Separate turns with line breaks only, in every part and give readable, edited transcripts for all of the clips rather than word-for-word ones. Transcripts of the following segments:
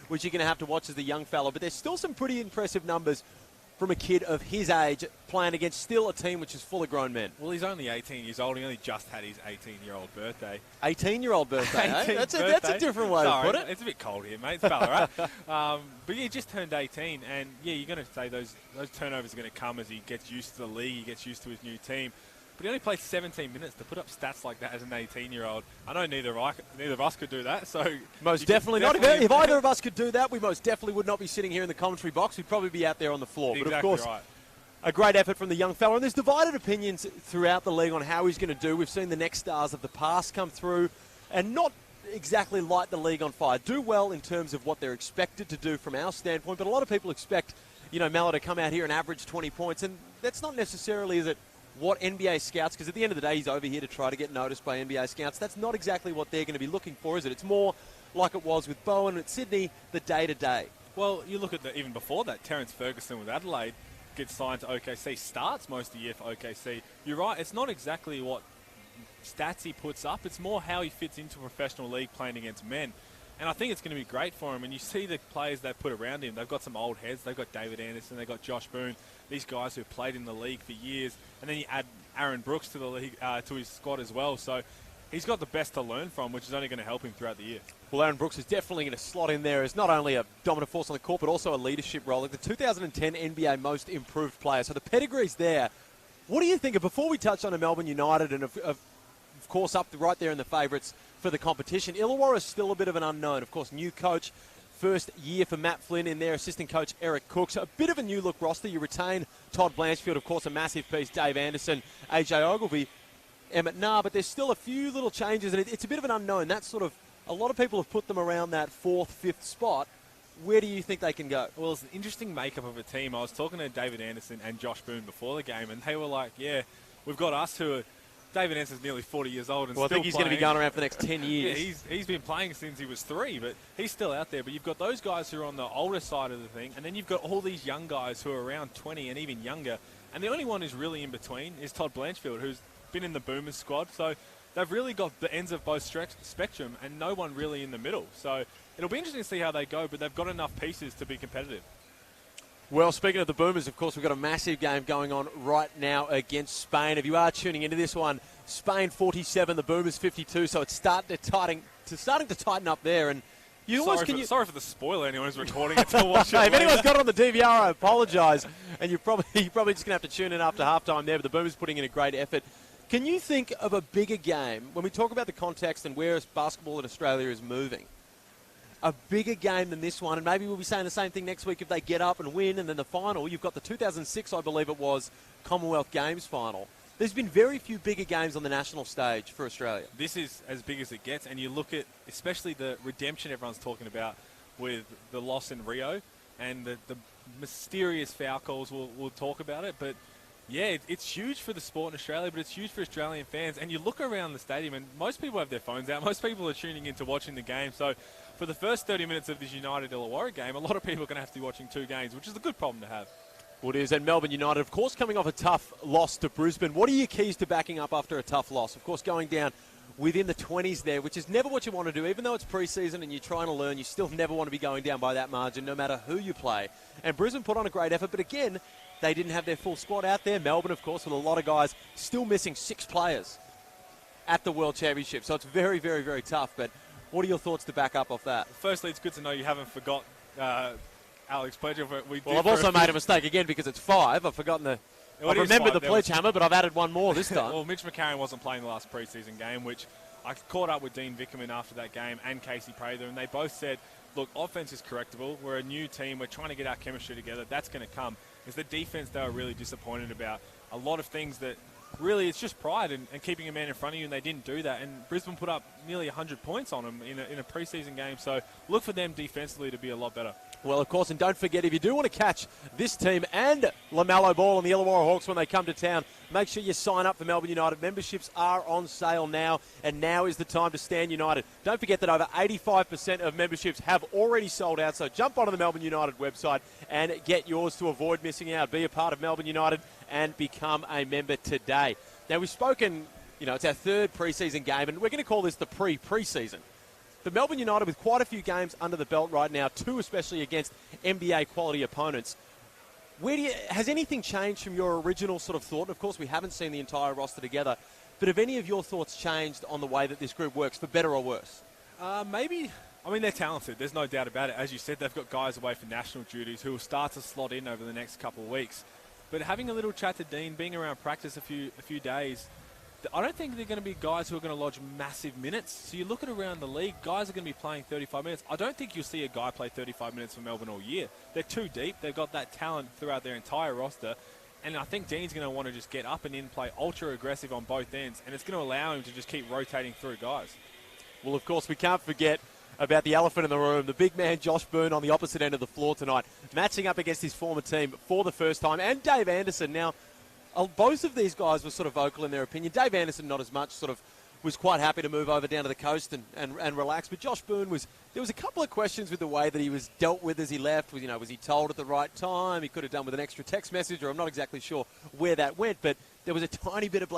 which you're going to have to watch as the young fella. But there's still some pretty impressive numbers from a kid of his age playing against still a team which is full of grown men.
Well, he's only 18 years old. He only just had his 18-year-old birthday.
18-year-old birthday, eh? That's a different way to put it.
It's a bit cold here, mate. It's Ballarat. But yeah, he just turned 18, and yeah, you're going to say those turnovers are going to come as he gets used to the league, he gets used to his new team. But he only played 17 minutes to put up stats like that as an 18-year-old. I know neither of us could do that. So
most definitely not. If either of us could do that, we most definitely would not be sitting here in the commentary box. We'd probably be out there on the floor.
Exactly,
but of course,
right.
A great effort from the young fella. And there's divided opinions throughout the league on how he's going to do. We've seen the next stars of the past come through and not exactly light the league on fire. Do well in terms of what they're expected to do from our standpoint. But a lot of people expect, Melo to come out here and average 20 points. And that's not necessarily, is it, what NBA scouts, because at the end of the day, he's over here to try to get noticed by NBA scouts. That's not exactly what they're going to be looking for, is it? It's more like it was with Bowen at Sydney, the day-to-day.
Well, you look at even before that, Terence Ferguson with Adelaide gets signed to OKC, starts most of the year for OKC. You're right, it's not exactly what stats he puts up. It's more how he fits into a professional league playing against men. And I think it's going to be great for him. And you see the players they put around him. They've got some old heads. They've got David Anderson. They've got Josh Boone. These guys who've played in the league for years. And then you add Aaron Brooks to the league, to his squad as well. So he's got the best to learn from, which is only going to help him throughout the year.
Well, Aaron Brooks is definitely going to slot in there as not only a dominant force on the court, but also a leadership role. Like the 2010 NBA Most Improved Player. So the pedigree's there. What do you think of, before we touch on a Melbourne United and of course up right there in the favourites for the competition, Illawarra is still a bit of an unknown. Of course, new coach, first year for Matt Flynn in there, assistant coach Eric Cooks. A bit of a new look roster. You retain Todd Blanchfield, of course, a massive piece, Dave Anderson, AJ Ogilvy, Emmett Nah, but there's still a few little changes, and it's a bit of an unknown. That's sort of, a lot of people have put them around that 4th, 5th spot. Where do you think they can go?
Well, it's an interesting makeup of a team. I was talking to David Anderson and Josh Boone before the game, and they were like, yeah, we've got us who are, David Anderson's nearly 40 years old and
well,
still
I think he's
playing.
going to be going around for the next 10 years.
Yeah, he's been playing since he was 3, but he's still out there. But you've got those guys who are on the older side of the thing, and then you've got all these young guys who are around 20 and even younger. And the only one who's really in between is Todd Blanchfield, who's been in the Boomers squad. So they've really got the ends of both spectrum and no one really in the middle. So it'll be interesting to see how they go, but they've got enough pieces to be competitive.
Well, speaking of the Boomers, of course, we've got a massive game going on right now against Spain. If you are tuning into this one, Spain 47, the Boomers 52, so it's starting to tighten up there. And
sorry for the spoiler, anyone who's recording it to watch it.
If anyone's got it on the DVR, I apologise. And you're probably just going to have to tune in after halftime there, but the Boomers putting in a great effort. Can you think of a bigger game, when we talk about the context and where basketball in Australia is moving, a bigger game than this one? And maybe we'll be saying the same thing next week if they get up and win, and then the final, you've got the 2006, I believe it was, Commonwealth Games final. There's been very few bigger games on the national stage for Australia.
This is as big as it gets, and you look at especially the redemption everyone's talking about with the loss in Rio and the mysterious foul calls. We'll talk about it, but yeah, it's huge for the sport in Australia, but it's huge for Australian fans. And you look around the stadium, and most people have their phones out. Most people are tuning in to watching the game. So for the first 30 minutes of this United Illawarra game, a lot of people are going to have to be watching 2 games, which is a good problem to have.
Well, it is. And Melbourne United, of course, coming off a tough loss to Brisbane. What are your keys to backing up after a tough loss? Of course, going down within the 20s there, which is never what you want to do. Even though it's pre-season and you're trying to learn, you still never want to be going down by that margin, no matter who you play. And Brisbane put on a great effort, but again, they didn't have their full squad out there. Melbourne, of course, with a lot of guys still missing 6 players at the World Championship. So it's very, very, very tough. But what are your thoughts to back up off that?
Firstly, it's good to know you haven't forgot Alex Pledger.
Well, I've also made a mistake again because it's 5. I've forgotten the... I remember the pledge hammer, but I've added one more this time.
Well, Mitch McCarron wasn't playing the last pre-season game, which I caught up with Dean Vickerman after that game and Casey Prather, and they both said, look, offense is correctable. We're a new team. We're trying to get our chemistry together. That's going to come. It's the defense they were really disappointed about. A lot of things that really it's just pride and keeping a man in front of you, and they didn't do that. And Brisbane put up nearly 100 points on them in a pre-season game. So look for them defensively to be a lot better. Well,
of course, and don't forget, if you do want to catch this team and LaMelo Ball and the Illawarra Hawks when they come to town, make sure you sign up for Melbourne United. Memberships are on sale now, and now is the time to stand united. Don't forget that over 85% of memberships have already sold out, so jump onto the Melbourne United website and get yours to avoid missing out. Be a part of Melbourne United and become a member today. Now, we've spoken, it's our 3rd pre-season game, and we're going to call this the pre-season. But Melbourne United with quite a few games under the belt right now, 2 especially against NBA quality opponents. Has anything changed from your original sort of thought? And of course, we haven't seen the entire roster together. But have any of your thoughts changed on the way that this group works, for better or worse?
Maybe. I mean, they're talented. There's no doubt about it. As you said, they've got guys away for national duties who will start to slot in over the next couple of weeks. But having a little chat to Dean, being around practice a few days, I don't think they're going to be guys who are going to lodge massive minutes. So you look at around the league, guys are going to be playing 35 minutes. I don't think you'll see a guy play 35 minutes for Melbourne all year. They're too deep. They've got that talent throughout their entire roster. And I think Dean's going to want to just get up and in, play ultra aggressive on both ends. And it's going to allow him to just keep rotating through guys.
Well, of course, we can't forget about the elephant in the room, the big man Josh Boone on the opposite end of the floor tonight, matching up against his former team for the first time, and Dave Anderson. Now, both of these guys were sort of vocal in their opinion. Dave Anderson not as much, sort of was quite happy to move over down to the coast and relax. But Josh Boone there was a couple of questions with the way that he was dealt with as he left. Was he told at the right time? He could have done with an extra text message, or I'm not exactly sure where that went. But there was a tiny bit of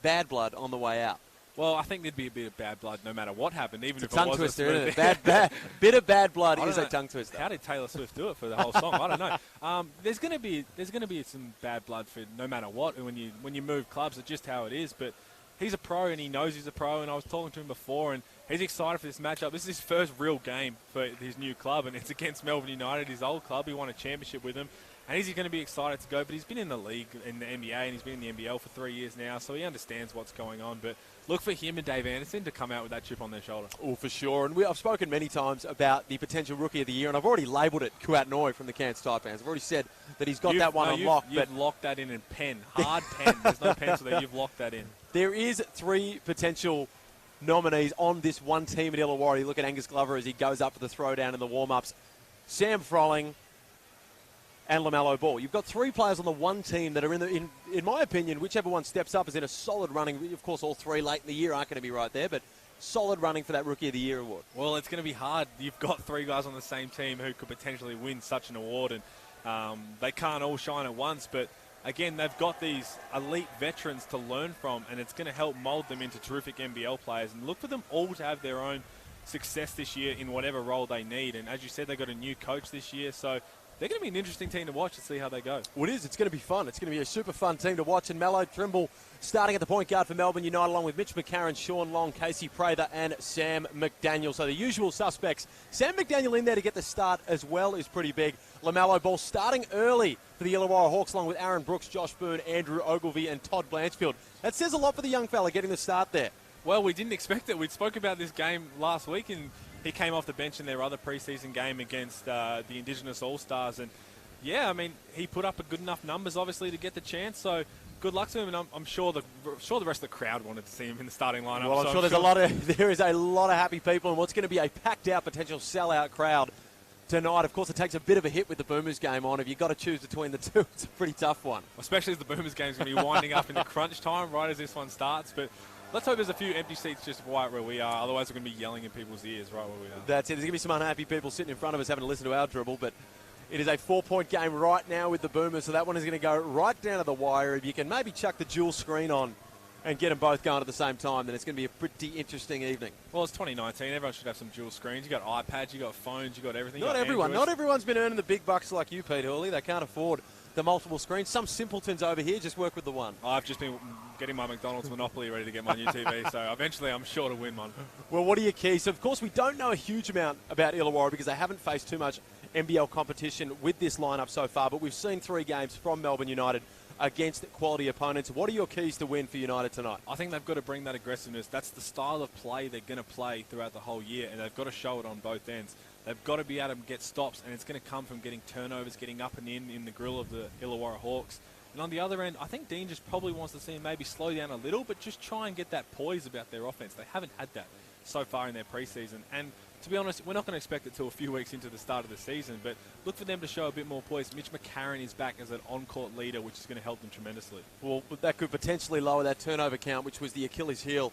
bad blood on the way out.
Well, I think there'd be a bit of bad blood no matter what happened, even if
it was
tongue
twister, isn't it? Bit of bad blood is a tongue twister.
How did Taylor Swift do it for the whole song? I don't know. There's going to be some bad blood for no matter what when you move clubs. It's just how it is. But he's a pro and he knows he's a pro. And I was talking to him before, and he's excited for this matchup. This is his first real game for his new club, and it's against Melbourne United, his old club. He won a championship with them. And he's going to be excited to go, but he's been in the league, in the NBA, and he's been in the NBL for 3 years now, so he understands what's going on. But look for him and Dave Anderson to come out with that chip on their shoulder.
Oh, for sure. And I've spoken many times about the potential Rookie of the Year, and I've already labelled it Kuat Noi from the Cairns Taipans. I've already said that he's got that one unlocked.
You've locked that in pen. Hard pen. There's no pencil there. You've locked that in.
There is 3 potential nominees on this one team at Illawarra. You look at Angus Glover as he goes up for the throwdown in the warm-ups. Sam Froling and LaMelo Ball. You've got 3 players on the one team that are in my opinion, whichever one steps up is in a solid running. Of course, all 3 late in the year aren't going to be right there, but solid running for that Rookie of the Year award.
Well, it's going to be hard. You've got 3 guys on the same team who could potentially win such an award, and they can't all shine at once, but again, they've got these elite veterans to learn from, and it's going to help mould them into terrific NBL players. And look for them all to have their own success this year in whatever role they need. And as you said, they've got a new coach this year, so they're going to be an interesting team to watch to see how they go.
Well, it is. It's going to be fun. It's going to be a super fun team to watch. And Melo Trimble starting at the point guard for Melbourne United, along with Mitch McCarron, Sean Long, Casey Prather, and Sam McDaniel. So the usual suspects. Sam McDaniel in there to get the start as well is pretty big. LaMelo Ball starting early for the Illawarra Hawks, along with Aaron Brooks, Josh Boone, Andrew Ogilvie, and Todd Blanchfield. That says a lot for the young fella getting the start there.
Well, we didn't expect it. We spoke about this game last week, and he came off the bench in their other preseason game against the Indigenous All-Stars. And yeah, I mean, he put up a good enough numbers, obviously, to get the chance. So good luck to him, and I'm sure the rest of the crowd wanted to see him in the starting lineup.
Well, I'm sure there is a lot of happy people, and what's going to be a packed-out potential sellout crowd tonight. Of course, it takes a bit of a hit with the Boomers game on. If you've got to choose between the two, it's a pretty tough one.
Especially as the Boomers game is going to be winding up in the crunch time right as this one starts. But let's hope there's a few empty seats just right where we are. Otherwise, we're going to be yelling in people's ears right where we are.
That's it. There's going to be some unhappy people sitting in front of us having to listen to our dribble, but it is a 4-point game right now with the Boomers, so that one is going to go right down to the wire. If you can maybe chuck the dual screen on and get them both going at the same time, then it's going to be a pretty interesting evening.
Well, it's 2019. Everyone should have some dual screens. You got iPads, you got phones, you got everything.
Not everyone. Not everyone's been earning the big bucks like you, Pete Hurley. They can't afford the multiple screens. Some simpletons over here just work with the one.
I've just been getting my McDonald's Monopoly ready to get my new TV, so eventually I'm sure to win one.
Well, what are your keys? So, of course, we don't know a huge amount about Illawarra because they haven't faced too much NBL competition with this lineup so far, but we've seen 3 games from Melbourne United against quality opponents. What are your keys to win for United tonight?
I think they've got to bring that aggressiveness. That's the style of play they're going to play throughout the whole year, and they've got to show it on both ends. They've got to be able to get stops, and it's going to come from getting turnovers, getting up and in the grill of the Illawarra Hawks. And on the other end, I think Dean just probably wants to see them maybe slow down a little, but just try and get that poise about their offense. They haven't had that so far in their preseason. And to be honest, we're not going to expect it till a few weeks into the start of the season, but look for them to show a bit more poise. Mitch McCarron is back as an on-court leader, which is going to help them tremendously.
Well, that could potentially lower that turnover count, which was the Achilles heel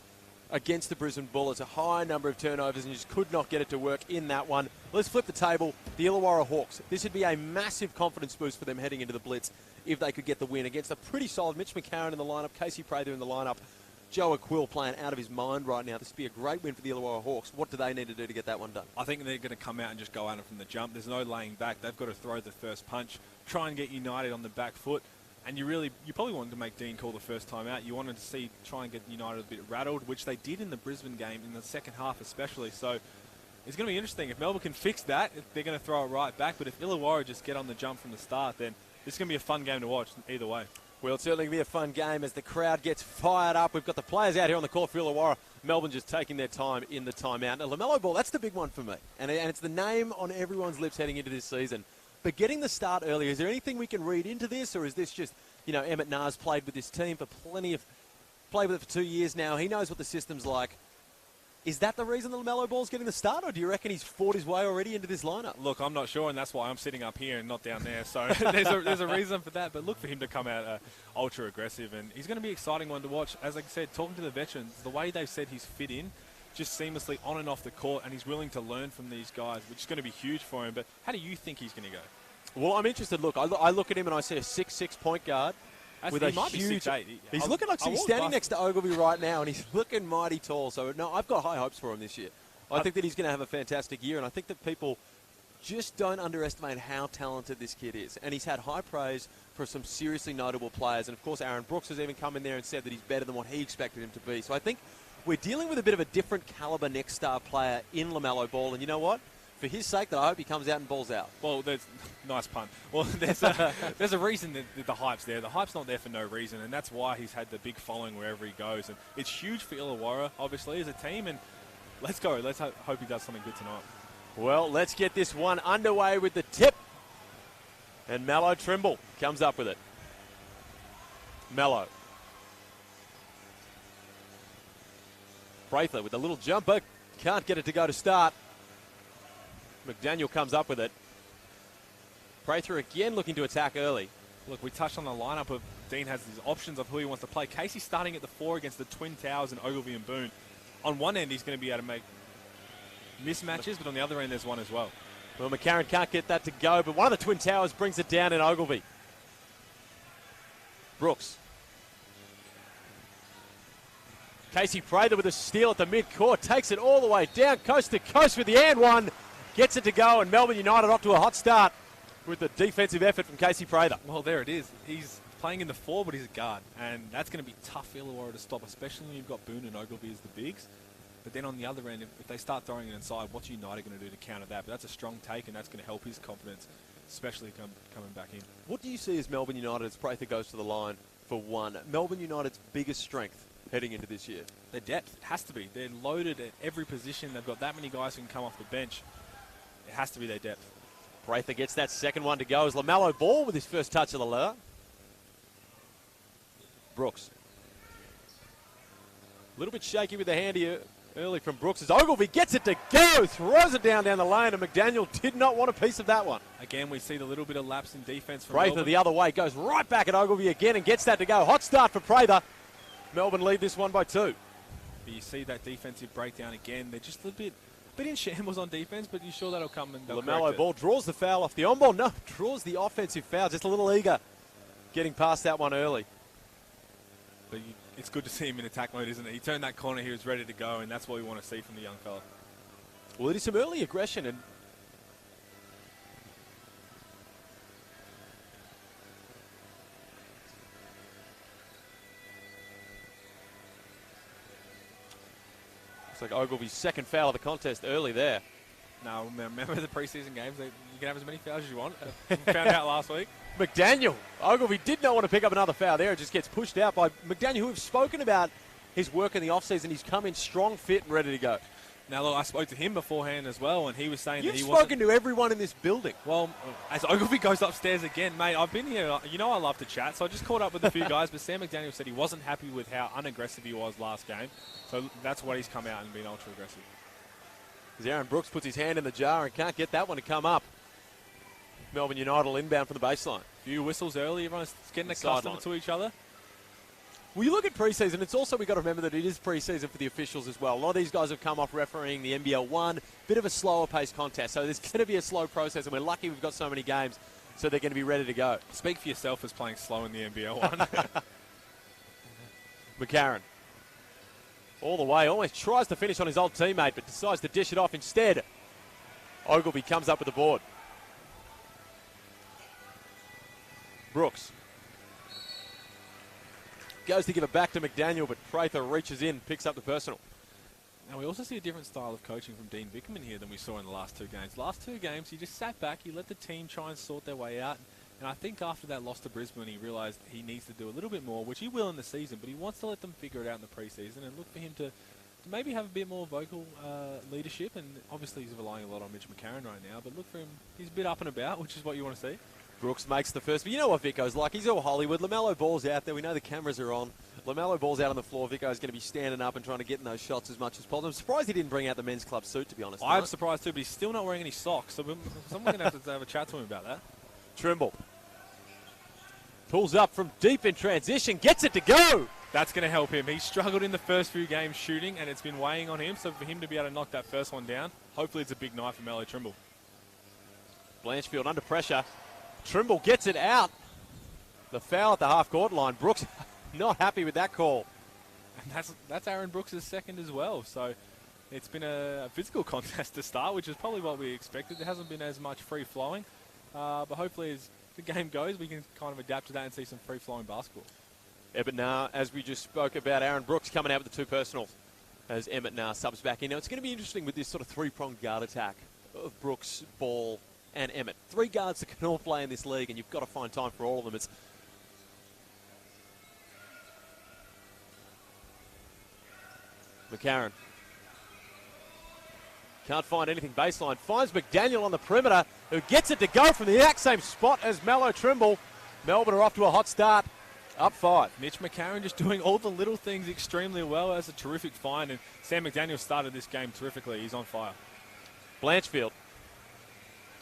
against the Brisbane Bullets. A high number of turnovers, and you just could not get it to work in that one. Let's flip the table. The Illawarra Hawks. This would be a massive confidence boost for them heading into the Blitz if they could get the win against a pretty solid Mitch McCarron in the lineup, Casey Prather in the lineup, Joe Quill playing out of his mind right now. This would be a great win for the Illawarra Hawks. What do they need to do to get that one done?
I think they're going to come out and just go at it from the jump. There's no laying back. They've got to throw the first punch, try and get United on the back foot. And you probably wanted to make Dean call the first time out. You wanted to try and get United a bit rattled, which they did in the Brisbane game, in the second half especially. So it's going to be interesting. If Melbourne can fix that, they're going to throw it right back. But if Illawarra just get on the jump from the start, then it's going to be a fun game to watch either way.
Well, it's certainly going to be a fun game as the crowd gets fired up. We've got the players out here on the court for Illawarra. Melbourne just taking their time in the timeout. Now, LaMelo ball, that's the big one for me. And it's the name on everyone's lips heading into this season. But getting the start early, is there anything we can read into this? Or is this just, Emmett Naar's played with this team for played with it for 2 years now. He knows what the system's like. Is that the reason the LaMelo ball's getting the start, or do you reckon he's fought his way already into this lineup?
Look, I'm not sure, and that's why I'm sitting up here and not down there. So there's a reason for that. But look for him to come out ultra aggressive, and he's going to be an exciting one to watch. As I said, talking to the veterans, the way they've said he's fit in, just seamlessly on and off the court, and he's willing to learn from these guys, which is going to be huge for him. But how do you think he's going to go?
Well, I'm interested. Look, I look at him and I see a 6'6" point guard. With a huge, he's looking like he's standing next to Ogilvy right now, and he's looking mighty tall. So, no, I've got high hopes for him this year. I think that he's going to have a fantastic year, and I think that people just don't underestimate how talented this kid is. And he's had high praise for some seriously notable players. And, of course, Aaron Brooks has even come in there and said that he's better than what he expected him to be. So I think we're dealing with a bit of a different caliber next star player in LaMelo Ball. And you know what? For his sake, that I hope he comes out and balls out.
Well, nice pun. Well, there's a reason that the hype's there. The hype's not there for no reason, and that's why he's had the big following wherever he goes. And it's huge for Illawarra, obviously, as a team. And let's go. Let's hope he does something good tonight.
Well, let's get this one underway with the tip. And Melo Trimble comes up with it. Melo. Prather with a little jumper. Can't get it to go to start. McDaniel comes up with it. Prather again looking to attack early.
Look, we touched on the lineup of Dean has his options of who he wants to play. Casey's starting at the 4 against the Twin Towers and Ogilvy and Boone. On one end, he's going to be able to make mismatches, but on the other end, there's one as well.
Well, McCarron can't get that to go, but one of the Twin Towers brings it down in Ogilvy. Brooks. Casey Prather with a steal at the mid-court. Takes it all the way down, coast to coast with the and one. Gets it to go, and Melbourne United off to a hot start with the defensive effort from Casey Prather.
Well, there it is. He's playing in the 4, but he's a guard, and that's going to be tough for Illawarra to stop, especially when you've got Boone and Ogilvy as the bigs. But then on the other end, if they start throwing it inside, what's United going to do to counter that? But that's a strong take, and that's going to help his confidence, especially coming back in.
What do you see as Melbourne United as Prather goes to the line for one? Melbourne United's biggest strength heading into this year?
Their depth. It has to be. They're loaded at every position. They've got that many guys who can come off the bench. It has to be their depth.
Prather gets that second one to go as LaMelo Ball with his first touch of the leather. Brooks. A little bit shaky with the hand here early from Brooks as Ogilvy gets it to go, throws it down the lane, and McDaniel did not want a piece of that one.
Again, we see the little bit of lapse in defense from
Prather the other way, goes right back at Ogilvy again and gets that to go. Hot start for Prather. Melbourne lead this one by 2.
But you see that defensive breakdown again. They're just a bit in shambles on defense, but you're sure that'll come and
LaMelo Ball draws the foul off the on-ball. No, draws the offensive foul. Just a little eager getting past that one early.
But it's good to see him in attack mode, isn't it? He turned that corner, he was ready to go, and that's what we want to see from the young fella.
Well, it is some early aggression, and it's like Ogilvy's second foul of the contest early there.
Now, remember the preseason games? You can have as many fouls as you want. Found out last week.
McDaniel. Ogilvy did not want to pick up another foul there. It just gets pushed out by McDaniel, who we've spoken about his work in the offseason. He's come in strong, fit, and ready to go.
Now, look, I spoke to him beforehand as well, and he was saying
You've
that he
spoken to everyone in this building.
Well, as Ogilvy goes upstairs again, mate, I've been here. You know I love to chat, so I just caught up with a few guys, but Sam McDaniel said he wasn't happy with how unaggressive he was last game. So that's why he's come out and been ultra-aggressive.
As Aaron Brooks puts his hand in the jar and can't get that one to come up. Melbourne United will inbound from the baseline.
Few whistles early, everyone's getting accustomed to each other.
Well, you look at preseason, it's also, we've got to remember that it is preseason for the officials as well. A lot of these guys have come off refereeing the NBL 1, bit of a slower paced contest. So there's going to be a slow process, and we're lucky we've got so many games, so they're going to be ready to go.
Speak for yourself as playing slow in the NBL 1.
McCarron. All the way, almost tries to finish on his old teammate, but decides to dish it off instead. Ogilvie comes up with the board. Brooks goes to give it back to McDaniel, but Prather reaches in, picks up the personal.
Now, we also see a different style of coaching from Dean Vickerman here than we saw in the last 2 games. Last 2 games, he just sat back, he let the team try and sort their way out. And I think after that loss to Brisbane, he realised he needs to do a little bit more, which he will in the season, but he wants to let them figure it out in the preseason and look for him to maybe have a bit more vocal leadership. And obviously he's relying a lot on Mitch McCarron right now, but look for him. He's a bit up and about, which is what you want to see.
Brooks makes the first, but you know what Vico's like. He's all Hollywood. LaMelo ball's out there. We know the cameras are on. LaMelo ball's out on the floor. Vico's going to be standing up and trying to get in those shots as much as possible. I'm surprised he didn't bring out the men's club suit, to be honest.
I'm surprised too, but he's still not wearing any socks, so someone's going to have a chat to him about that.
Trimble pulls up from deep in transition, gets it to go.
That's going to help him. He struggled in the first few games shooting, and it's been weighing on him, so for him to be able to knock that first one down, hopefully it's a big night for Melo Trimble.
Blanchfield under pressure. Trimble gets it out. The foul at the half-court line. Brooks not happy with that call.
And that's Aaron Brooks' second as well. So it's been a physical contest to start, which is probably what we expected. There hasn't been as much free-flowing. But hopefully as the game goes, we can kind of adapt to that and see some free-flowing basketball.
Emmett Nah, as we just spoke about, Aaron Brooks coming out with the 2 personals as Emmett Nah subs back in. Now, it's going to be interesting with this sort of 3-pronged guard attack of Brooks, Ball, and Emmett. 3 guards that can all play in this league, and you've got to find time for all of them. It's McCarron. Can't find anything baseline. Finds McDaniel on the perimeter, who gets it to go from the exact same spot as Melo Trimble. Melbourne are off to a hot start. Up 5.
Mitch McCarron just doing all the little things extremely well. That's a terrific find. And Sam McDaniel started this game terrifically. He's on fire.
Blanchfield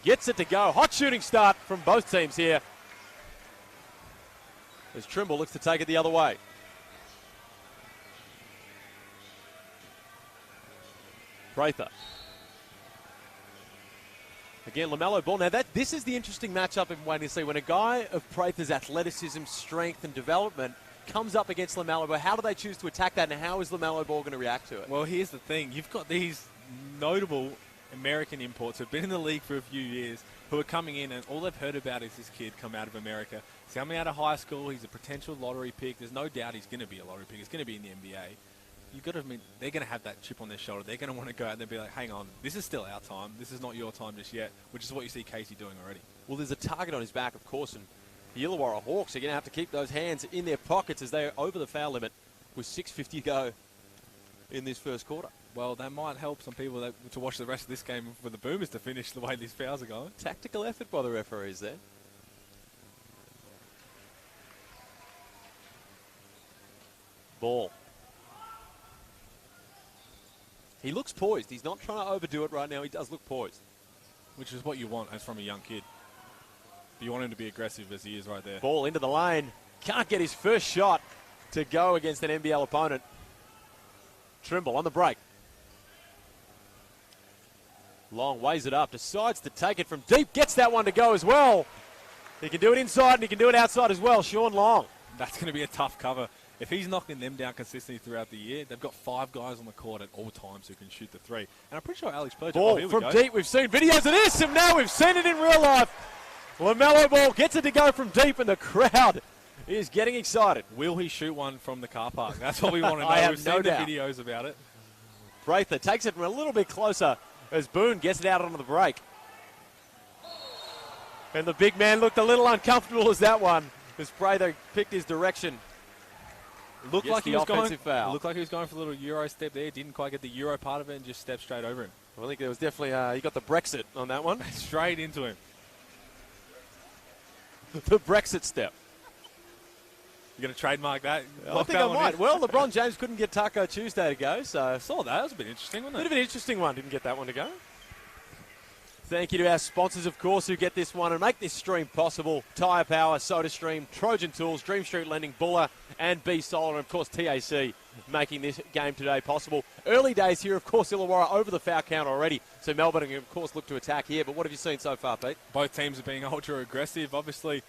gets it to go. Hot shooting start from both teams here, as Trimble looks to take it the other way. Prather. Again, LaMelo Ball. Now, this is the interesting matchup I'm waiting to see. When a guy of Prather's athleticism, strength, and development comes up against LaMelo Ball, how do they choose to attack that, and how is LaMelo Ball going to react to it?
Well, here's the thing. You've got these notable American imports who've been in the league for a few years who are coming in, and all they've heard about is this kid come out of America. He's coming out of high school. He's a potential lottery pick. There's no doubt he's going to be a lottery pick. He's going to be in the NBA. You've got to admit, they're going to have that chip on their shoulder. They're going to want to go out and be like, hang on, this is still our time. This is not your time just yet, which is what you see Casey doing already.
Well, there's a target on his back, of course, and the Illawarra Hawks are going to have to keep those hands in their pockets as they're over the foul limit with 6:50 to go in this first quarter.
Well, that might help some people to watch the rest of this game for the Boomers to finish the way these fouls are going.
Tactical effort by the referees there. Ball. He looks poised. He's not trying to overdo it right now. He does look poised.
Which is what you want as from a young kid. But you want him to be aggressive as he is right there.
Ball into the lane. Can't get his first shot to go against an NBL opponent. Trimble on the break. Long weighs it up. Decides to take it from deep. Gets that one to go as well. He can do it inside and he can do it outside as well. Sean Long.
That's going to be a tough cover. If he's knocking them down consistently throughout the year, they've got 5 guys on the court at all times who can shoot the 3. And I'm pretty sure Alex Pledger.
Ball from deep. We've seen videos of this, and now we've seen it in real life. LaMelo Ball gets it to go from deep, and the crowd is getting excited.
Will he shoot one from the car park? That's what we want to know.
I have
We've seen the videos about it.
Prather takes it from a little bit closer as Boone gets it out onto the break. And the big man looked a little uncomfortable as that one, as Prather picked his direction.
Looked like he was going for a little Euro step there. Didn't quite get the Euro part of it and just stepped straight over him.
I think there was definitely, he got the Brexit on that one.
Straight into him.
The Brexit step.
You're going to trademark that?
I think I might. Well, LeBron James couldn't get Taco Tuesday to go, so.
I saw that. That was a bit interesting, wasn't it?
Bit of an interesting one. Didn't get that one to go. Thank you to our sponsors, of course, who get this one and make this stream possible. Tyre Power, SodaStream, Trojan Tools, Dream Street Lending, Buller, and B Solar, and of course TAC making this game today possible. Early days here, of course, Illawarra over the foul count already, so Melbourne can, of course, look to attack here. But what have you seen so far, Pete?
Both teams are being ultra aggressive. Obviously,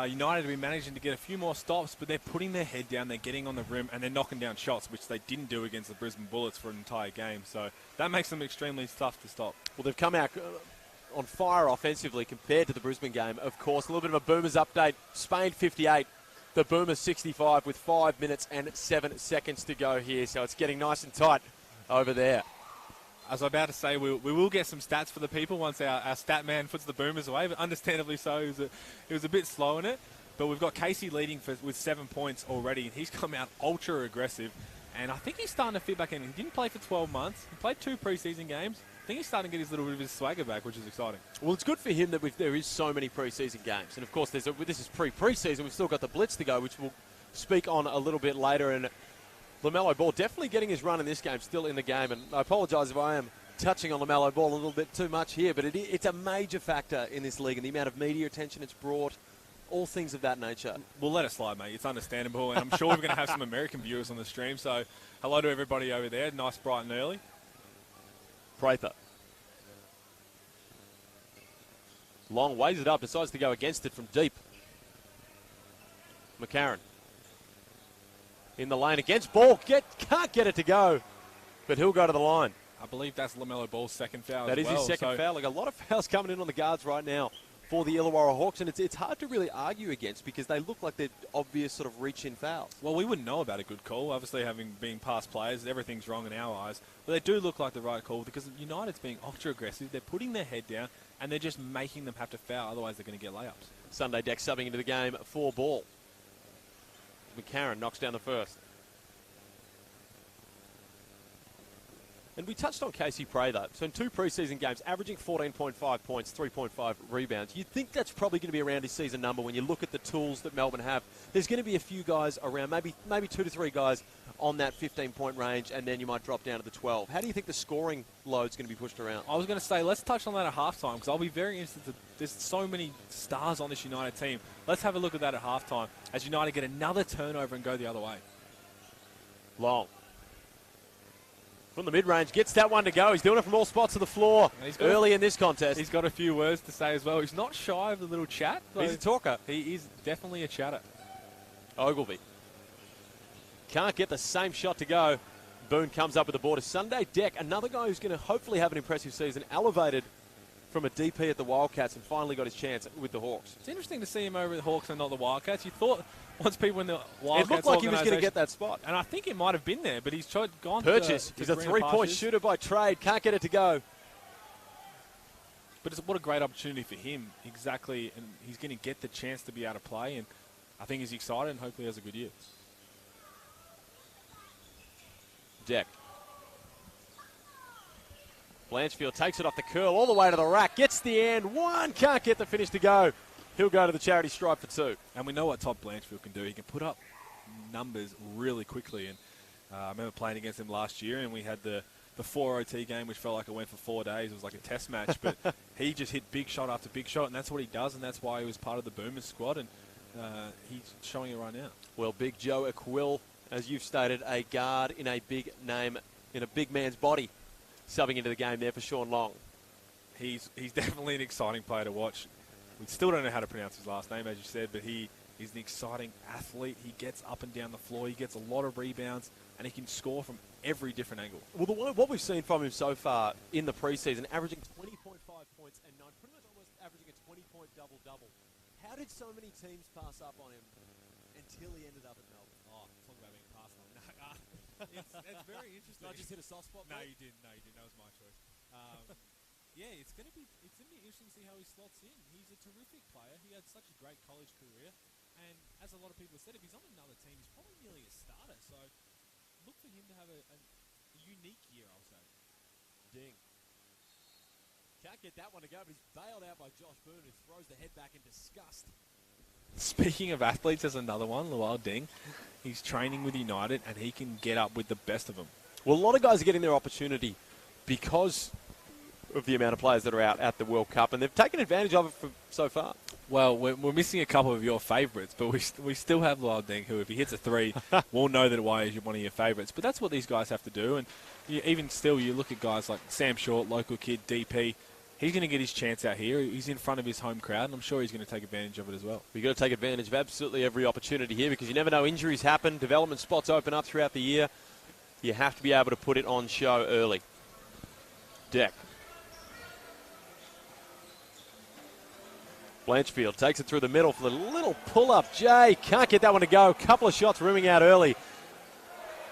United have been managing to get a few more stops, but they're putting their head down, they're getting on the rim, and they're knocking down shots, which they didn't do against the Brisbane Bullets for an entire game. So that makes them extremely tough to stop.
Well, they've come out on fire offensively compared to the Brisbane game. Of course, a little bit of a Boomers update. Spain 58, the Boomers 65 with 5 minutes and 7 seconds to go here. So it's getting nice and tight over there.
As I was about to say, we will get some stats for the people once our stat man puts the Boomers away, but understandably so, he was a bit slow in it. But we've got Casey leading with 7 points already, and he's come out ultra aggressive. And I think he's starting to fit back in. He didn't play for 12 months. He played 2 preseason games. I think he's starting to get his little bit of his swagger back, which is exciting.
Well, it's good for him that there is so many preseason games. And, of course, this is pre-preseason. We've still got the Blitz to go, which we'll speak on a little bit later. And LaMelo Ball definitely getting his run in this game, still in the game. And I apologise if I am touching on LaMelo Ball a little bit too much here, but it's a major factor in this league and the amount of media attention it's brought, all things of that nature.
We'll let it slide, mate. It's understandable, and I'm sure we're going to have some American viewers on the stream, so hello to everybody over there. Nice, bright and early.
Prather. Long weighs it up, decides to go against it from deep. McCarron. In the lane against Ball. Can't get it to go, but he'll go to the line.
I believe that's LaMelo Ball's second foul
That is his second foul. Like a lot of fouls coming in on the guards right now for the Illawarra Hawks, and it's hard to really argue against because they look like they're obvious sort of reach-in fouls.
Well, we wouldn't know about a good call. Obviously, having been past players, everything's wrong in our eyes. But they do look like the right call because United's being ultra-aggressive. They're putting their head down, and they're just making them have to foul. Otherwise, they're going to get layups.
Sunday Deck subbing into the game for Ball. McCarron knocks down the first. And we touched on Casey Prather. So in 2 preseason games, averaging 14.5 points, 3.5 rebounds. You'd think that's probably going to be around his season number when you look at the tools that Melbourne have. There's going to be a few guys around, maybe 2 to 3 guys on that 15-point range, and then you might drop down to the 12. How do you think the scoring load's going to be pushed around?
I was going to say, let's touch on that at halftime because I'll be very interested. There's so many stars on this United team. Let's have a look at that at halftime as United get another turnover and go the other way.
Long. From the mid-range, gets that one to go. He's doing it from all spots of the floor early in this contest.
He's got a few words to say as well. He's not shy of the little chat.
He's a talker.
He is definitely a chatter.
Ogilvy. Can't get the same shot to go. Boone comes up with the board. Sunday Deck, another guy who's going to hopefully have an impressive season, elevated from a DP at the Wildcats and finally got his chance with the Hawks.
It's interesting to see him over the Hawks and not the Wildcats. You thought once people in the Wildcats,
it looked like he was going to get that spot.
And I think it might have been there, but he's gone
Purchase.
to
He's a 3-point shooter by trade. Can't get it to go.
But what a great opportunity for him. Exactly. And he's going to get the chance to be able to play. And I think he's excited and hopefully has a good year.
Deck. Blanchfield takes it off the curl all the way to the rack. Gets the end. One. Can't get the finish to go. He'll go to the charity stripe for 2.
And we know what Todd Blanchfield can do. He can put up numbers really quickly. And I remember playing against him last year, and we had the 4 OT game, which felt like it went for 4 days. It was like a test match. But he just hit big shot after big shot, and that's what he does, and that's why he was part of the Boomers squad. And he's showing it right now.
Well, Big Joe Aquill, as you've stated, a guard in a big name, in a big man's body, subbing into the game there for Sean Long.
He's definitely an exciting player to watch. We still don't know how to pronounce his last name, as you said, but he's an exciting athlete. He gets up and down the floor. He gets a lot of rebounds, and he can score from every different angle.
Well, what we've seen from him so far in the preseason, averaging 20.5 points and pretty much almost averaging a 20-point double-double. How did so many teams pass up on him until he ended up at Melbourne?
Oh, talk about being passed on. It's very interesting.
Did I just hit a soft spot?
No, you didn't. That was my choice. Yeah, it's going to be interesting to see how he slots in. He's a terrific player. He had such a great college career. And as a lot of people have said, if he's on another team, he's probably nearly a starter. So look for him to have a unique year, I'll say.
Ding. Can't get that one to go, but he's bailed out by Josh Boone, who throws the head back in disgust.
Speaking of athletes, there's another one, Lual Ding. He's training with United, and he can get up with the best of them.
Well, a lot of guys are getting their opportunity because of the amount of players that are out at the World Cup, and they've taken advantage of it so far.
Well, we're missing a couple of your favourites, but we still have Lual Deng, who, if he hits a 3, we'll know that why he's one of your favourites. But that's what these guys have to do, and even still, you look at guys like Sam Short, local kid, DP, He's going to get his chance out here. He's in front of his home crowd, and I'm sure he's going to take advantage of it as well.
You've got to take advantage of absolutely every opportunity here because you never know. Injuries happen. Development spots open up throughout the year. You have to be able to put it on show early. Deck. Blanchfield takes it through the middle for the little pull-up. Jay can't get that one to go. A couple of shots rimming out early.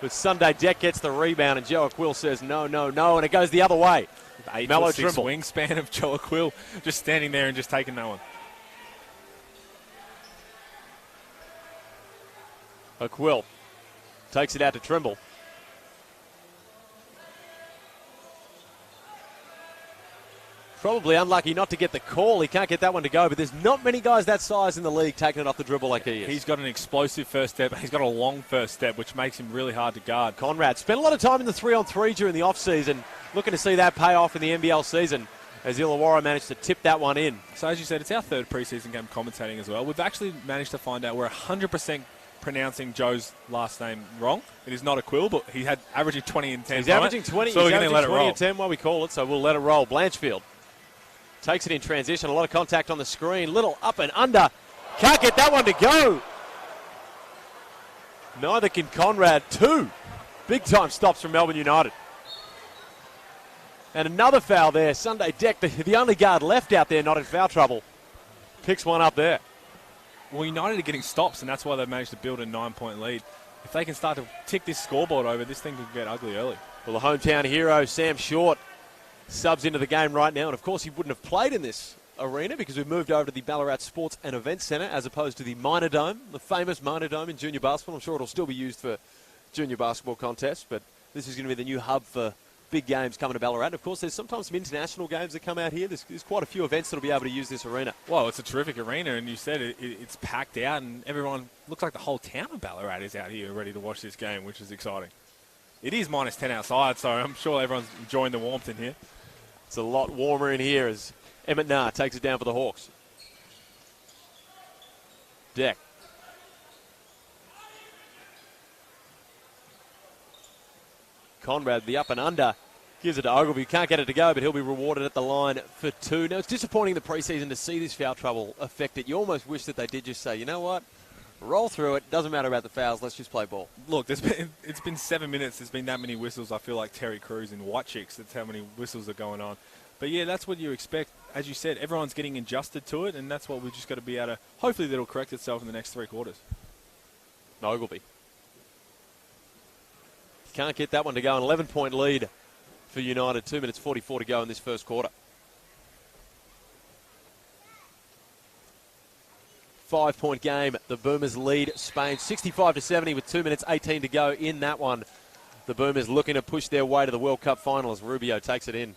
But Sunday Deck gets the rebound, and Joe Quill says no, no, no, and it goes the other way.
8'6" wingspan of Joe Quill just standing there and just taking that one.
Quill takes it out to Trimble. Probably unlucky not to get the call. He can't get that one to go, but there's not many guys that size in the league taking it off the dribble like he is.
He's got an explosive first step. He's got a long first step, which makes him really hard to guard.
Conrad spent a lot of time in the 3-on-3 during the off-season. Looking to see that pay off in the NBL season as Illawarra managed to tip that one in.
So as you said, it's our third preseason game commentating as well. We've actually managed to find out we're 100% pronouncing Joe's last name wrong. It is not a Quill, but he had averaging 20 and 10.
He's averaging 20.
So
he's
we're going to let it roll.
20 and 10 while we call it, so we'll let it roll. Blanchfield takes it in transition. A lot of contact on the screen. Little up and under. Can't get that one to go. Neither can Conrad. Two big-time stops from Melbourne United. And another foul there. Sunday Deck, the only guard left out there not in foul trouble, picks one up there.
Well, United are getting stops, and that's why they've managed to build a 9-point lead. If they can start to tick this scoreboard over, this thing could get ugly early.
Well, the hometown hero, Sam Short, subs into the game right now. And, of course, he wouldn't have played in this arena because we've moved over to the Ballarat Sports and Events Centre as opposed to the Minor Dome, the famous Minor Dome in junior basketball. I'm sure it'll still be used for junior basketball contests, but this is going to be the new hub for big games coming to Ballarat. Of course, there's sometimes some international games that come out here. There's quite a few events that will be able to use this arena.
Well, it's a terrific arena, and you said it's packed out, and everyone looks like the whole town of Ballarat is out here ready to watch this game, which is exciting. It is minus 10 outside, so I'm sure everyone's enjoying the warmth in here.
It's a lot warmer in here as Emmett Nah takes it down for the Hawks. Deck. Conrad, the up and under, gives it to Ogilvy. Can't get it to go, but he'll be rewarded at the line for two. Now, it's disappointing in the preseason to see this foul trouble affect it. You almost wish that they did just say, you know what, roll through it. Doesn't matter about the fouls. Let's just play ball.
Look, it's been 7 minutes. There's been that many whistles. I feel like Terry Crews in White Chicks. That's how many whistles are going on. But, yeah, that's what you expect. As you said, everyone's getting adjusted to it, and that's what we've just got to be able to – hopefully that'll correct itself in the next 3 quarters.
Ogilvy. Can't get that one to go. An 11-point lead for United. 2 minutes 44 to go in this first quarter. 5-point game. The Boomers lead Spain 65-70 with 2 minutes 18 to go in that one. The Boomers looking to push their way to the World Cup final as Rubio takes it in.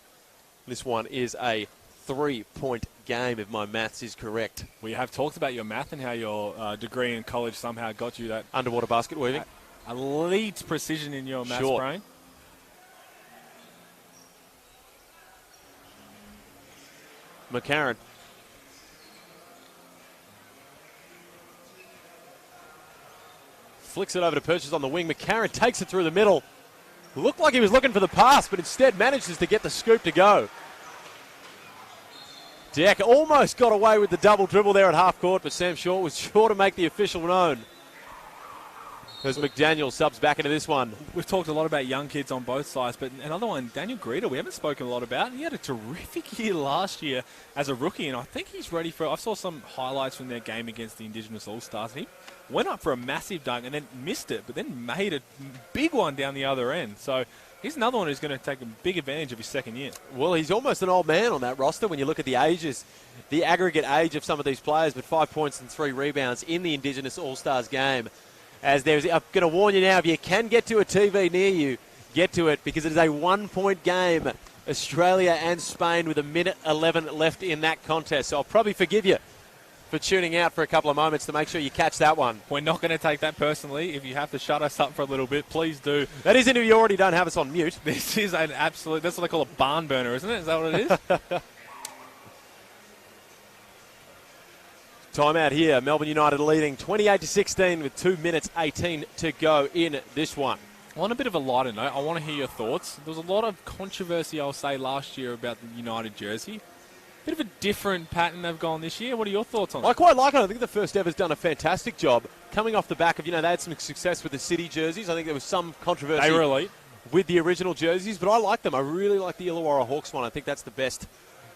This one is a 3-point game, if my maths is correct.
We have talked about your math and how your degree in college somehow got you that
underwater basket weaving.
Elite precision in your maths brain.
McCarron. Flicks it over to Purchase on the wing. McCarron takes it through the middle. Looked like he was looking for the pass, but instead manages to get the scoop to go. Deck almost got away with the double dribble there at half court, but Sam Short was sure to make the official known. As McDaniel subs back into this one.
We've talked a lot about young kids on both sides, but another one, Daniel Greeter, we haven't spoken a lot about. He had a terrific year last year as a rookie, and I think he's ready for it. I saw some highlights from their game against the Indigenous All-Stars. He went up for a massive dunk and then missed it, but then made a big one down the other end. So he's another one who's going to take a big advantage of his second year.
Well, he's almost an old man on that roster when you look at the ages, the aggregate age of some of these players, but 5 points and 3 rebounds in the Indigenous All-Stars game. I'm going to warn you now, if you can get to a TV near you, get to it because it is a 1-point game. Australia and Spain with a minute 11 left in that contest. So I'll probably forgive you for tuning out for a couple of moments to make sure you catch that one.
We're not going to take that personally. If you have to shut us up for a little bit, please do.
That isn't if you already don't have us on mute.
This is an absolute, that's what they call a barn burner, isn't it? Is that what it is?
Timeout here. Melbourne United leading 28-16 with 2 minutes 18 to go in this one.
On a bit of a lighter note, I want to hear your thoughts. There was a lot of controversy, I'll say, last year about the United jersey. Bit of a different pattern they've gone this year. What are your thoughts on
I
it?
quite like it. I think the first ever's done a fantastic job coming off the back of, they had some success with the City jerseys. I think there was some controversy
They were elite.
with the original jerseys, but I like them. I really like the Illawarra Hawks one. I think that's the best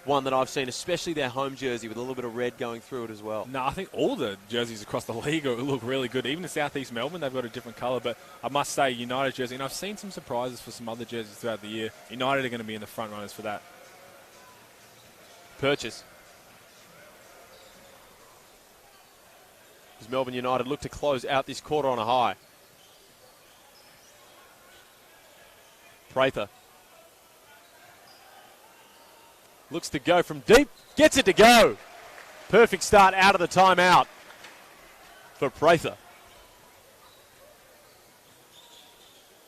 one that I've seen, especially their home jersey with a little bit of red going through it as well.
No, I think all the jerseys across the league look really good. Even the South East Melbourne, they've got a different colour. But I must say, United jersey, and I've seen some surprises for some other jerseys throughout the year. United are going to be in the front runners for that.
Purchase. As Melbourne United look to close out this quarter on a high. Prather. Looks to go from deep. Gets it to go. Perfect start out of the timeout for Prather.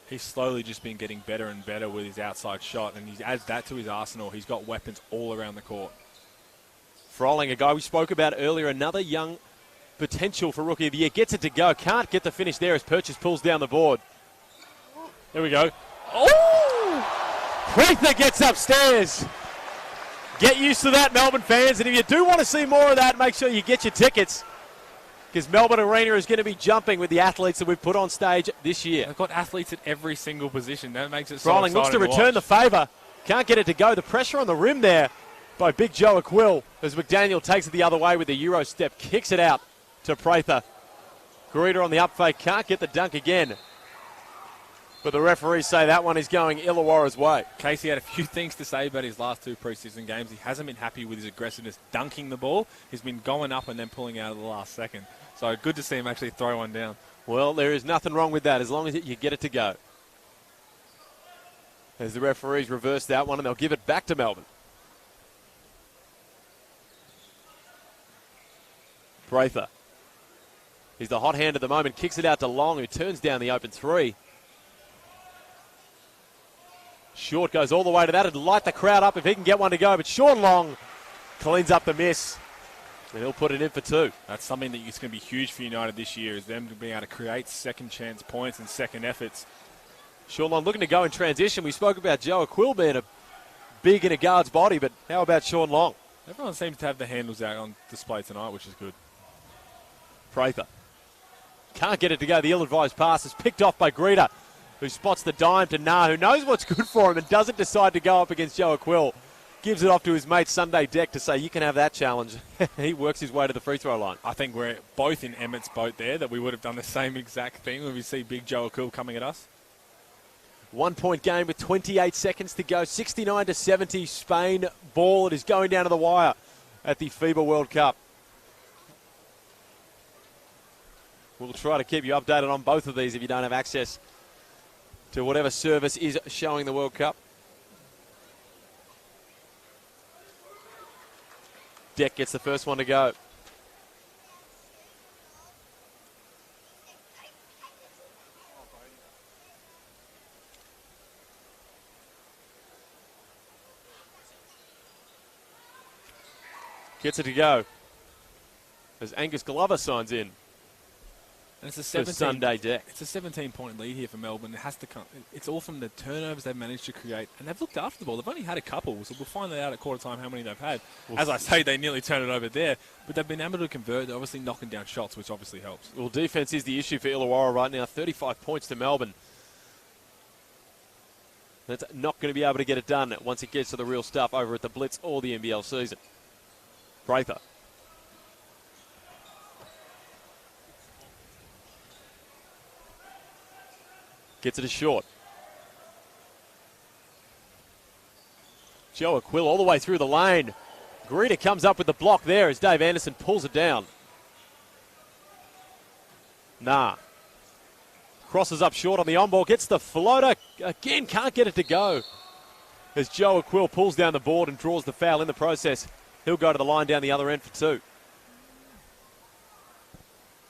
He's slowly just been getting better and better with his outside shot, and he adds that to his arsenal. He's got weapons all around the court.
Froling, a guy we spoke about earlier, another young potential for Rookie of the Year. Gets it to go. Can't get the finish there as Purchase pulls down the board. There we go. Oh! Prather gets upstairs. Get used to that, Melbourne fans. And if you do want to see more of that, make sure you get your tickets, because Melbourne Arena is going to be jumping with the athletes that we've put on stage this year.
They've got athletes at every single position. That makes it so
Froling
exciting
looks to return
watch.
the favour. Can't get it to go. The pressure on the rim there by Big Joe Aquill as McDaniel takes it the other way with the Euro step. Kicks it out to Prather. Greeter on the up fake. Can't get the dunk again. But the referees say that one is going Illawarra's way.
Casey had a few things to say about his last two preseason games. He hasn't been happy with his aggressiveness dunking the ball. He's been going up and then pulling out at the last second. So good to see him actually throw one down.
Well, there is nothing wrong with that as long as you get it to go. As the referees reverse that one, and they'll give it back to Melbourne. Prather. He's the hot hand at the moment. Kicks it out to Long, who turns down the open three. Short goes all the way to that. It'd light the crowd up if he can get one to go. But Sean Long cleans up the miss. And he'll put it in for two.
That's something that is going to be huge for United this year, is them being able to create second chance points and second efforts.
Sean Long looking to go in transition. We spoke about Joe Aquill being a big in a guard's body, but how about Sean Long?
Everyone seems to have the handles out on display tonight, which is good.
Prather. Can't get it to go. The ill-advised pass is picked off by Greeter, who spots the dime to Nah, who knows what's good for him and doesn't decide to go up against Joe Aquill. Gives it off to his mate Sunday Deck to say, you can have that challenge. He works his way to the free throw line.
I think we're both in Emmett's boat there, that we would have done the same exact thing when we see Big Joe Aquill coming at us.
1 point game with 28 seconds to go. 69-70 Spain ball. It is going down to the wire at the FIBA World Cup. We'll try to keep you updated on both of these if you don't have access to whatever service is showing the World Cup. Deck gets the first one to go. Gets it to go as Angus Glover signs in.
And it's a
For Sunday Deck.
It's a 17-point lead here for Melbourne. It has to come. It's all from the turnovers they've managed to create, and they've looked after the ball. They've only had a couple, so we'll find that out at quarter time how many they've had. As I say, they nearly turned it over there, but they've been able to convert. They're obviously knocking down shots, which obviously helps.
Well, defense is the issue for Illawarra right now. 35 points to Melbourne. That's not going to be able to get it done once it gets to the real stuff over at the Blitz or the NBL season. Prather. Gets it a short. Joe Aquill all the way through the lane. Greeter comes up with the block there as Dave Anderson pulls it down. Nah. Crosses up short on the on-ball. Gets the floater. Again, can't get it to go. As Joe Aquill pulls down the board and draws the foul in the process. He'll go to the line down the other end for two.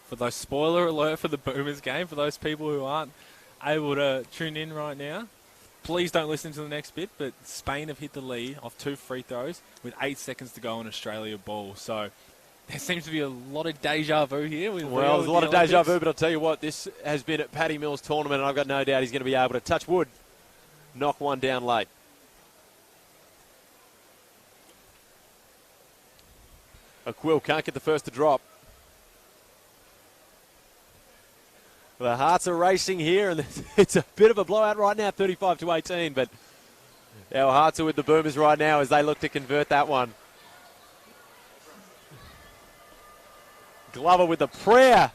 For those spoiler alert for the Boomers game, for those people who aren't able to tune in right now, please don't listen to the next bit, but Spain have hit the lead off 2 free throws with 8 seconds to go on Australia ball. So there seems to be a lot of deja vu here.
Well, there's a lot of deja vu, but I'll tell you what, this has been at Paddy Mills' tournament, and I've got no doubt he's going to be able to touch wood, knock one down late. Quill can't get the first to drop. The Hearts are racing here, and it's a bit of a blowout right now, 35-18, but our Hearts are with the Boomers right now as they look to convert that one. Glover with the prayer.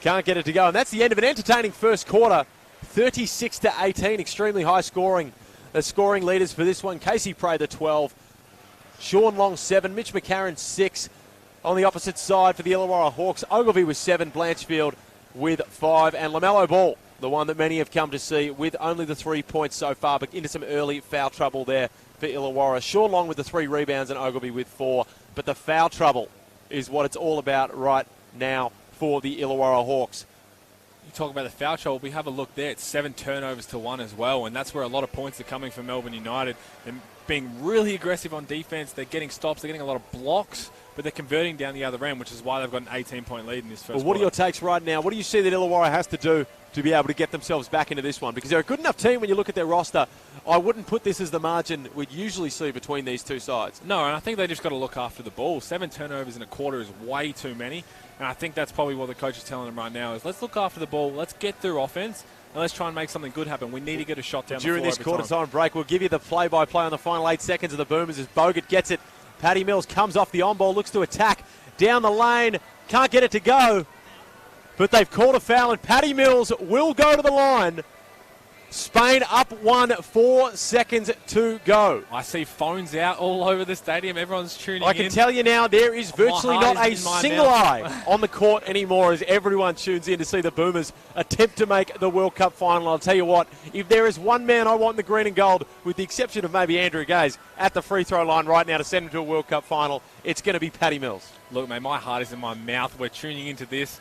Can't get it to go, and that's the end of an entertaining first quarter. 36-18, extremely high scoring. The scoring leaders for this one, Casey Prey, the 12. Sean Long, 7. Mitch McCarron, 6. On the opposite side for the Illawarra Hawks, Ogilvy with 7. Blanchfield with 5. And LaMelo Ball, the one that many have come to see, with only the 3 points so far, but into some early foul trouble there for Illawarra. Sean Long with the 3 rebounds and Ogilvy with 4. But the foul trouble is what it's all about right now for the Illawarra Hawks.
You talk about the foul trouble, we have a look there. It's 7 turnovers to 1 as well, and that's where a lot of points are coming from Melbourne United. And being really aggressive on defense, they're getting stops, they're getting a lot of blocks, but they're converting down the other end, which is why they've got an 18-point lead in this first
Well, what are your takes right now? What do you see that Illawarra has to do to be able to get themselves back into this one? Because they're a good enough team when you look at their roster. I wouldn't put this as the margin we'd usually see between these two sides.
No, and I think they just got to look after the ball. 7 turnovers in a quarter is way too many. And I think that's probably what the coach is telling them right now is let's look after the ball, let's get through offense, and let's try and make something good happen. We need to get a shot down the floor
During this quarter time break, we'll give you the play-by-play on the final 8 seconds of the Boomers as Bogut gets it. Paddy Mills comes off the on-ball, looks to attack down the lane, can't get it to go, but they've called a foul and Paddy Mills will go to the line. Spain up 1, 4 seconds to go.
I see phones out all over the stadium. Everyone's tuning in.
I can tell you now, there is virtually not a single eye on the court anymore as everyone tunes in to see the Boomers attempt to make the World Cup final. I'll tell you what, if there is one man I want in the green and gold, with the exception of maybe Andrew Gaze, at the free throw line right now to send him to a World Cup final, it's going to be Paddy Mills.
Look, mate, my heart is in my mouth. We're tuning into this.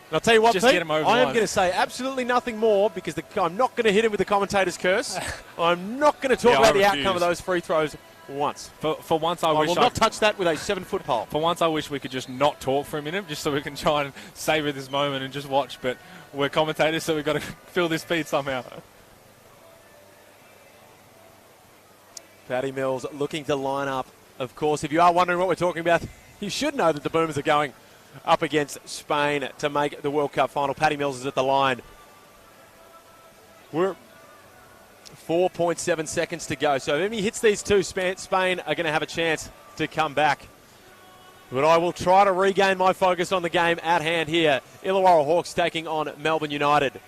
And I'll tell you what,
Just
Pete,
get him over
I am
line.
going to say absolutely nothing more because I'm not going to hit him with the commentator's curse. I'm not going to talk about the outcome of those free throws once.
For once, I
will not touch that with a 7-foot pole.
For once, I wish we could just not talk for a minute, just so we can try and savor this moment and just watch. But we're commentators, so we've got to fill this feed somehow.
Paddy Mills looking to line up. Of course, if you are wondering what we're talking about, you should know that the Boomers are going up against Spain to make the World Cup final. Paddy Mills is at the line. We're 4.7 seconds to go. So if he hits these two, Spain are going to have a chance to come back. But I will try to regain my focus on the game at hand here. Illawarra Hawks taking on Melbourne United.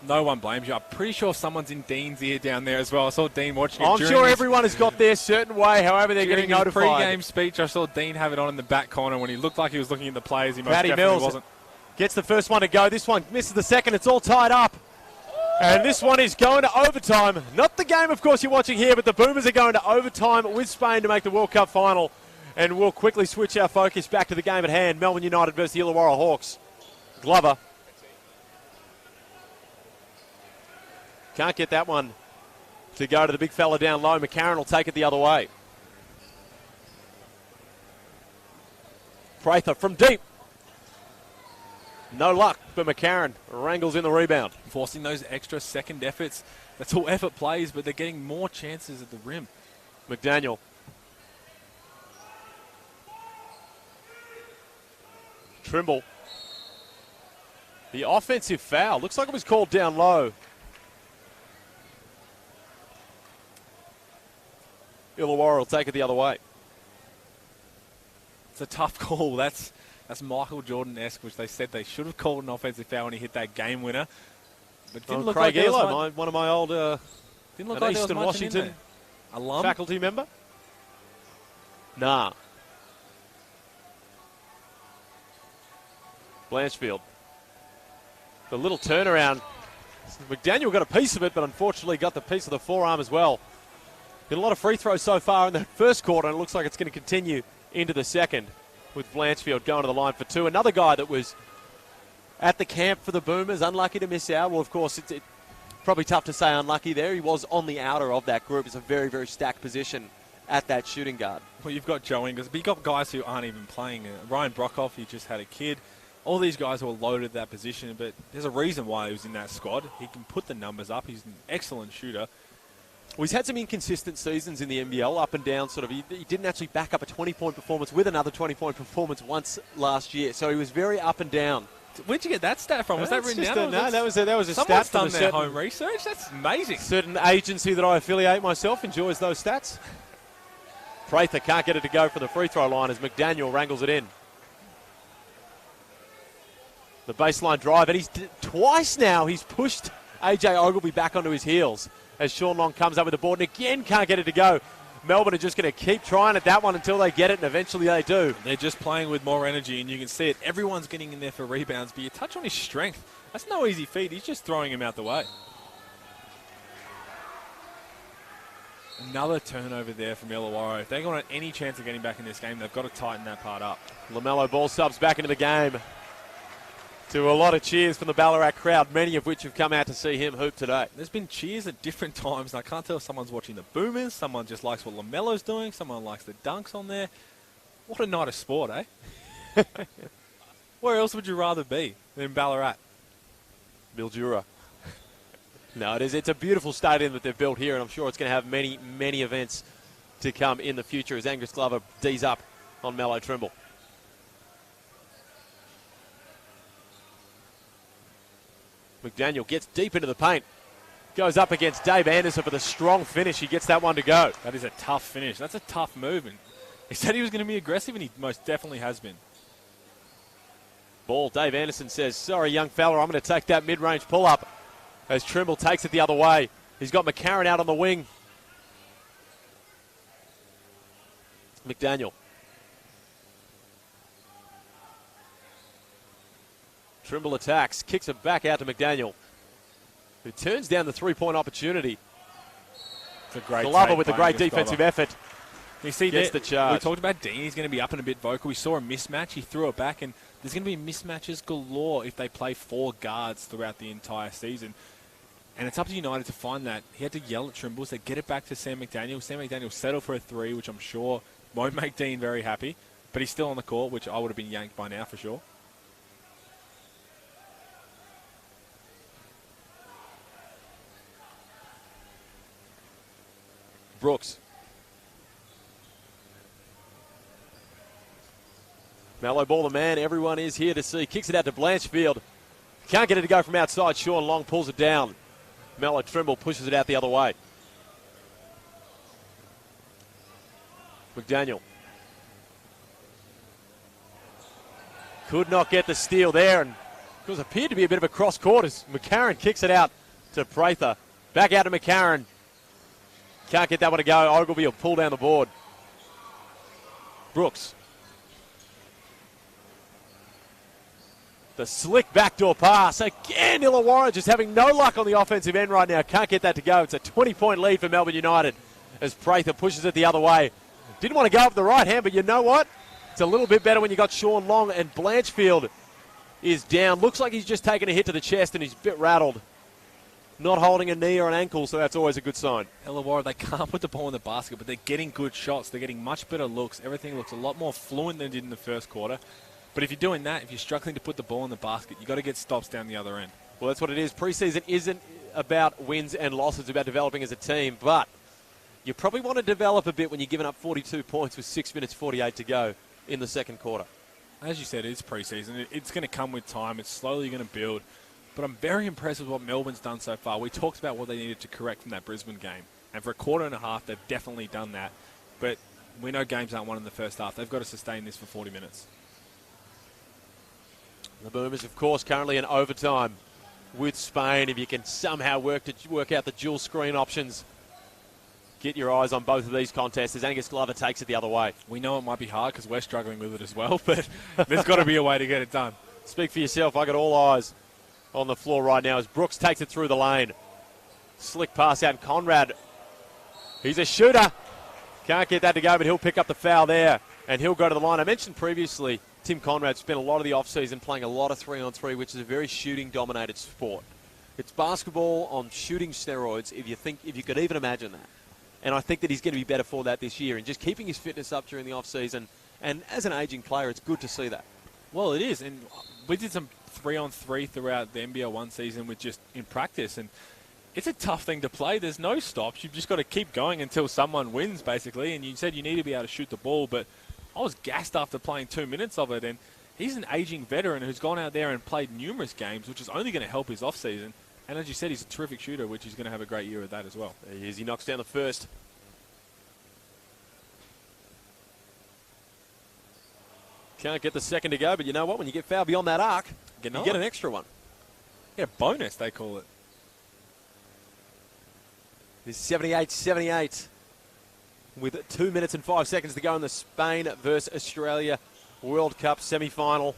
No one blames you. I'm pretty sure someone's in Dean's ear down there as well. I saw Dean watching it.
I'm sure everyone has got their certain way, however they're getting notified.
Pre-game speech, I saw Dean have it on in the back corner when he looked like he was looking at the players. He most
Paddy
definitely
Mills
wasn't.
Gets the first one to go. This one misses the second. It's all tied up. And this one is going to overtime. Not the game, of course, you're watching here, but the Boomers are going to overtime with Spain to make the World Cup final. And we'll quickly switch our focus back to the game at hand. Melbourne United versus the Illawarra Hawks. Glover. Can't get that one to go to the big fella down low. McCarron will take it the other way. Prather from deep. No luck, but McCarron wrangles in the rebound.
Forcing those extra second efforts. That's all effort plays, but they're getting more chances at the rim.
McDaniel. Trimble. The offensive foul. Looks like it was called down low. Illawarra will take it the other way.
It's a tough call. That's Michael Jordan-esque, which they said they should have called an offensive foul when he hit that game winner. But it didn't look
Craig
like
Elo, one of my old
didn't look like
Eastern Washington
alum
faculty member. Nah. Blanchfield. The little turnaround. McDaniel got a piece of it, but unfortunately got the piece of the forearm as well. Been a lot of free throws so far in the first quarter, and it looks like it's going to continue into the second with Blanchfield going to the line for 2. Another guy that was at the camp for the Boomers, unlucky to miss out. Well, of course, it's probably tough to say unlucky there. He was on the outer of that group. It's a very, very stacked position at that shooting guard.
Well, you've got Joe Ingles, but you've got guys who aren't even playing. Ryan Brockhoff, he just had a kid. All these guys who are loaded at that position, but there's a reason why he was in that squad. He can put the numbers up. He's an excellent shooter.
Well, he's had some inconsistent seasons in the NBL, up and down sort of. He didn't actually back up a 20-point performance with another 20-point performance once last year. So he was very up and down.
Where'd you get that stat from? Was that written down?
No, that was a
Someone's
stat from
done their home research. That's amazing.
Certain agency that I affiliate myself enjoys those stats. Prather can't get it to go from the free throw line as McDaniel wrangles it in. The baseline drive, and he's twice now he's pushed AJ Ogilvy back onto his heels as Sean Long comes up with the board and again can't get it to go. Melbourne are just going to keep trying at that one until they get it, and eventually they do.
They're just playing with more energy, and you can see it. Everyone's getting in there for rebounds, but you touch on his strength. That's no easy feat. He's just throwing him out the way. Another turnover there from Illawarra. If they're going to have any chance of getting back in this game, they've got to tighten that part up.
LaMelo ball subs back into the game. To a lot of cheers from the Ballarat crowd, many of which have come out to see him hoop today.
There's been cheers at different times, and I can't tell if someone's watching the Boomers, someone just likes what LaMelo's doing, someone likes the dunks on there. What a night of sport, eh? Where else would you rather be than Ballarat?
Mildura. No, it is. It's a beautiful stadium that they've built here, and I'm sure it's going to have many, many events to come in the future as Angus Glover D's up on Melo Trimble. McDaniel gets deep into the paint. Goes up against Dave Anderson for the strong finish. He gets that one to go.
That is a tough finish. That's a tough move. And he said he was going to be aggressive, and he most definitely has been.
Ball. Dave Anderson says, sorry, young fella, I'm going to take that mid-range pull-up as Trimble takes it the other way. He's got McCarron out on the wing. McDaniel. Trimble attacks, kicks it back out to McDaniel, who turns down the three-point opportunity.
It's a great
Glover with a great defensive effort.
You see,
gets the charge.
We talked about Dean. He's going to be up and a bit vocal. We saw a mismatch. He threw it back, and there's going to be mismatches galore if they play four guards throughout the entire season. And it's up to United to find that. He had to yell at Trimble, say, get it back to Sam McDaniel. Sam McDaniel settled for a three, which I'm sure won't make Dean very happy. But he's still on the court, which I would have been yanked by now for sure.
Brooks. Melo ball the man. Everyone is here to see. Kicks it out to Blanchfield. Can't get it to go from outside. Sean Long pulls it down. Melo Trimble pushes it out the other way. McDaniel. Could not get the steal there, and it was appeared to be a bit of a cross court as McCarron kicks it out to Prather. Back out to McCarron. Can't get that one to go. Ogilvy will pull down the board. Brooks. The slick backdoor pass. Again, Illawarra just having no luck on the offensive end right now. Can't get that to go. It's a 20-point lead for Melbourne United as Prather pushes it the other way. Didn't want to go up the right hand, but you know what? It's a little bit better when you got Sean Long, and Blanchfield is down. Looks like he's just taken a hit to the chest and he's a bit rattled. Not holding a knee or an ankle, so that's always a good sign.
Illawarra, they can't put the ball in the basket, but they're getting good shots. They're getting much better looks. Everything looks a lot more fluent than it did in the first quarter. But if you're doing that, if you're struggling to put the ball in the basket, you've got to get stops down the other end.
Well, that's what it is. Preseason isn't about wins and losses. It's about developing as a team. But you probably want to develop a bit when you're giving up 42 points with 6 minutes 48 to go in the second quarter.
As you said, it's preseason. It's going to come with time. It's slowly going to build. But I'm very impressed with what Melbourne's done so far. We talked about what they needed to correct from that Brisbane game. And for a quarter and a half, they've definitely done that. But we know games aren't won in the first half. They've got to sustain this for 40 minutes.
The Boomers, of course, currently in overtime with Spain. If you can somehow work out the dual screen options, get your eyes on both of these contests as Angus Glover takes it the other way.
We know it might be hard because we're struggling with it as well, but there's got to be a way to get it done.
Speak for yourself. I got all eyes on the floor right now as Brooks takes it through the lane. Slick pass out. Conrad, he's a shooter. Can't get that to go, but he'll pick up the foul there, and he'll go to the line. I mentioned previously Tim Conrad spent a lot of the offseason playing a lot of 3-on-3, which is a very shooting-dominated sport. It's basketball on shooting steroids, if you could even imagine that. And I think that he's going to be better for that this year, and just keeping his fitness up during the offseason. And as an aging player, it's good to see that.
Well, it is, and we did some 3-on-3 throughout the NBL 1 season with just in practice, and It's a tough thing to play. There's no stops. You've just got to keep going until someone wins, basically. And you said you need to be able to shoot the ball, but I was gassed after playing 2 minutes of it. And he's an aging veteran who's gone out there and played numerous games, which is only going to help his off-season. And as you said, he's a terrific shooter, which he's going to have a great year at that as well.
There he is. He knocks down the first. Can't get the second to go, but you know what? When you get fouled beyond that arc, you get an extra one.
Yeah, bonus, they call it.
This is 78-78 with 2 minutes and 5 seconds to go in the Spain versus Australia World Cup semi-final.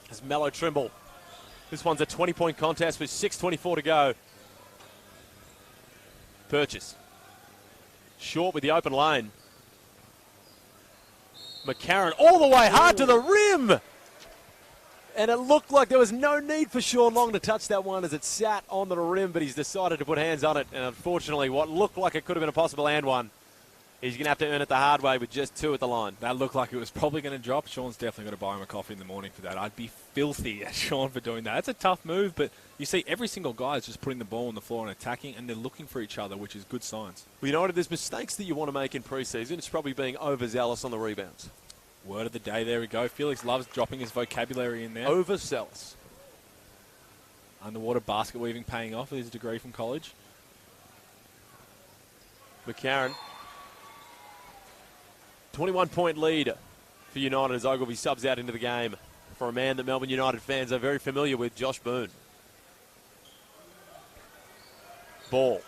As Melo Trimble. This one's a 20-point contest with 6:24 to go. Purchase. Short with the open lane. McCarron all the way hard to the rim. And it looked like there was no need for Sean Long to touch that one as it sat on the rim, but he's decided to put hands on it. And unfortunately, what looked like it could have been a possible and one, he's going to have to earn it the hard way with just 2 at the line.
That looked like it was probably going to drop. Sean's definitely got to buy him a coffee in the morning for that. I'd be filthy at Sean for doing that. That's a tough move, but you see every single guy is just putting the ball on the floor and attacking, and they're looking for each other, which is good signs.
Well, you know what? If there's mistakes that you want to make in preseason, it's probably being overzealous on the rebounds.
Word of the day, there we go. Felix loves dropping his vocabulary in there.
Overzealous.
Underwater basket weaving paying off with his degree from college.
McCarron. 21-point lead for United as Ogilvy subs out into the game for a man that Melbourne United fans are very familiar with, Josh Boone. Ball.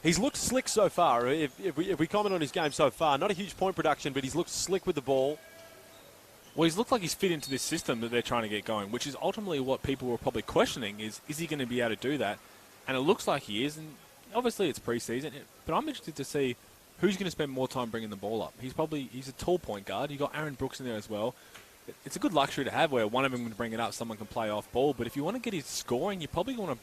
He's looked slick so far. If we comment on his game so far, not a huge point production, but he's looked slick with the ball.
Well, he's looked like he's fit into this system that they're trying to get going, which is ultimately what people were probably questioning is he going to be able to do that? And it looks like he is, and obviously it's preseason, but I'm interested to see who's going to spend more time bringing the ball up. He's a tall point guard. You've got Aaron Brooks in there as well. It's a good luxury to have where one of them can bring it up, someone can play off ball, but if you want to get his scoring, you probably want to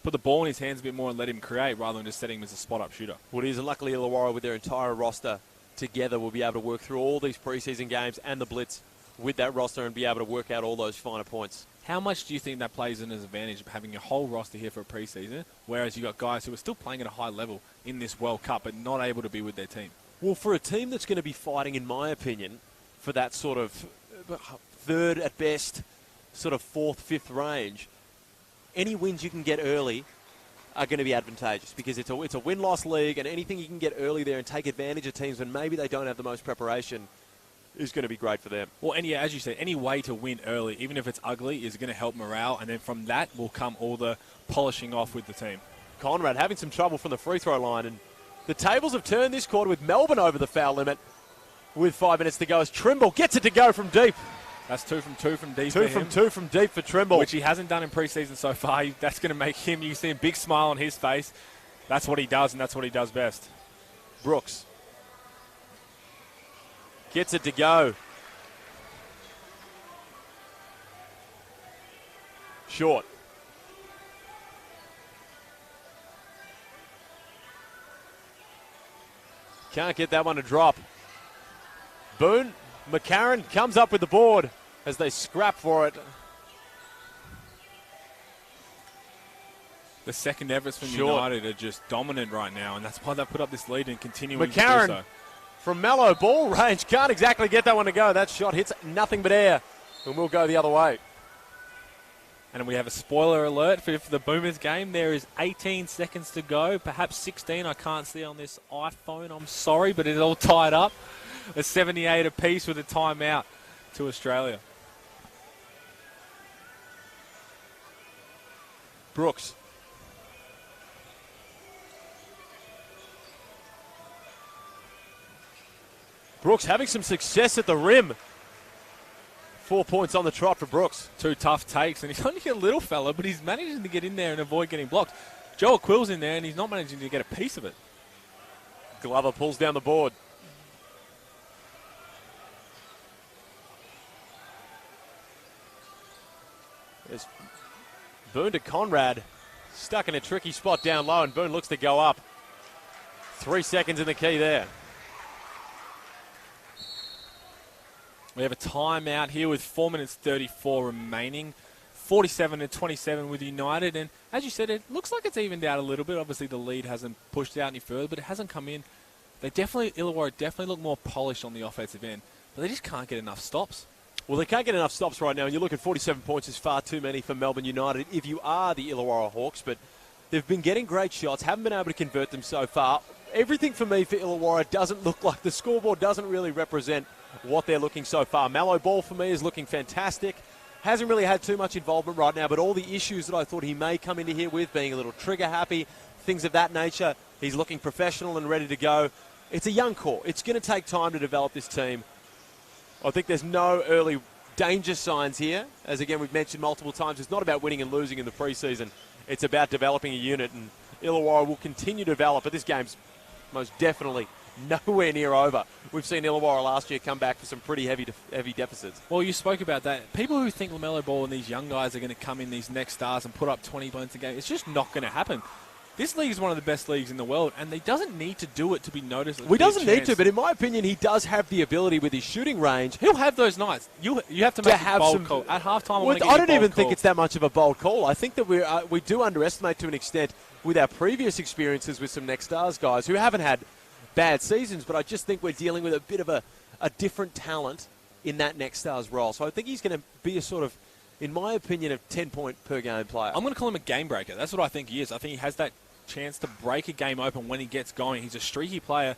put the ball in his hands a bit more and let him create rather than just setting him as a spot-up shooter. Well, it is, and luckily Illawarra with their entire roster together will be able to work through all these preseason games and the blitz with that roster and be able to work out all those finer points. How much do you think that plays in as an advantage of having a whole roster here for a preseason, whereas you've got guys who are still playing at a high level in this World Cup but not able to be with their team? Well, for a team that's going to be fighting, in my opinion, for that sort of third at best, sort of fourth, fifth range, any wins you can get early are going to be advantageous because it's a win-loss league, and anything you can get early there and take advantage of teams when maybe they don't have the most preparation is going to be great for them. Well, and yeah, as you said, any way to win early, even if it's ugly, is going to help morale, and then from that will come all the polishing off with the team. Conrad having some trouble from the free throw line, and the tables have turned this quarter with Melbourne over the foul limit with 5 minutes to go as Trimble gets it to go from deep. That's 2 from 2 from deep. 2 from 2 from deep for Trimble, which he hasn't done in preseason so far. That's going to make him, you see a big smile on his face. That's what he does, and that's what he does best. Brooks gets it to go. Short. Can't get that one to drop. Boone, McCarron comes up with the board as they scrap for it. The second efforts from United are just dominant right now, and that's why they put up this lead and continuing to do so. From Melo, ball range, can't exactly get that one to go. That shot hits nothing but air, and will go the other way. And we have a spoiler alert for the Boomers game. There is 18 seconds to go, perhaps 16. I can't see on this iPhone. I'm sorry, but it's all tied up. A 78 apiece with a timeout to Australia. Brooks. Brooks having some success at the rim. 4 points on the trot for Brooks. 2 tough takes, and he's only a little fella, but he's managing to get in there and avoid getting blocked. Joel Quill's in there, and he's not managing to get a piece of it. Glover pulls down the board. There's Boone to Conrad. Stuck in a tricky spot down low, and Boone looks to go up. 3 seconds in the key there. We have a timeout here with 4 minutes 34 remaining. 47-27 with United. And as you said, it looks like it's evened out a little bit. Obviously, the lead hasn't pushed out any further, but it hasn't come in. Illawarra definitely look more polished on the offensive end, but they just can't get enough stops.
Well, they can't get enough stops right now, and you look at 47 points is far too many for Melbourne United if you are the Illawarra Hawks, but they've been getting great shots, haven't been able to convert them so far. Everything for me for Illawarra doesn't look like the scoreboard doesn't really represent what they're looking so far. Melo ball for me is looking fantastic. Hasn't really had too much involvement right now, but all the issues that I thought he may come into here with, being a little trigger happy, things of that nature, he's looking professional and ready to go. It's a young core. It's going to take time to develop this team. I think there's no early danger signs here. As again, we've mentioned multiple times, it's not about winning and losing in the preseason. It's about developing a unit, and Illawarra will continue to develop, but this game's most definitely nowhere near over. We've seen Illawarra last year come back for some pretty heavy deficits.
Well, you spoke about that. People who think LaMelo Ball and these young guys are going to come in, these next stars, and put up 20 points a game, it's just not going to happen. This league is one of the best leagues in the world, and he doesn't need to do it to be noticed.
He doesn't need to, but in my opinion, he does have the ability with his shooting range.
He'll have those nights. You have to make a bold call. At halftime,
I don't even think it's that much of a bold call. I think that we do underestimate to an extent with our previous experiences with some next stars guys who haven't had bad seasons, but I just think we're dealing with a bit of a different talent in that next stars role. So I think he's going to be a sort of, in my opinion, a 10-point per game player.
I'm going to call him a game breaker. That's what I think he is. I think he has that chance to break a game open when he gets going. He's a streaky player,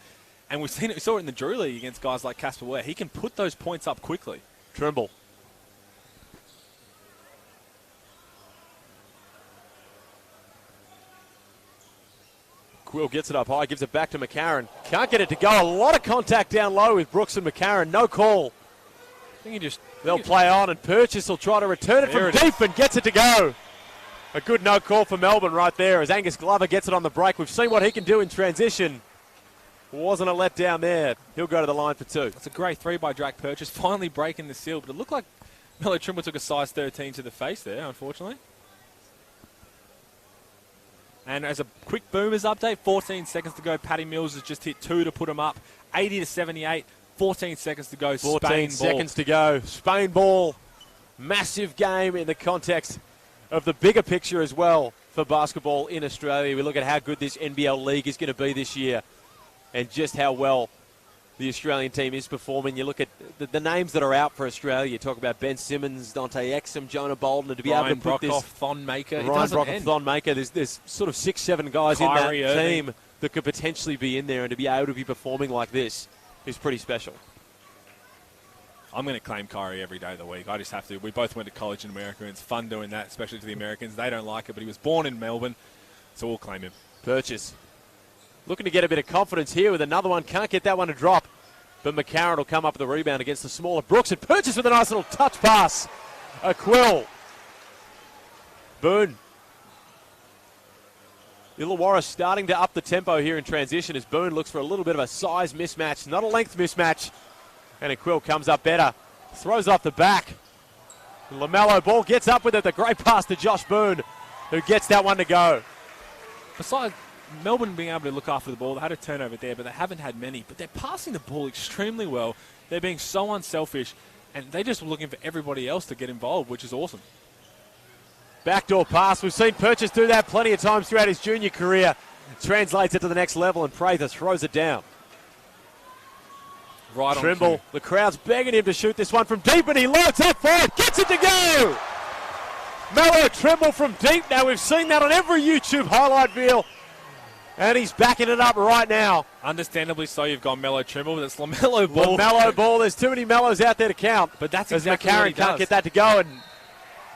and we saw it in the Drew League against guys like Casper Ware. He can put those points up quickly.
Trimble. Quill gets it up high, gives it back to McCarron. Can't get it to go. A lot of contact down low with Brooks and McCarron. No call. They'll play on, and Purchase will try to return it from deep and gets it to go. A good no call for Melbourne right there as Angus Glover gets it on the break. We've seen what he can do in transition. Wasn't a letdown there. He'll go to the line for two.
It's a great three by Drake Purchase, finally breaking the seal, but it looked like Melo Trimble took a size 13 to the face there, unfortunately. And as a quick Boomers update, 14 seconds to go. Paddy Mills has just hit two to put him up. 80-78, 14 seconds to go.
14 seconds to go. Spain ball. Massive game in the context of the bigger picture as well for basketball in Australia. We look at how good this NBL league is going to be this year and just how well the Australian team is performing. You look at the names that are out for Australia. You talk about Ben Simmons, Dante Exum, Jonah Bolden. To be able to put this...
Thon Maker.
Ryan Brockhoff, Thon Maker. There's sort of 6-7 guys
Kyrie
in that
Irving
team that could potentially be in there, and to be able to be performing like this is pretty special.
I'm going to claim Kyrie every day of the week. I just have to. We both went to college in America, and it's fun doing that, especially to the Americans. They don't like it, but he was born in Melbourne, so we'll claim him.
Purchase. Looking to get a bit of confidence here with another one. Can't get that one to drop, but McCarron will come up with the rebound against the smaller Brooks, and Purchase with a nice little touch pass. A Quill. Boone. Illawarra starting to up the tempo here in transition as Boone looks for a little bit of a size mismatch, not a length mismatch. And a Quill comes up better. Throws off the back. LaMelo ball gets up with it. The great pass to Josh Boone, who gets that one to go.
Besides Melbourne being able to look after the ball, they had a turnover there, but they haven't had many. But they're passing the ball extremely well. They're being so unselfish, and they're just looking for everybody else to get involved, which is awesome.
Backdoor pass. We've seen Purchase do that plenty of times throughout his junior career. Translates it to the next level, and Prather throws it down.
Right on
Trimble.
cue.
The crowd's begging him to shoot this one from deep, and he loads up for it. Gets it to go. Melo Trimble from deep. Now we've seen that on every YouTube highlight reel, and he's backing it up right now.
Understandably so, you've got Melo Trimble, but it's LaMelo Ball.
LaMelo Ball. There's too many Melos out there to count.
But that's
as
exactly what he
McCarron can't
does.
get that to go, and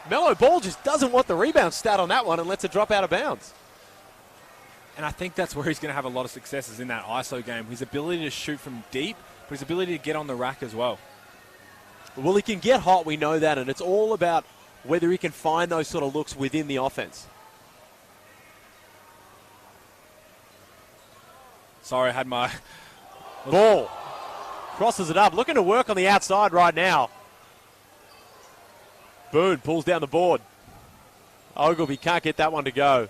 Melo Ball just doesn't want the rebound stat on that one and lets it drop out of bounds.
And I think that's where he's going to have a lot of successes in that ISO game. His ability to shoot from deep, but his ability to get on the rack as well.
Well, he can get hot, we know that, and it's all about whether he can find those sort of looks within the offense.
Sorry, I had my...
Ball. Crosses it up. Looking to work on the outside right now. Boone pulls down the board. Ogilvy can't get that one to go.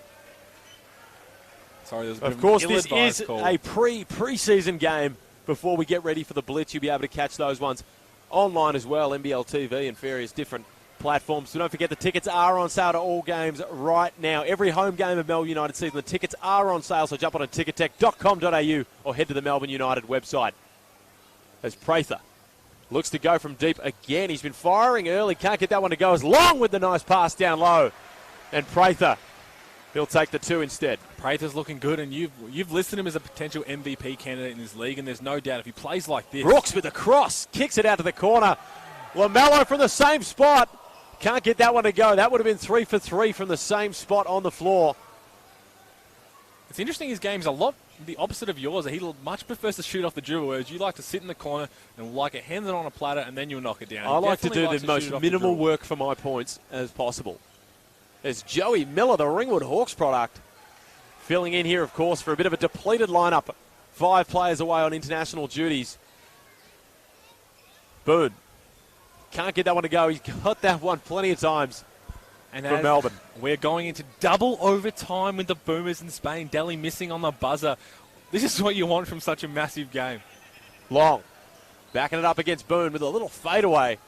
Sorry, there's a bit
Of course,
an
this
ill-advised
is
call.
a preseason game. Before we get ready for the Blitz, you'll be able to catch those ones online as well, NBL TV and various different platforms. So don't forget the tickets are on sale to all games right now. Every home game of Melbourne United season, the tickets are on sale. So jump on to tickettech.com.au or head to the Melbourne United website. As Prather looks to go from deep again. He's been firing early. Can't get that one to go as long with the nice pass down low. And Prather, he'll take the 2 instead.
Prather's looking good, and you've listed him as a potential MVP candidate in this league, and there's no doubt if he plays like this.
Brooks with the cross. Kicks it out to the corner. LaMelo from the same spot. Can't get that one to go. That would have been 3 for 3 from the same spot on the floor.
It's interesting, his game's a lot the opposite of yours. He much prefers to shoot off the dribble, whereas you like to sit in the corner and like it hand it on a platter and then you'll knock it down.
I like to do the most minimal work for my points as possible. There's Joey Miller, the Ringwood Hawks product, filling in here, of course, for a bit of a depleted lineup. 5 players away on international duties. Boone can't get that one to go. He's got that one plenty of times. And from Melbourne.
We're going into double overtime with the Boomers in Spain. Delhi missing on the buzzer. This is what you want from such a massive game.
Long. Backing it up against Boone with a little fadeaway.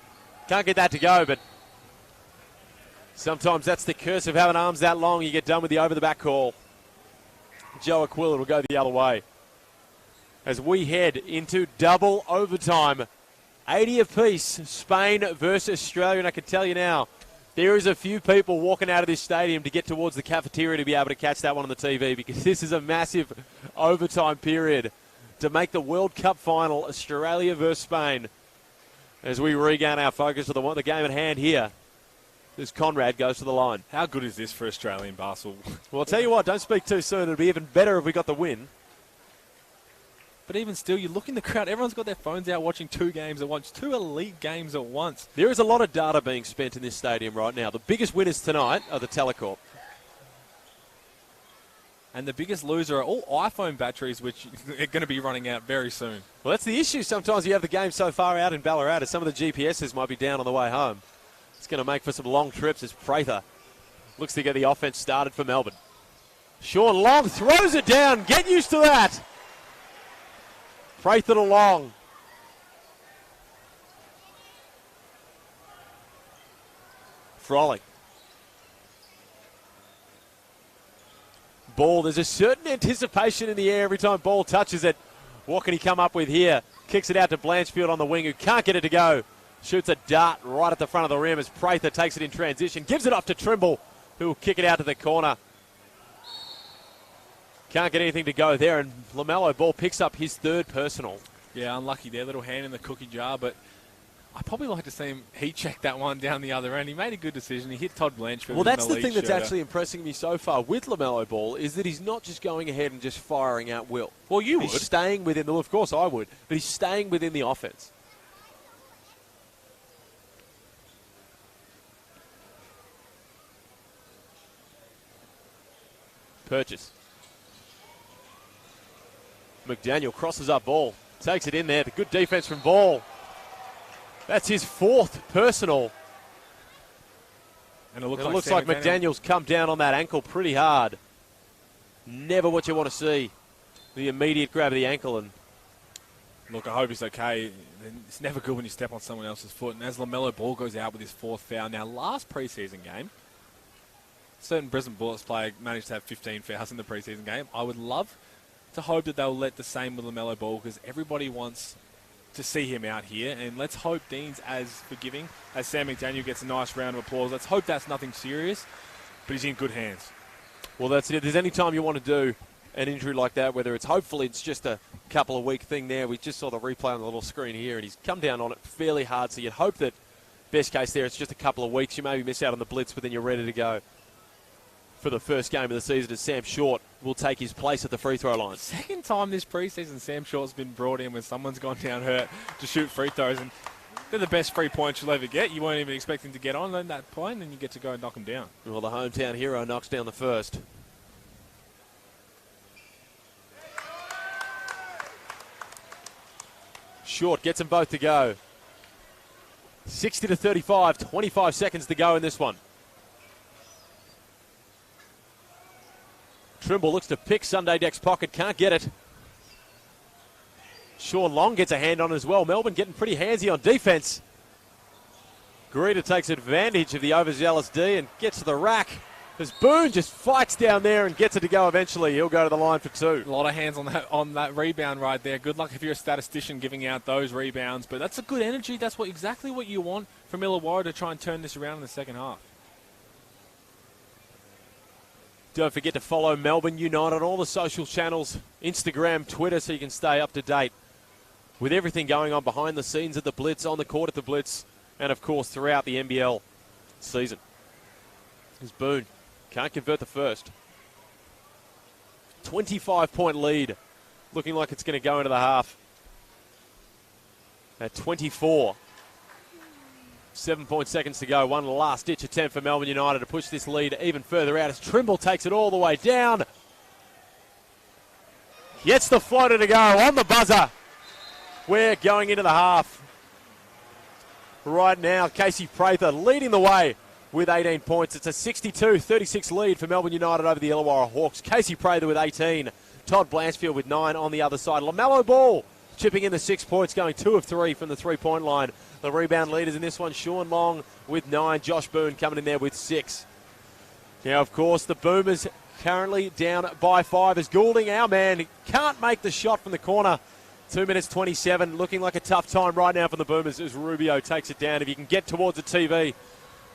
Can't get that to go, but sometimes that's the curse of having arms that long. You get done with the over-the-back call. Joe Aquila will go the other way. As we head into double overtime. 80 apiece, Spain versus Australia. And I can tell you now, there is a few people walking out of this stadium to get towards the cafeteria to be able to catch that one on the TV, because this is a massive overtime period to make the World Cup final, Australia versus Spain. As we regain our focus of the game at hand here, as Conrad goes to the line.
How good is this for Australian basketball?
Well, I'll tell you what, don't speak too soon. It'll be even better if we got the win.
But even still, you look in the crowd, everyone's got their phones out watching 2 games at once, 2 elite games at once.
There is a lot of data being spent in this stadium right now. The biggest winners tonight are the Telecorp.
And the biggest loser are all iPhone batteries, which are going to be running out very soon.
Well, that's the issue. Sometimes you have the game so far out in Ballarat, as some of the GPSs might be down on the way home. It's going to make for some long trips as Prather looks to get the offense started for Melbourne. Sean Long throws it down. Get used to that. Prather to Long. Frolic. Ball, there's a certain anticipation in the air every time ball touches it. What can he come up with here? Kicks it out to Blanchfield on the wing, who can't get it to go. Shoots a dart right at the front of the rim as Prather takes it in transition. Gives it off to Trimble, who will kick it out to the corner. Can't get anything to go there, and LaMelo Ball picks up his 3rd personal.
Yeah, unlucky there. Little hand in the cookie jar, but I'd probably like to see him heat check that one down the other end. He made a good decision. He hit Todd Blanchfield.
Well, that's the thing that's actually impressing me so far with LaMelo Ball, is that he's not just going ahead and just firing out will.
Well, you
would.
He's
staying within the... Well, of course I would. But he's staying within the offense. Purchase. McDaniel crosses up Ball. Takes it in there. The good defense from Ball. That's his 4th personal.
And it
looks like McDaniel's come down on that ankle pretty hard. Never what you want to see. The immediate grab of the ankle. And
look, I hope he's okay. It's never good when you step on someone else's foot. And as LaMelo Ball goes out with his 4th foul. Now, last preseason game, certain Brisbane Bullets player managed to have 15 fouls in the preseason game. I would love to hope that they'll let the same with LaMelo Ball, because everybody wants to see him out here. And let's hope Dean's as forgiving as Sam McDaniel gets a nice round of applause. Let's hope that's nothing serious, but he's in good hands.
Well, that's it. If there's any time you want to do an injury like that, whether it's hopefully it's just a couple of week thing there. We just saw the replay on the little screen here, and he's come down on it fairly hard. So you'd hope that best case there, it's just a couple of weeks. You maybe miss out on the blitz, but then you're ready to go for the first game of the season, as Sam Short will take his place at the free throw line.
Second time this preseason Sam Short's been brought in when someone's gone down hurt to shoot free throws, and they're the best 3 points you'll ever get. You weren't even expecting to get on at that point, and you get to go and knock them down.
Well, the hometown hero knocks down the first. Short gets them both to go. 60 to 35, 25 seconds to go in this one. Trimble looks to pick Sunday Deck's pocket, can't get it. Sean Long gets a hand on as well. Melbourne getting pretty handsy on defense. Greeter takes advantage of the overzealous D and gets to the rack. As Boone just fights down there and gets it to go eventually. He'll go to the line for 2.
A lot of hands on that rebound right there. Good luck if you're a statistician giving out those rebounds. But that's a good energy. That's exactly what you want from Illawarra to try and turn this around in the second half.
Don't forget to follow Melbourne United on all the social channels, Instagram, Twitter, so you can stay up to date with everything going on behind the scenes at the Blitz, on the court at the Blitz, and of course throughout the NBL season. Here's Boone. Can't convert the first. 25-point lead. Looking like it's going to go into the half. At 24. 7 seconds to go. One last-ditch attempt for Melbourne United to push this lead even further out as Trimble takes it all the way down. Gets the floater to go on the buzzer. We're going into the half. Right now, Casey Prather leading the way with 18 points. It's a 62-36 lead for Melbourne United over the Illawarra Hawks. Casey Prather with 18. Todd Blanchfield with 9 on the other side. LaMelo Ball chipping in the 6 points, going 2 of 3 from the three-point line. The rebound leaders in this one, Sean Long with 9. Josh Boone coming in there with 6. Now, of course, the Boomers currently down by 5 as Goulding, our man, can't make the shot from the corner. 2 minutes 27, looking like a tough time right now for the Boomers as Rubio takes it down. If you can get towards the TV,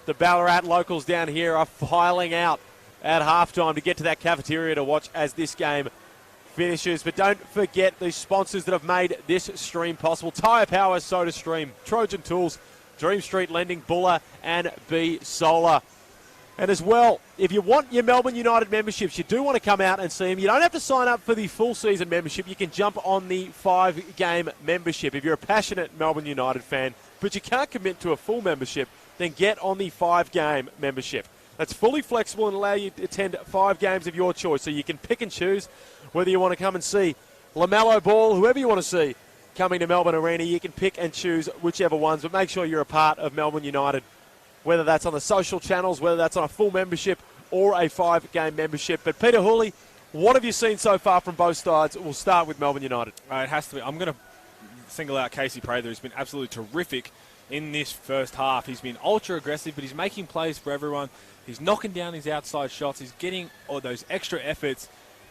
the Ballarat locals down here are filing out at halftime to get to that cafeteria to watch as this game finishes. But don't forget the sponsors that have made this stream possible. Tyre Power, SodaStream, Trojan Tools, Dream Street Lending, Buller, and B Solar. And as well, if you want your Melbourne United memberships, you do want to come out and see them. You don't have to sign up for the full season membership. You can jump on the 5-game membership. If you're a passionate Melbourne United fan, but you can't commit to a full membership, then get on the 5-game membership. That's fully flexible and allow you to attend 5 games of your choice. So you can pick and choose whether you want to come and see LaMelo Ball, whoever you want to see coming to Melbourne Arena. You can pick and choose whichever ones, but make sure you're a part of Melbourne United, whether that's on the social channels, whether that's on a full membership or a 5-game membership. But Peter Hooley, what have you seen so far from both sides? We'll start with Melbourne United.
It has to be. I'm going to single out Casey Prather, who's been absolutely terrific in this first half. He's been ultra aggressive, but he's making plays for everyone. He's knocking down his outside shots. He's getting all those extra efforts,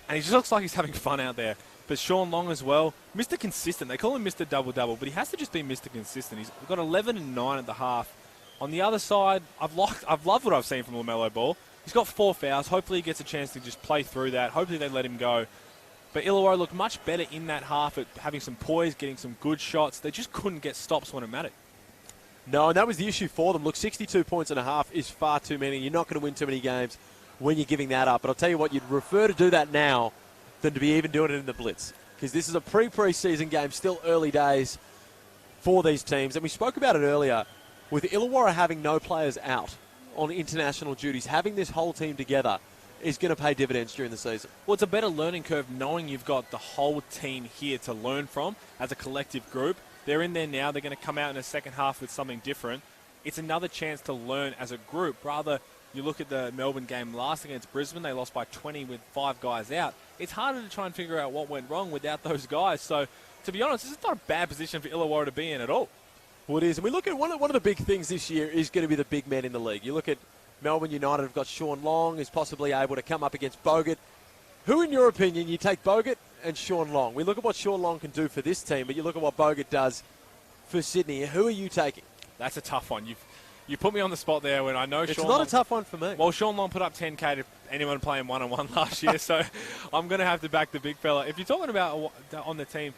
and he just looks like he's having fun out there. But Sean Long as well, Mr. Consistent. They call him Mr. Double-Double, but he has to just be Mr. Consistent. He's got 11 and 9 at the half. On the other side, I've loved what I've seen from LaMelo Ball. He's got 4 fouls. Hopefully he gets a chance to just play through that. Hopefully they let him go. But Illawarra looked much better in that half at having some poise, getting some good shots. They just couldn't get stops when it mattered.
No, and that was the issue for them. Look, 62 points and a half is far too many. You're not going to win too many games when you're giving that up. But I'll tell you what, you'd prefer to do that now than to be even doing it in the Blitz. Because this is a pre-season game, still early days for these teams. And we spoke about it earlier. With Illawarra having no players out on international duties, having this whole team together is going to pay dividends during the season.
Well, it's a better learning curve knowing you've got the whole team here to learn from as a collective group. They're in there now. They're going to come out in the second half with something different. It's another chance to learn as a group. Rather, you look at the Melbourne game last against Brisbane. They lost by 20 with 5 guys out. It's harder to try and figure out what went wrong without those guys. So, to be honest, this is not a bad position for Illawarra to be in at all.
Well, it is. And we look at one of the big things this year is going to be the big men in the league. You look at Melbourne United have got Sean Long, who's possibly able to come up against Bogut. Who, in your opinion, you take Bogut and Sean Long? We look at what Sean Long can do for this team, but you look at what Bogut does for Sydney. Who are you taking?
That's a tough one. You put me on the spot there when I know
it's
Sean
not
Long,
a tough one for me.
Well, Sean Long put up 10K to anyone playing one-on-one last year, so I'm going to have to back the big fella. If you're talking about on the team,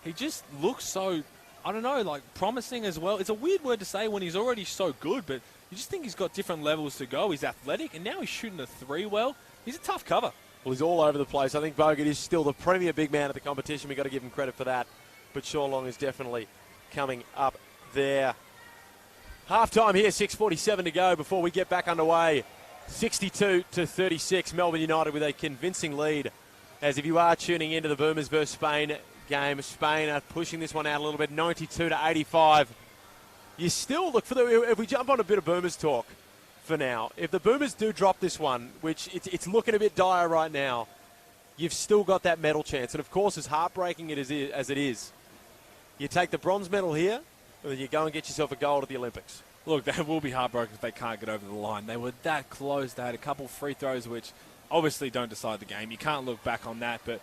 he just looks so, I don't know, like promising as well. It's a weird word to say when he's already so good, but you just think he's got different levels to go. He's athletic, and now he's shooting the 3 well. He's a tough cover.
Well, he's all over the place. I think Bogut is still the premier big man of the competition. We've got to give him credit for that. But Sean Long is definitely coming up there. Half-time here, 6:47 to go before we get back underway. 62-36, Melbourne United with a convincing lead. As if you are tuning into the Boomers versus Spain game, Spain are pushing this one out a little bit, 92-85. You still look for if we jump on a bit of Boomers talk for now, if the Boomers do drop this one, which it's looking a bit dire right now, you've still got that medal chance. And of course, as heartbreaking as it is, you take the bronze medal here, and then you go and get yourself a gold at the Olympics.
Look, they will be heartbroken if they can't get over the line. They were that close. They had a couple free throws, which obviously don't decide the game. You can't look back on that, but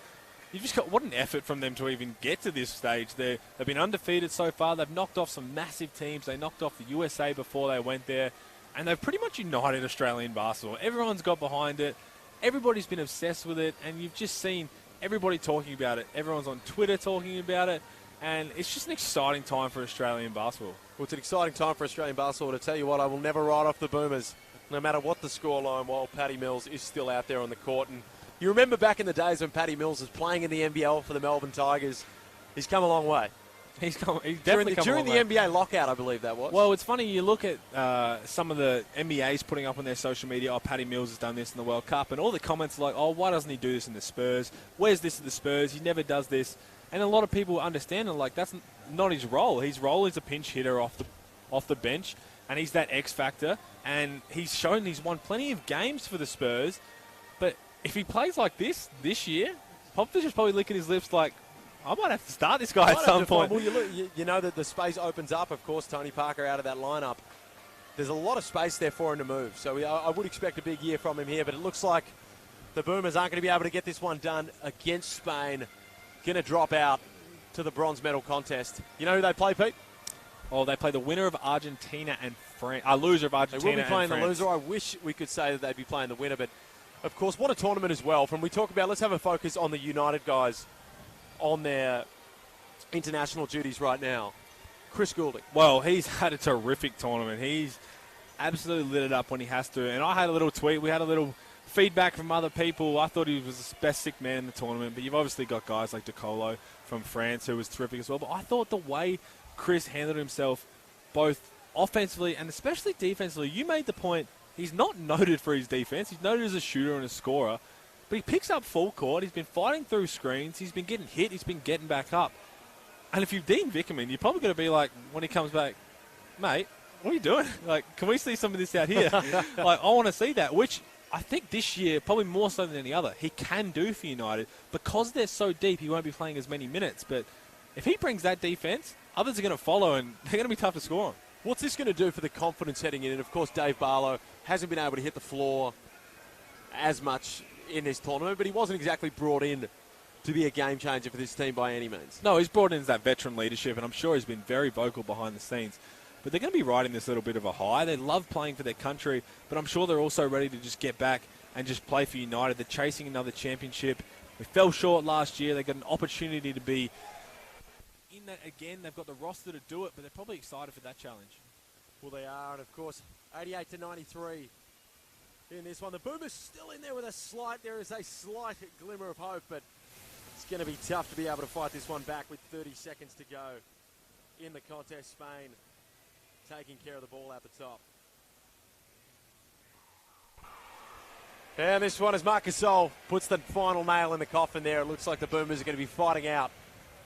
you've just got what an effort from them to even get to this stage. They've been undefeated so far. They've knocked off some massive teams. They knocked off the USA before they went there, and they've pretty much united Australian basketball. Everyone's got behind it. Everybody's been obsessed with it, and you've just seen everybody talking about it. Everyone's on Twitter talking about it, and it's just an exciting time for Australian basketball.
Well, it's an exciting time for Australian basketball. To tell you what, I will never write off the Boomers, no matter what the scoreline, while Paddy Mills is still out there on the court. And you remember back in the days when Paddy Mills was playing in the NBL for the Melbourne Tigers. He's come a long way.
He's definitely come
during the NBA lockout, I believe that was.
Well, it's funny, you look at some of the NBAs putting up on their social media, Paddy Mills has done this in the World Cup, and all the comments are like, why doesn't he do this in the Spurs? Where's this at the Spurs? He never does this. And a lot of people understand it, like, that's not his role. His role is a pinch hitter off the bench, and he's that X factor, and he's shown he's won plenty of games for the Spurs, but if he plays like this year, Popovich is probably licking his lips like, I might have to start this guy at some point.
Well, you know that the space opens up, of course, Tony Parker out of that lineup. There's a lot of space there for him to move, so I would expect a big year from him here, but it looks like the Boomers aren't going to be able to get this one done against Spain. Going to drop out to the bronze medal contest. You know who they play, Pete?
Oh, they play the winner of Argentina and France. Loser of Argentina and France.
They will be playing the loser. I wish we could say that they'd be playing the winner, but of course, what a tournament as well. From we talk about, let's have a focus on the United guys on their international duties right now. Chris Goulding.
Well, he's had a terrific tournament. He's absolutely lit it up when he has to. And I had a little tweet. We had a little feedback from other people. I thought he was the best sick man in the tournament, but you've obviously got guys like De Colo from France who was terrific as well. But I thought the way Chris handled himself, both offensively and especially defensively, you made the point, he's not noted for his defense. He's noted as a shooter and a scorer, but he picks up full court. He's been fighting through screens. He's been getting hit. He's been getting back up. And if you've Dean Vickerman, you're probably going to be like, when he comes back, mate, what are you doing? Like, can we see some of this out here? Like, I want to see that, which I think this year, probably more so than any other, he can do for United. Because they're so deep, he won't be playing as many minutes. But if he brings that defense, others are going to follow, and they're going to be tough to score on.
What's this going to do for the confidence heading in? And, of course, Dave Barlow hasn't been able to hit the floor as much in this tournament, but he wasn't exactly brought in to be a game changer for this team by any means.
No, he's brought in as that veteran leadership, and I'm sure he's been very vocal behind the scenes. But they're going to be riding this little bit of a high. They love playing for their country, but I'm sure they're also ready to just get back and just play for United. They're chasing another championship. We fell short last year. They got an opportunity to be in that again. They've got the roster to do it, but they're probably excited for that challenge.
Well, they are, and of course, 88-93 in this one. The Boomers still in there with there is a slight glimmer of hope, but it's going to be tough to be able to fight this one back with 30 seconds to go in the contest. Spain taking care of the ball out the top. And this one as Marc Gasol puts the final nail in the coffin there. It looks like the Boomers are going to be fighting out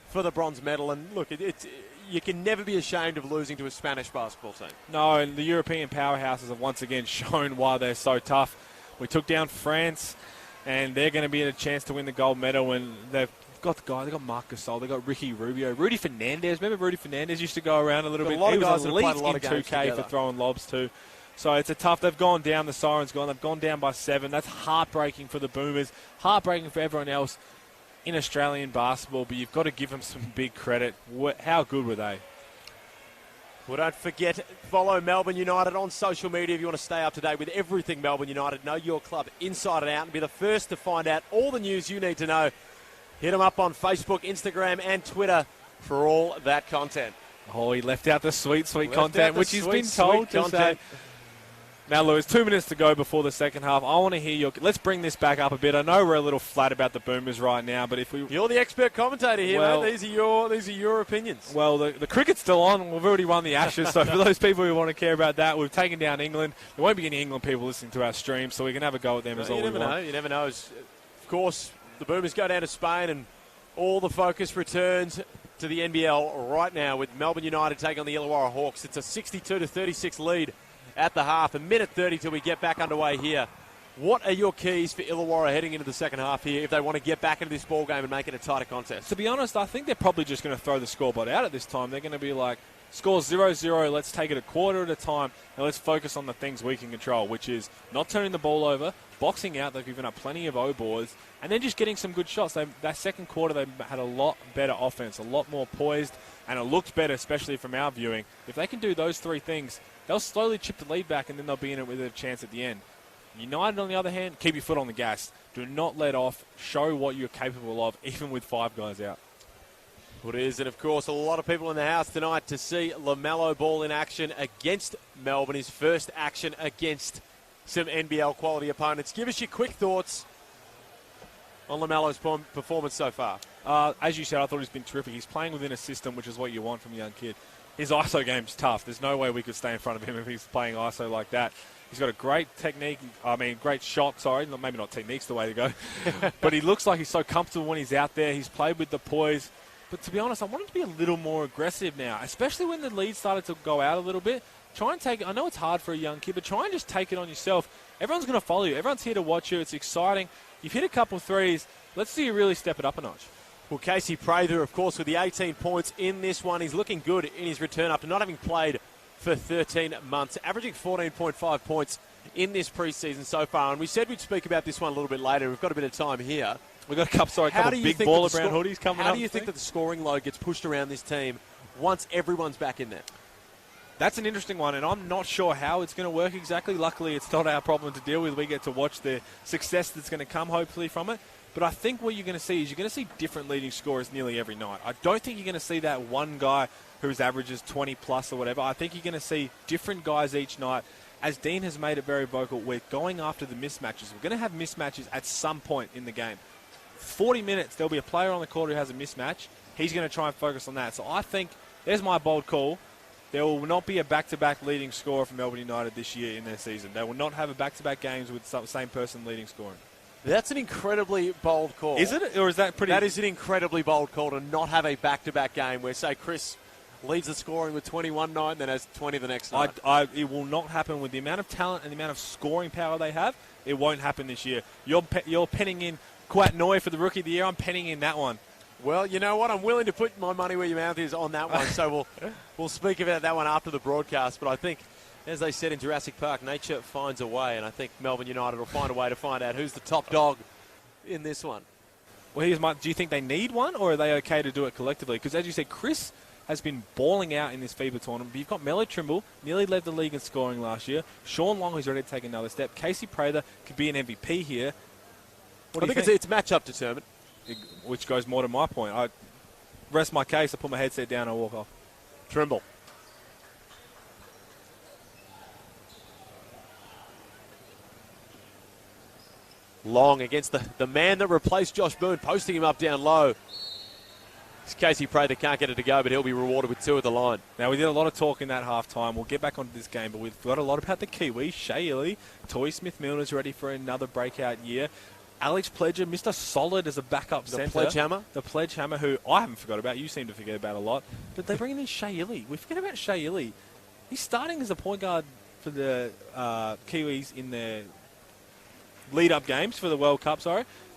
for the bronze medal. And look, you can never be ashamed of losing to a Spanish basketball team.
No, and the European powerhouses have once again shown why they're so tough. We took down France, and they're going to be in a chance to win the gold medal. And they've got the guy, they've got Marc Gasol, they've got Ricky Rubio, Rudy Fernandez. Remember Rudy Fernandez used to go around a little bit?
He was
elite in 2K for throwing lobs too. So it's a tough, they've gone down, the siren's gone, they've gone down by 7. That's heartbreaking for the Boomers, heartbreaking for everyone else in Australian basketball, but you've got to give them some big credit. How good were they?
Well, don't forget, follow Melbourne United on social media if you want to stay up to date with everything Melbourne United. Know your club inside and out and be the first to find out all the news you need to know. Hit them up on Facebook, Instagram and Twitter for all that content.
Oh, he left out the sweet content, which he's been told to say. Now, Lewis, 2 minutes to go before the second half. I want to hear let's bring this back up a bit. I know we're a little flat about the Boomers right now, but if we...
You're the expert commentator here, mate. These are your opinions.
Well, the cricket's still on. We've already won the Ashes, so for those people who want to care about that, we've taken down England. There won't be any England people listening to our stream, so we can have a go at them as all we want.
You never know. Of course, the Boomers go down to Spain, and all the focus returns to the NBL right now with Melbourne United taking on the Illawarra Hawks. It's a 62-36 lead at the half. A minute 30 till we get back underway here. What are your keys for Illawarra heading into the second half here if they want to get back into this ball game and make it a tighter contest?
To be honest, I think they're probably just going to throw the scoreboard out at this time. They're going to be like, Score 0-0, let's take it a quarter at a time, and let's focus on the things we can control, which is not turning the ball over, boxing out. They've given up plenty of O-boards, and then just getting some good shots. That second quarter, they had a lot better offense, a lot more poised, and it looked better, especially from our viewing. If they can do those three things, they'll slowly chip the lead back, and then they'll be in it with a chance at the end. United, on the other hand, keep your foot on the gas. Do not let off. Show what you're capable of, even with 5 guys out.
Well, it is, and of course, a lot of people in the house tonight to see LaMelo Ball in action against Melbourne, his first action against some NBL quality opponents. Give us your quick thoughts on LaMelo's performance so far.
As you said, I thought he's been terrific. He's playing within a system, which is what you want from a young kid. His ISO game's tough. There's no way we could stay in front of him if he's playing ISO like that. He's got a great technique, great shot, maybe not technique's the way to go. But he looks like he's so comfortable when he's out there. He's played with the poise. But to be honest, I want him to be a little more aggressive now, especially when the lead started to go out a little bit. Try and take it. I know it's hard for a young kid, but try and just take it on yourself. Everyone's going to follow you. Everyone's here to watch you. It's exciting. You've hit a couple threes. Let's see you really step it up a notch.
Well, Casey Prather, of course, with the 18 points in this one. He's looking good in his return after not having played for 13 months, averaging 14.5 points in this preseason so far. And we said we'd speak about this one a little bit later. We've got a bit of time here.
We've got a couple big baller brand hoodies coming up.
How do you think that the scoring load gets pushed around this team once everyone's back in there?
That's an interesting one, and I'm not sure how it's going to work exactly. Luckily, it's not our problem to deal with. We get to watch the success that's going to come, hopefully, from it. But I think what you're going to see is you're going to see different leading scorers nearly every night. I don't think you're going to see that one guy whose averages 20-plus or whatever. I think you're going to see different guys each night. As Dean has made it very vocal, we're going after the mismatches. We're going to have mismatches at some point in the game. 40 minutes, there'll be a player on the court who has a mismatch. He's going to try and focus on that. So I think, there's my bold call, there will not be a back-to-back leading scorer for Melbourne United this year in their season. They will not have a back-to-back games with the same person leading scoring.
That's an incredibly bold call.
Is it? Or is that pretty...
That is an incredibly bold call to not have a back-to-back game where, say, Chris leads the scoring with 21 night and then has 20 the next night.
It will not happen with the amount of talent and the amount of scoring power they have. It won't happen this year. You're penning in Quat Noi for the Rookie of the Year. I'm penning in that one.
Well, you know what? I'm willing to put my money where your mouth is on that one. So we'll speak about that one after the broadcast. But I think, as they said in Jurassic Park, nature finds a way. And I think Melbourne United will find a way to find out who's the top dog in this one.
Well, do you think they need one, or are they okay to do it collectively? Because as you said, Chris has been balling out in this FIBA tournament. But you've got Melo Trimble, nearly led the league in scoring last year. Sean Long, who's ready to take another step. Casey Prather could be an MVP here.
I think it's matchup determined.
Which goes more to my point. I rest my case, I put my headset down, I walk off.
Trimble. Long against the man that replaced Josh Boone, posting him up down low. Casey Prather can't get it to go, but he'll be rewarded with 2 at the line.
Now, we did a lot of talk in that half-time. We'll get back onto this game, but we've got a lot about the Kiwis. Shea Ili, Toy Smith-Milner's ready for another breakout year. Alex Pledger, Mr. Solid as a backup centre.
The Pledgehammer.
The Pledgehammer, who I haven't forgot about. You seem to forget about a lot. But they're bringing in Shea Ili. We forget about Shea Ili. He's starting as a point guard for the Kiwis in their lead-up games for the World Cup,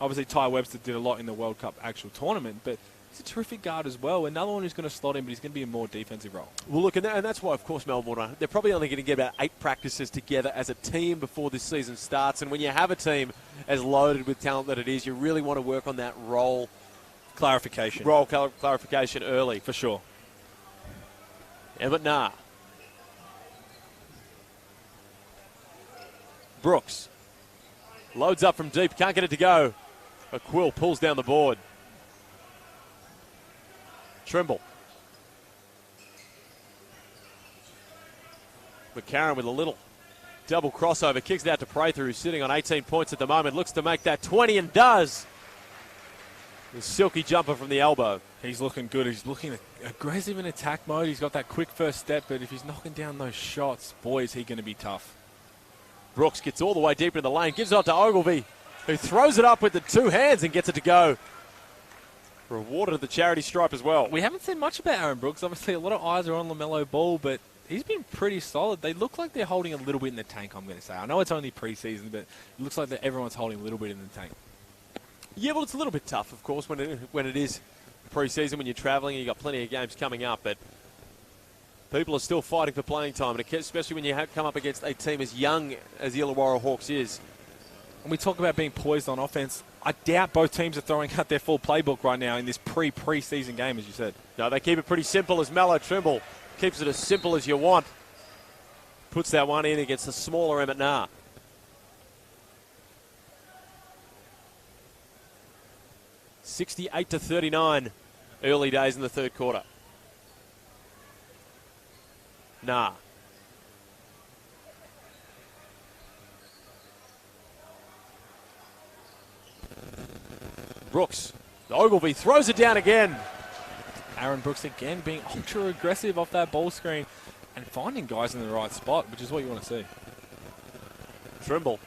Obviously, Ty Webster did a lot in the World Cup actual tournament, but he's a terrific guard as well. Another one who's going to slot in, but he's going to be a more defensive role.
Well, look, and that's why, of course, Melbourne, they're probably only going to get about 8 practices together as a team before this season starts. And when you have a team as loaded with talent that it is, you really want to work on that role
clarification
early.
For sure.
Emmett Nah. Brooks. Loads up from deep, can't get it to go. A Quill pulls down the board. Trimble. McCarron with a little double crossover. Kicks it out to Prather, who's sitting on 18 points at the moment. Looks to make that 20 and does. The silky jumper from the elbow.
He's looking good. He's looking aggressive in attack mode. He's got that quick first step, but if he's knocking down those shots, boy, is he going to be tough.
Brooks gets all the way deep into the lane. Gives it up to Ogilvie, who throws it up with the 2 hands and gets it to go. Rewarded at the charity stripe as well.
We haven't seen much about Aaron Brooks. Obviously, a lot of eyes are on LaMelo Ball, but he's been pretty solid. They look like they're holding a little bit in the tank, I'm going to say. I know it's only preseason, but it looks like that everyone's holding a little bit in the tank.
Yeah, well, it's a little bit tough, of course, when it is preseason, when you're travelling and you've got plenty of games coming up. But People are still fighting for playing time, and especially when you come up against a team as young as the Illawarra Hawks is.
When we talk about being poised on offense, I doubt both teams are throwing out their full playbook right now in this preseason game, as you said.
No, they keep it pretty simple as Melo Trimble keeps it as simple as you want. Puts that one in against the smaller Emmett Nah. (68-39), early days in the third quarter. Nah. Brooks. Ogilvy throws it down again.
Aaron Brooks again being ultra aggressive off that ball screen and finding guys in the right spot, which is what you want to see.
Trimble.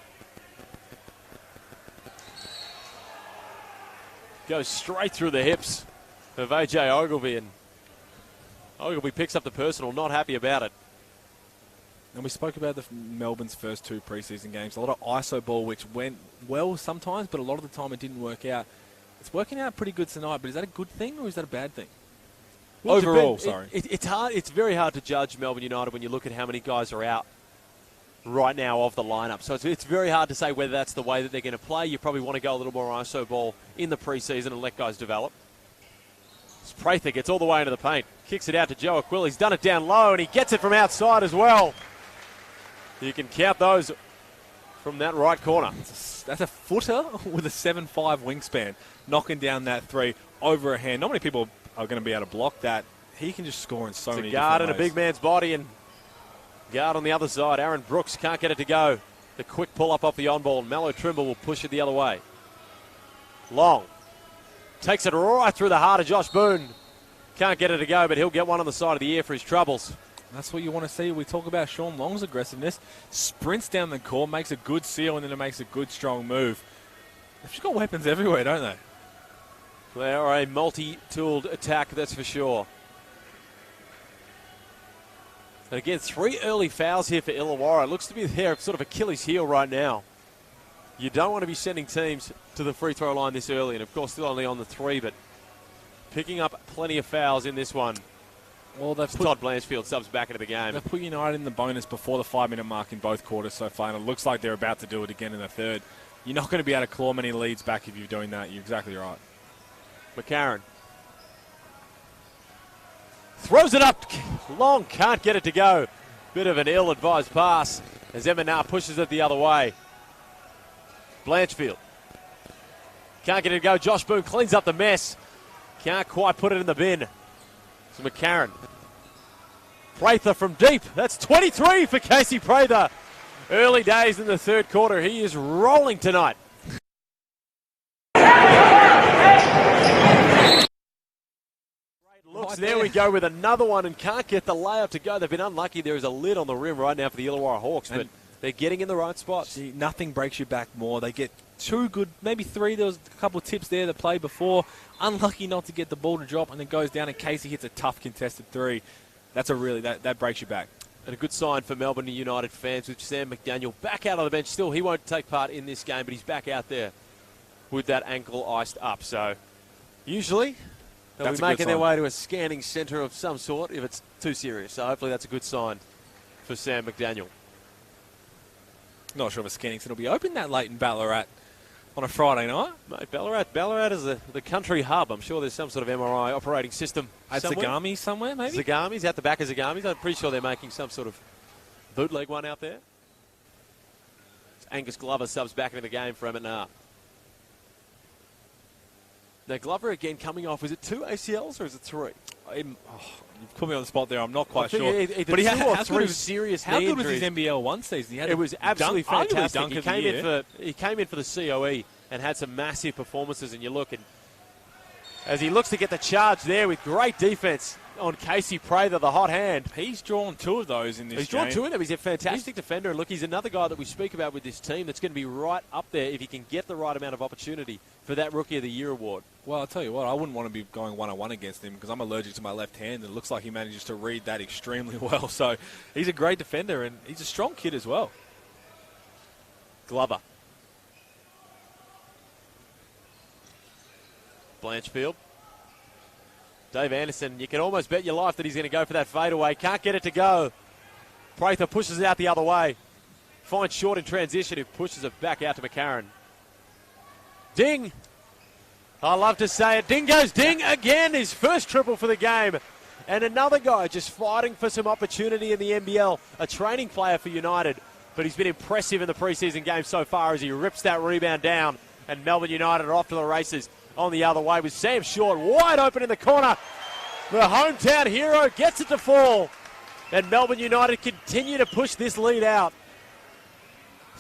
Goes straight through the hips of AJ Ogilvy, and Ogilvy picks up the personal, not happy about it.
And we spoke about Melbourne's first 2 preseason games. A lot of ISO ball, which went well sometimes, but a lot of the time it didn't work out. It's working out pretty good tonight, but is that a good thing or is that a bad thing?
Well,
overall, sorry.
It's hard. It's very hard to judge Melbourne United when you look at how many guys are out right now of the lineup. So it's very hard to say whether that's the way that they're going to play. You probably want to go a little more ISO ball in the preseason and let guys develop. Prather gets all the way into the paint. Kicks it out to Joe Aquil. He's done it down low, and he gets it from outside as well. You can count those from that right corner.
That's a footer with a 7'5" wingspan, knocking down that 3 over a hand. Not many people are going to be able to block that. He can just score in so many different ways.
Guard in a big man's body, and guard on the other side. Aaron Brooks can't get it to go. The quick pull-up off the on-ball. Melo Trimble will push it the other way. Long. Takes it right through the heart of Josh Boone. Can't get it to go, but he'll get one on the side of the ear for his troubles.
That's what you want to see. We talk about Sean Long's aggressiveness. Sprints down the court, makes a good seal, and then it makes a good, strong move. They've just got weapons everywhere, don't they?
They are a multi-tooled attack, that's for sure. And again, 3 early fouls here for Illawarra. It looks to be their sort of Achilles heel right now. You don't want to be sending teams to the free throw line this early, and of course still only on the 3, but picking up plenty of fouls in this one.
Well, they've
Todd Blanchfield subs back into the game.
They've put United in the bonus before the 5-minute mark in both quarters so far, and it looks like they're about to do it again in the third. You're not going to be able to claw many leads back if you're doing that. You're exactly right.
McCarron throws it up. Long can't get it to go. Bit of an ill-advised pass as Emmett pushes it the other way. Blanchfield can't get it to go. Josh Boone cleans up the mess. Can't quite put it in the bin. So McCarron. Prather from deep. That's 23 for Casey Prather. Early days in the third quarter. He is rolling tonight. Looks, there we go with another one, and can't get the layup to go. They've been unlucky. There is a lid on the rim right now for the Illawarra Hawks, but they're getting in the right spots.
Nothing breaks you back more. They get 2 good, maybe 3. There was a couple of tips there that played before. Unlucky not to get the ball to drop, and then goes down, and Casey hits a tough contested 3. That's a really, that breaks you back.
And a good sign for Melbourne United fans with Sam McDaniel back out on the bench. Still, he won't take part in this game, but he's back out there with that ankle iced up. So usually they'll be making their way to a scanning centre of some sort if it's too serious. So hopefully that's a good sign for Sam McDaniel.
Not sure if a scanning centre will be open that late in Ballarat on a Friday night.
Mate, Ballarat is the country hub. I'm sure there's some sort of MRI operating system
at Zagami somewhere, maybe?
Zagami's, out the back of Zagami's. I'm pretty sure they're making some sort of bootleg one out there. Angus Glover subs back into the game for Emmett Nah. Now, Glover again coming off. Is it 2 ACLs or is it 3?
You've put me on the spot there. I'm not quite sure.
But he had 3 serious
How
knee
good was
injuries.
his NBL 1 season?
It was absolutely fantastic.
He
came in for the COE and had some massive performances. And you look, and as he looks to get the charge there with great defense on Casey Prather, the hot hand.
He's drawn 2 of those in this game.
He's drawn 2 of them. He's a fantastic defender. And look, he's another guy that we speak about with this team that's going to be right up there if he can get the right amount of opportunity for that Rookie of the Year award.
Well, I'll tell you what, I wouldn't want to be going 1-on-1 against him because I'm allergic to my left hand, and it looks like he manages to read that extremely well. So he's a great defender, and he's a strong kid as well.
Glover. Blanchfield. Dave Anderson, you can almost bet your life that he's going to go for that fadeaway. Can't get it to go. Prather pushes it out the other way. Finds Short in transition, who pushes it back out to McCarron. Ding. I love to say it. Ding goes ding again. His first triple for the game. And another guy just fighting for some opportunity in the NBL. A training player for United. But he's been impressive in the preseason game so far as he rips that rebound down. And Melbourne United are off to the races on the other way with Sam Short wide open in the corner. The hometown hero gets it to fall. And Melbourne United continue to push this lead out.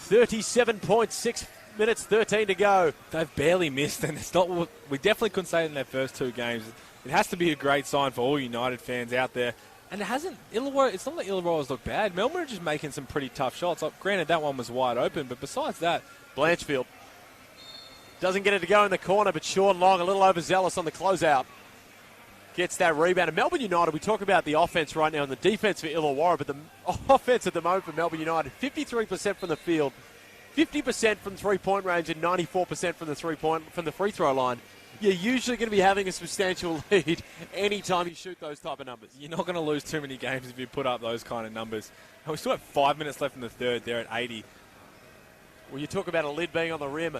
37.6 minutes, 13 to go.
They've barely missed, and it's not. We definitely couldn't say it in their first two games. It has to be a great sign for all United fans out there. And it hasn't. Illawarra. It's not that Illawarra's look bad. Melbourne are just making some pretty tough shots. Like, granted, that one was wide open, but besides that,
Blanchfield doesn't get it to go in the corner, but Sean Long a little overzealous on the closeout. Gets that rebound. And Melbourne United, we talk about the offense right now and the defense for Illawarra, but the offense at the moment for Melbourne United, 53% from the field, 50% from three-point range, and 94% from the free throw line. You're usually going to be having a substantial lead anytime you shoot those type of numbers.
You're not going to lose too many games if you put up those kind of numbers. And we still have 5 minutes left in the third. They're at 80.
Well, you talk about a lid being on the rim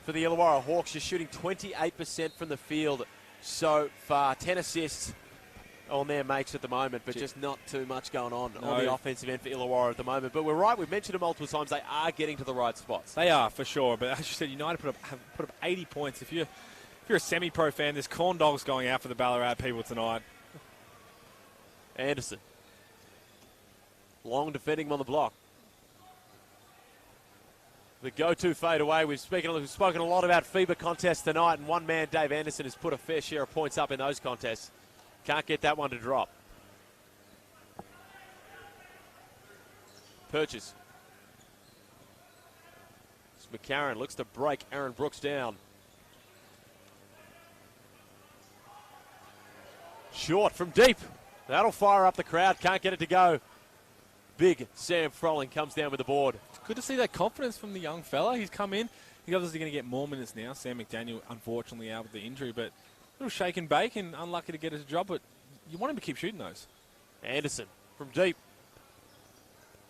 for the Illawarra Hawks. You're shooting 28% from the field so far. 10 assists on their makes at the moment, but just not too much going on the offensive end for Illawarra at the moment. But we're right. We've mentioned it multiple times. They are getting to the right spots.
They are, for sure. But as you said, United have put up 80 points. If you're a semi-pro fan, there's corn dogs going out for the Ballarat people tonight.
Anderson. Long defending him on the block. The go-to fade away. We've spoken a lot about FIBA contests tonight, and one man, Dave Anderson, has put a fair share of points up in those contests. Can't get that one to drop. Purchase. McCarron looks to break Aaron Brooks down. Short from deep. That'll fire up the crowd. Can't get it to go. Big Sam Froling comes down with the board.
It's good to see that confidence from the young fella. He's come in. He's obviously going to get more minutes now. Sam McDaniel, unfortunately, out with the injury, but a little shake and bake and unlucky to get it to drop, but you want him to keep shooting those.
Anderson from deep.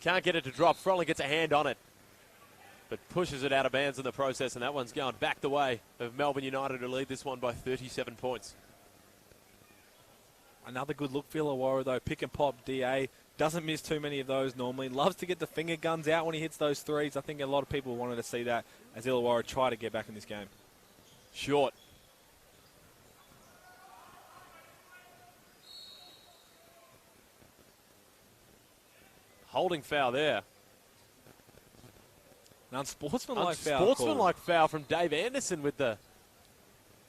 Can't get it to drop. Froling gets a hand on it, but pushes it out of bounds in the process, and that one's going back the way of Melbourne United to lead this one by 37 points.
Another good look for Illawarra, though. Pick and pop DA. Doesn't miss too many of those normally. Loves to get the finger guns out when he hits those threes. I think a lot of people wanted to see that as Illawarra try to get back in this game.
Short. Holding foul there.
An unsportsmanlike foul.
Unsportsmanlike foul from Dave Anderson with the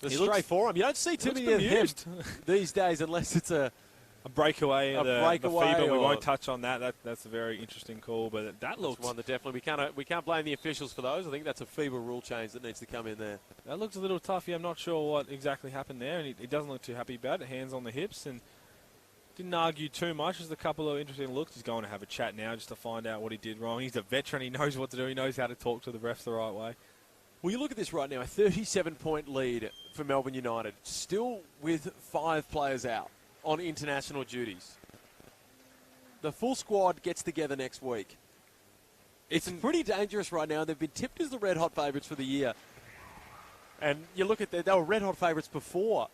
straight forearm. You don't see too many of them these days unless it's a
breakaway. The FIBA. We won't touch on that. That's a very interesting call, but that looks
one that definitely we can't blame the officials for those. I think that's a FIBA rule change that needs to come in there.
That looks a little tough. Yeah, I'm not sure what exactly happened there, and he doesn't look too happy about it. Hands on the hips, and didn't argue too much. Just a couple of interesting looks. He's going to have a chat now just to find out what he did wrong. He's a veteran. He knows what to do. He knows how to talk to the refs the right way.
Well, you look at this right now, a 37-point lead for Melbourne United, still with 5 players out on international duties. The full squad gets together next week. It's pretty dangerous right now. They've been tipped as the red-hot favourites for the year. And you look at they were red-hot favourites before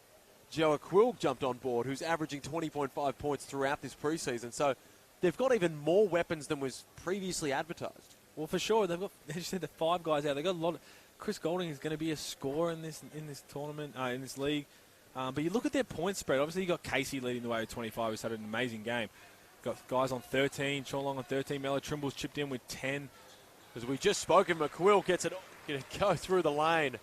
Joe Aquil jumped on board, who's averaging 20.5 points throughout this preseason. So they've got even more weapons than was previously advertised.
Well, for sure. They've got, as you said, the 5 guys out. They've got a lot of... Chris Golding is going to be a scorer in this tournament, in this league. But you look at their point spread. Obviously, you got Casey leading the way with 25. He's had an amazing game. Got guys on 13, Sean Long on 13. Melo Trimble's chipped in with 10.
As we just spoken, McQuill gets it, going to go through the lane.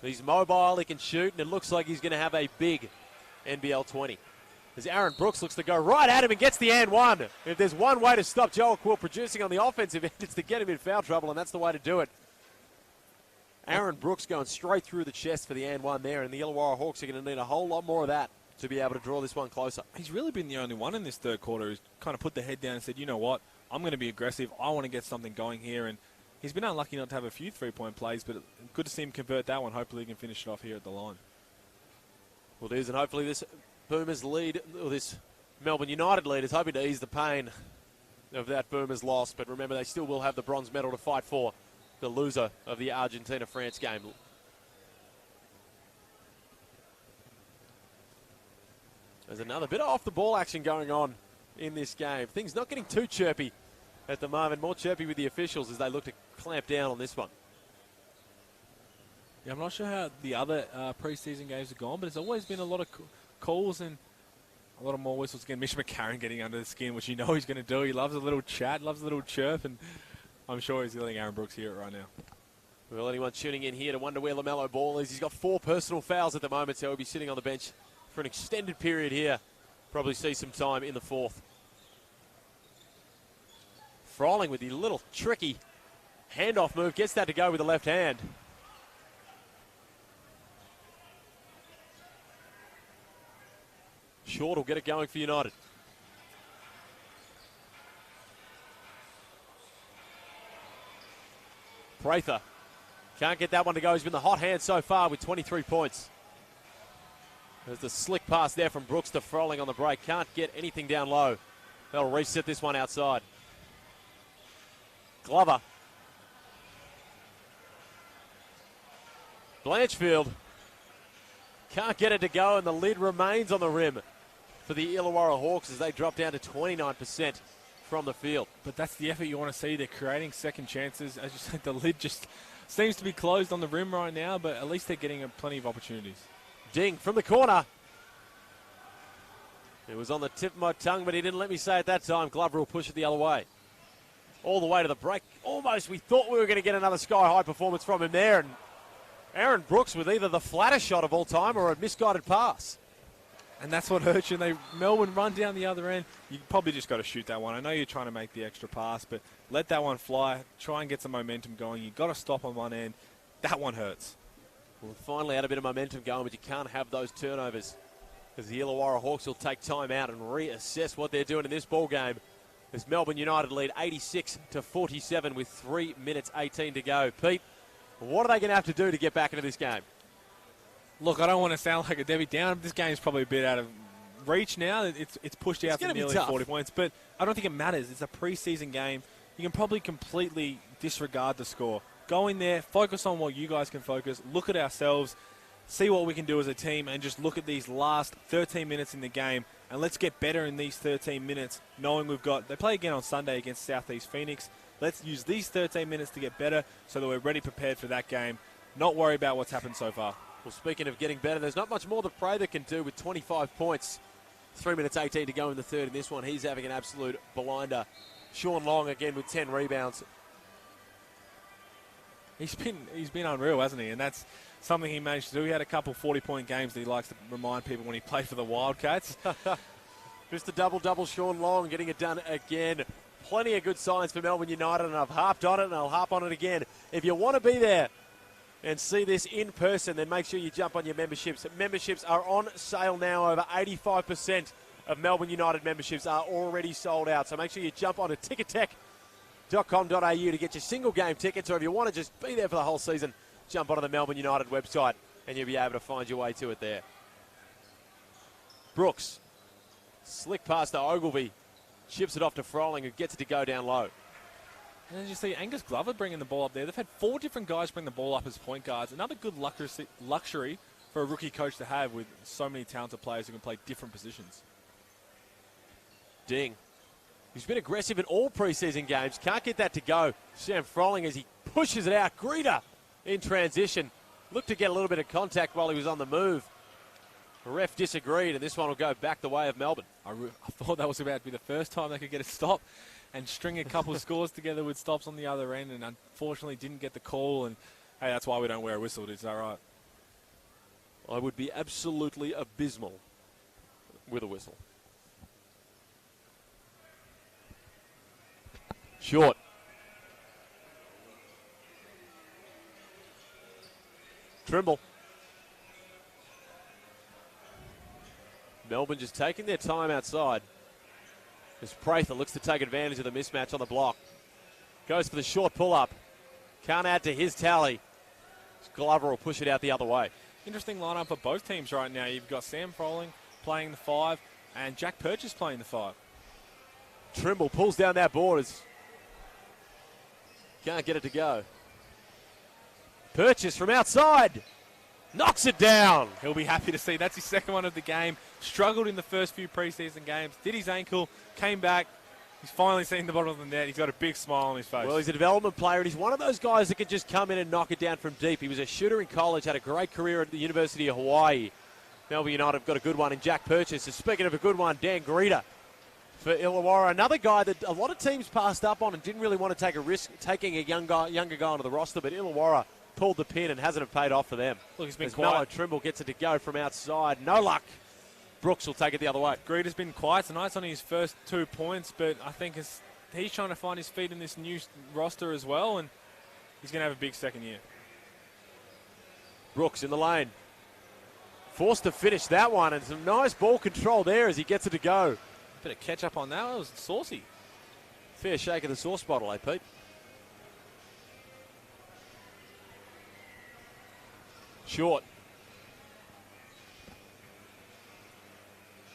He's mobile, he can shoot, and it looks like he's going to have a big NBL 20. As Aaron Brooks looks to go right at him and gets the and one. If there's one way to stop Joel Quill producing on the offensive end, it's to get him in foul trouble, and that's the way to do it. Aaron Brooks going straight through the chest for the and one there, and the Illawarra Hawks are going to need a whole lot more of that to be able to draw this one closer.
He's really been the only one in this third quarter who's kind of put the head down and said, you know what, I'm going to be aggressive. I want to get something going here, and he's been unlucky not to have a few three-point plays, but good to see him convert that one. Hopefully he can finish it off here at the line.
Well, it is, and hopefully this Boomers lead, or this Melbourne United lead, is hoping to ease the pain of that Boomers loss. But remember, they still will have the bronze medal to fight for, the loser of the Argentina-France game. There's another bit of off-the-ball action going on in this game. Things not getting too chirpy at the moment. More chirpy with the officials as they look to clamp down on this one.
Yeah, I'm not sure how the other preseason games have gone, but it's always been a lot of calls and a lot of more whistles. Again, Mitch McCarron getting under the skin, which you know he's going to do. He loves a little chat, loves a little chirp, and I'm sure he's letting Aaron Brooks hear it right now.
Well, anyone tuning in here to wonder where LaMelo Ball is, he's got 4 personal fouls at the moment, so he'll be sitting on the bench for an extended period here. Probably see some time in the 4th. Froling with the little tricky handoff move, gets that to go with the left hand. Short will get it going for United. Prather can't get that one to go. He's been the hot hand so far with 23 points. There's the slick pass there from Brooks to Froling on the break. Can't get anything down low. They'll reset this one outside. Glover. Blanchfield can't get it to go, and the lid remains on the rim for the Illawarra Hawks as they drop down to 29% from the field.
But that's the effort you want to see. They're creating second chances. As you said, the lid just seems to be closed on the rim right now, but at least they're getting plenty of opportunities.
Ding from the corner. It was on the tip of my tongue, but he didn't let me say it that time. Glover will push it the other way. All the way to the break. Almost we thought we were going to get another sky-high performance from him there. And Aaron Brooks with either the flattest shot of all time or a misguided pass.
And that's what hurts you. Melbourne run down the other end. You probably just got to shoot that one. I know you're trying to make the extra pass, but let that one fly. Try and get some momentum going. You've got to stop on one end. That one hurts.
Well, finally had a bit of momentum going, but you can't have those turnovers because the Illawarra Hawks will take time out and reassess what they're doing in this ball game. As Melbourne United lead 86-47 with 3 minutes 18 to go. Pete, what are they going to have to do to get back into this game?
Look, I don't want to sound like a Debbie Downer, but this game's probably a bit out of reach now. It's pushed out to nearly 40 points, but I don't think it matters. It's a preseason game. You can probably completely disregard the score. Go in there, focus on what you guys can focus, look at ourselves, see what we can do as a team, and just look at these last 13 minutes in the game, and let's get better in these 13 minutes, knowing they play again on Sunday against Southeast Phoenix. Let's use these 13 minutes to get better so that we're ready, prepared for that game. Not worry about what's happened so far.
Well, speaking of getting better, there's not much more that Prather can do with 25 points. 3 minutes 18 to go in the third in this one. He's having an absolute blinder. Sean Long again with 10 rebounds.
He's been unreal, hasn't he? And that's something he managed to do. He had a couple 40-point games that he likes to remind people when he played for the Wildcats.
Just a double-double, Sean Long getting it done again. Plenty of good signs for Melbourne United, and I've harped on it, and I'll harp on it again. If you want to be there and see this in person, then make sure you jump on your memberships. Memberships are on sale now. Over 85% of Melbourne United memberships are already sold out. So make sure you jump on to tickettech.com.au to get your single game tickets, or if you want to just be there for the whole season, jump onto the Melbourne United website and you'll be able to find your way to it there. Brooks, slick pass to Ogilvie, chips it off to Froling, who gets it to go down low.
And as you see, Angus Glover bringing the ball up there. They've had 4 different guys bring the ball up as point guards. Another good luxury for a rookie coach to have with so many talented players who can play different positions.
Ding. He's been aggressive in all preseason games. Can't get that to go. Sam Froling as he pushes it out. Greeter in transition. Looked to get a little bit of contact while he was on the move. The ref disagreed, and this one will go back the way of Melbourne.
I thought that was about to be the first time they could get a stop and string a couple of scores together with stops on the other end, and unfortunately didn't get the call. And hey, that's why we don't wear a whistle. Is that right?
I would be absolutely abysmal with a whistle. Short. Trimble. Melbourne just taking their time outside. As Prather looks to take advantage of the mismatch on the block. Goes for the short pull-up. Can't add to his tally. Glover will push it out the other way.
Interesting lineup for both teams right now. You've got Sam Froling playing the 5 and Jack Purchase playing the 5.
Trimble pulls down that board. Can't get it to go. Purchase from outside. Knocks it down.
He'll be happy to see that's his second one of the game. Struggled in the first few preseason games. Did his ankle, came back. He's finally seen the bottom of the net. He's got a big smile on his face.
Well, he's a development player, and he's one of those guys that can just come in and knock it down from deep. He was a shooter in college, had a great career at the University of Hawaii. Melbourne United have got a good one in Jack Purchase. And speaking of a good one, Dan Greeter for Illawarra. Another guy that a lot of teams passed up on and didn't really want to take a risk taking a younger guy onto the roster, but Illawarra pulled the pin and hasn't paid off for them.
Look, he's been
as
quiet.
Melo Trimble gets it to go from outside. No luck. Brooks will take it the other way.
Greeter's been quiet tonight. It's only his first 2 points, but I think he's trying to find his feet in this new roster as well, and he's going to have a big second year.
Brooks in the lane. Forced to finish that one, and some nice ball control there as he gets it to go.
Bit of catch up on that. It was saucy.
Fair shake of the sauce bottle, eh, Pete? Short.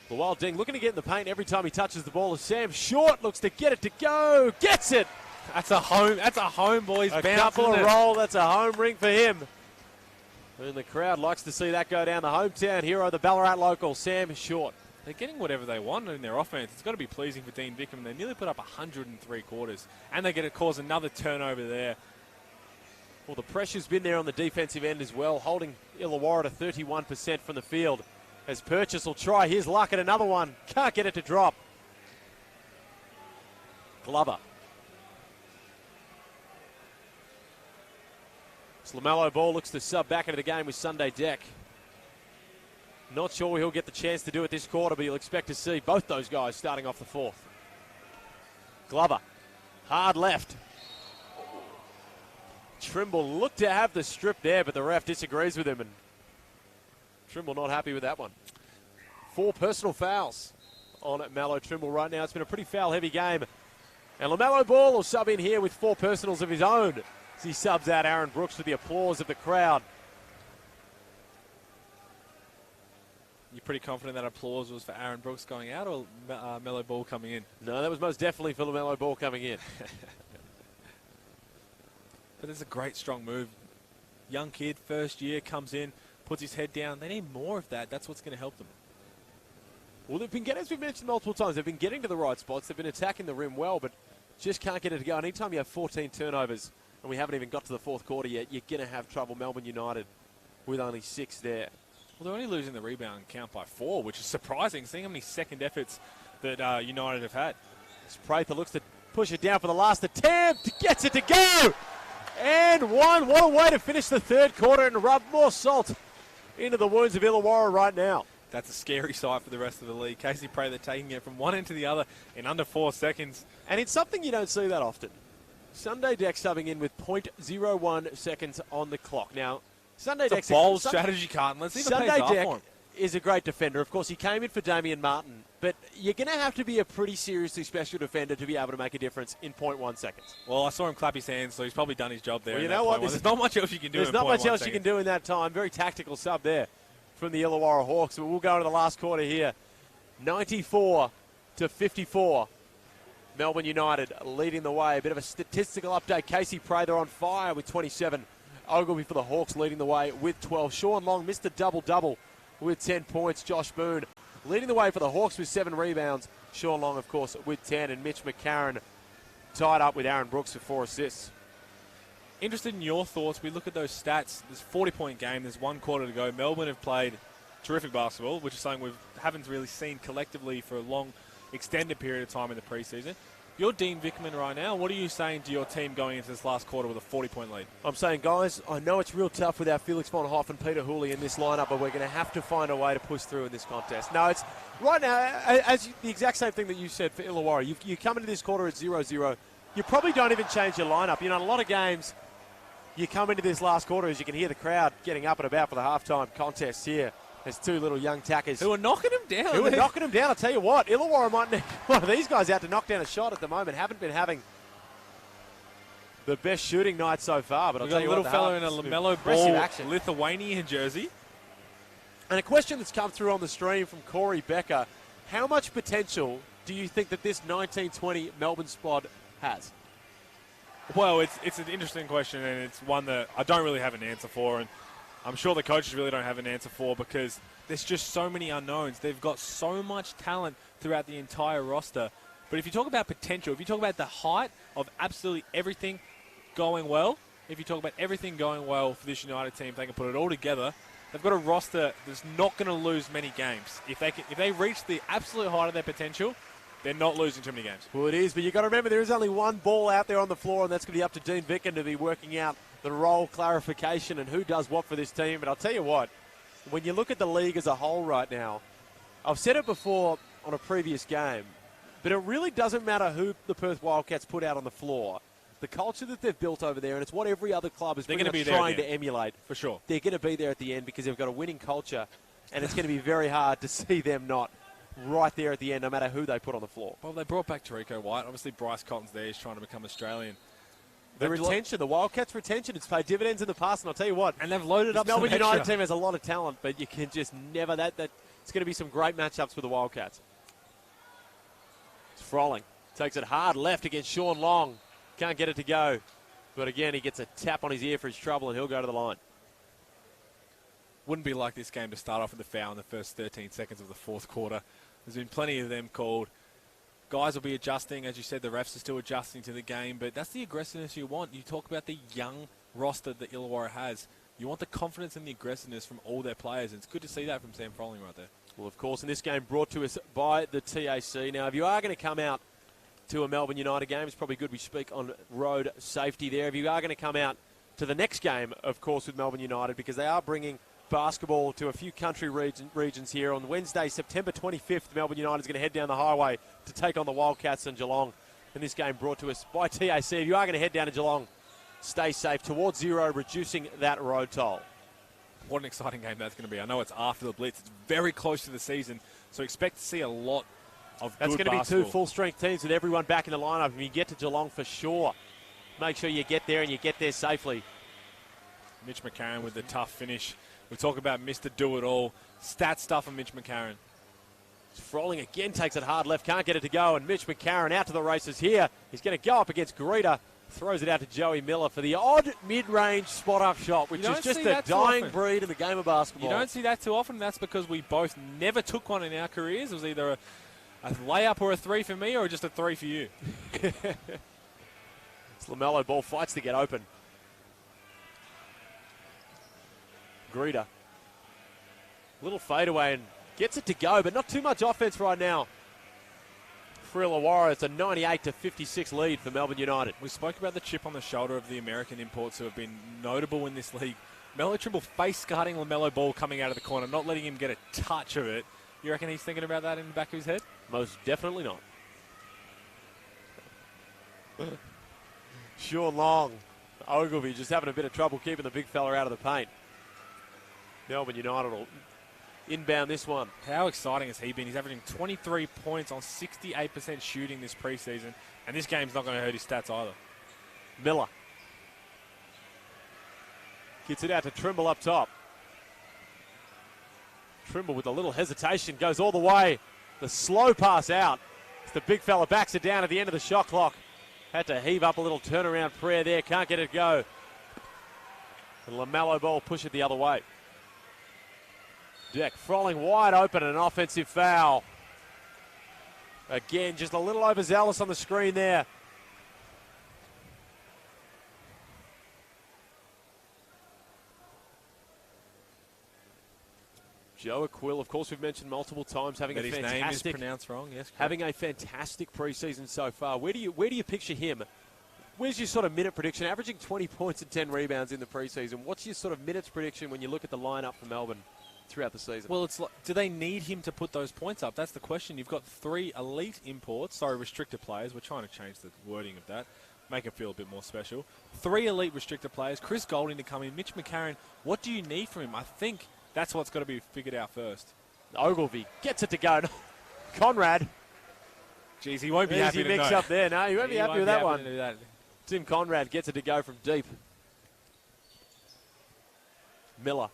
The Wild Ding looking to get in the paint every time he touches the ball. As Sam Short looks to get it to go. Gets it.
That's a home, boys.
A
bounce,
couple of
isn't it?
roll. That's a home ring for him. And the crowd likes to see that go down. The hometown hero, the Ballarat local, Sam Short.
They're getting whatever they want in their offense. It's got to be pleasing for Dean Vickham. They nearly put up 103 quarters, and they get to cause another turnover there.
Well, the pressure's been there on the defensive end as well, holding Illawarra to 31% from the field. As Purchase will try his luck at another one. Can't get it to drop. Glover. LaMelo Ball looks to sub back into the game with Sunday Deck. Not sure he'll get the chance to do it this quarter, but you'll expect to see both those guys starting off the fourth. Glover. Hard left. Trimble looked to have the strip there, but the ref disagrees with him, and Trimble not happy with that one. 4 personal fouls on Melo Trimble right now. It's been a pretty foul-heavy game. And LaMelo Ball will sub in here with 4 personals of his own as he subs out Aaron Brooks with the applause of the crowd.
You're pretty confident that applause was for Aaron Brooks going out or Melo Ball coming in?
No, that was most definitely for LaMelo Ball coming in.
But it's a great, strong move. Young kid, first year, comes in, puts his head down. They need more of that. That's what's going to help them.
Well, they've been getting, as we've mentioned multiple times, they've been getting to the right spots. They've been attacking the rim well, but just can't get it to go. Anytime you have 14 turnovers, and we haven't even got to the fourth quarter yet, you're going to have trouble. Melbourne United with only 6 there.
Well, they're only losing the rebound count by 4, which is surprising, seeing how many second efforts that United have had.
Prather looks to push it down for the last attempt. Gets it to go! And one. What a way to finish the third quarter and rub more salt into the wounds of Illawarra right now.
That's a scary sight for the rest of the league. Casey Prather taking it from one end to the other in under 4 seconds.
And it's something you don't see that often. Sunday Deck subbing in with .01 seconds on the clock. Now, Sunday Deck's
a bold strategy, Carton. Let's see if it pays off for him.
Is a great defender. Of course, he came in for Damian Martin, but you're going to have to be a pretty seriously special defender to be able to make a difference in .1 seconds.
Well, I saw him clap his hands, so he's probably done his job there.
Well, you know what?
There's not much else you can do.
There's not much else you can do in that time. Very tactical sub there from the Illawarra Hawks. But we'll go into the last quarter here. 94-54. Melbourne United leading the way. A bit of a statistical update. Casey Prather on fire with 27. Ogilvy for the Hawks leading the way with 12. Sean Long missed a double-double with 10 points. Josh Boone leading the way for the Hawks with 7 rebounds. Sean Long, of course, with 10. And Mitch McCarron tied up with Aaron Brooks for 4 assists.
Interested in your thoughts. We look at those stats. There's a 40-point game. There's 1 quarter to go. Melbourne have played terrific basketball, which is something we haven't really seen collectively for a long, extended period of time in the preseason. You're Dean Vickham right now. What are you saying to your team going into this last quarter with a 40-point lead?
I'm saying, guys, I know it's real tough without Felix von Hoff and Peter Hooley in this lineup, but we're going to have to find a way to push through in this contest. No, it's right now, as the exact same thing that you said for Illawarra. You come into this quarter at 0-0. You probably don't even change your lineup. You know, in a lot of games, you come into this last quarter, as you can hear the crowd getting up and about for the halftime contest here. There's 2 little young tackers.
Who are knocking him down.
Who are knocking him down. I'll tell you what, Illawarra might need one of these guys out to knock down a shot at the moment. Haven't been having the best shooting night so far. But
We've
I'll
got
tell
a
you
little
what,
fellow in a LaMelo Ball Lithuanian jersey.
And a question that's come through on the stream from Corey Becker, how much potential do you think that this 1920 Melbourne squad has?
Well, it's an interesting question, and it's one that I don't really have an answer for, and I'm sure the coaches really don't have an answer for because there's just so many unknowns. They've got so much talent throughout the entire roster. But if you talk about potential, if you talk about the height of absolutely everything going well, if you talk about everything going well for this United team, if they can put it all together, they've got a roster that's not going to lose many games. If they reach the absolute height of their potential, they're not losing too many games.
Well, it is, but you've got to remember there is only one ball out there on the floor, and that's going to be up to Dean Vicken to be working out the role clarification and who does what for this team. But I'll tell you what, when you look at the league as a whole right now, I've said it before on a previous game, but it really doesn't matter who the Perth Wildcats put out on the floor. The culture that they've built over there, and it's what every other club is trying to emulate.
For sure.
They're going to be there at the end because they've got a winning culture, and it's going to be very hard to see them not right there at the end, no matter who they put on the floor.
Well, they brought back Tarico White. Obviously, Bryce Cotton's there. He's trying to become Australian.
The retention, the Wildcats' retention, it's paid dividends in the past, and I'll tell you what.
And they've loaded up
Melbourne
some
United
extra.
team has a lot of talent, but you can just never, it's going to be some great matchups with the Wildcats. It's Froling. Takes it hard left against Sean Long. Can't get it to go. But again, he gets a tap on his ear for his trouble, and he'll go to the line.
Wouldn't be like this game to start off with a foul in the first 13 seconds of the fourth quarter. There's been plenty of them called. Guys will be adjusting. As you said, the refs are still adjusting to the game, but that's the aggressiveness you want. You talk about the young roster that Illawarra has. You want the confidence and the aggressiveness from all their players, and it's good to see that from Sam Froling right there.
Well, of course, in this game brought to us by the TAC. Now, if you are going to come out to a Melbourne United game, it's probably good we speak on road safety there. If you are going to come out to the next game, of course, with Melbourne United, because they are bringing basketball to a few country regions here. On Wednesday, September 25th, Melbourne United is going to head down the highway to take on the Wildcats and Geelong. And this game brought to us by TAC. If you are going to head down to Geelong, stay safe towards zero, reducing that road toll.
What an exciting game that's going to be. I know it's after the Blitz. It's very close to the season, so expect to see a lot of
That's
good
going to be
basketball.
two full-strength teams with everyone back in the lineup. When you get to Geelong for sure, make sure you get there and you get there safely.
Mitch McCarron with the tough finish. We talk about Mr. Do-It-All. Stat stuff from Mitch McCarron.
Froling again takes it hard left, can't get it to go, and Mitch McCarron out to the races here. He's going to go up against Greeter, throws it out to Joey Miller for the odd mid-range spot-up shot, which is just a dying breed in the game of basketball.
You don't see that too often. That's because we both never took one in our careers. It was either a layup or a three for me or just a three for you.
It's LaMelo ball, fights to get open. Greeter. Little fadeaway and gets it to go, but not too much offense right now. For Illawarra, it's a 98-56 lead for Melbourne United.
We spoke about the chip on the shoulder of the American imports who have been notable in this league. Melo Trimble face guarding LaMelo ball coming out of the corner, not letting him get a touch of it. You reckon he's thinking about that in the back of his head?
Most definitely not. Sean Long. Ogilvy just having a bit of trouble keeping the big fella out of the paint. Melbourne United will inbound this one.
How exciting has he been? He's averaging 23 points on 68% shooting this preseason, and this game's not going to hurt his stats either.
Miller. Gets it out to Trimble up top. Trimble with a little hesitation goes all the way. The slow pass out. As the big fella backs it down at the end of the shot clock. Had to heave up a little turnaround prayer there. Can't get it to go. And LaMelo ball push it the other way. Deck Froling wide open, an offensive foul. Again, just a little overzealous on the screen there. Joe Aquil, of course, we've mentioned multiple times having
That
a
his
fantastic,
name is pronounced wrong. Yes, correct.
having a fantastic preseason so far. Where do you picture him? Where's your sort of minute prediction? Averaging 20 points and 10 rebounds in the preseason. What's your sort of minutes prediction when you look at the lineup for Melbourne throughout the season?
Well, it's like, do they need him to put those points up? That's the question. You've got 3 elite imports, restricted players. We're trying to change the wording of that, make it feel a bit more special. 3 elite restricted players. Chris Golding to come in. Mitch McCarron. What do you need from him? I think that's what's got to be figured out first.
Ogilvy gets it to go. Conrad.
Geez, he won't be
Easy
happy to
mix
know.
up there. No, he won't be happy with that one.
To do that.
Tim Conrad gets it to go from deep. Miller.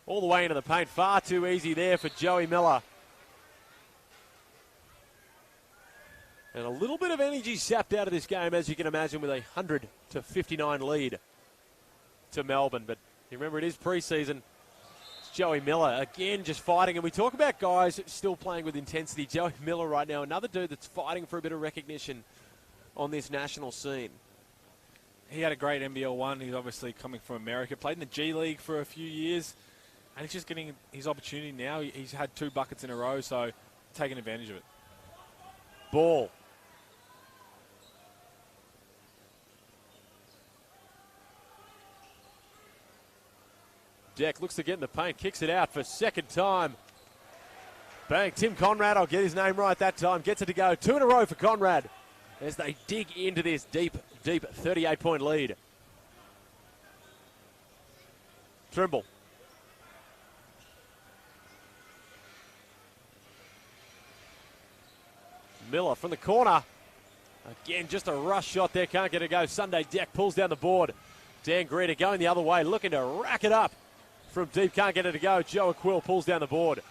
All the way into the paint. Far too easy there for Joey Miller. And a little bit of energy sapped out of this game, as you can imagine, with a 100-59 lead to Melbourne. But you remember, it is preseason. It's Joey Miller again just fighting. And we talk about guys still playing with intensity. Joey Miller right now, another dude that's fighting for a bit of recognition on this national scene.
He had a great NBL one. He's obviously coming from America. Played in the G League for a few years. And he's just getting his opportunity now. He's had 2 buckets in a row, so taking advantage of it.
Ball. Deck looks to get in the paint, kicks it out for second time. Bang, Tim Conrad, I'll get his name right that time, gets it to go. 2 in a row for Conrad as they dig into this deep 38-point lead. Trimble. Miller from the corner. Again, just a rush shot there, can't get it to go. Sunday Deck pulls down the board. Dan Greer going the other way, looking to rack it up from deep, can't get it to go. Joe Quill pulls down the board.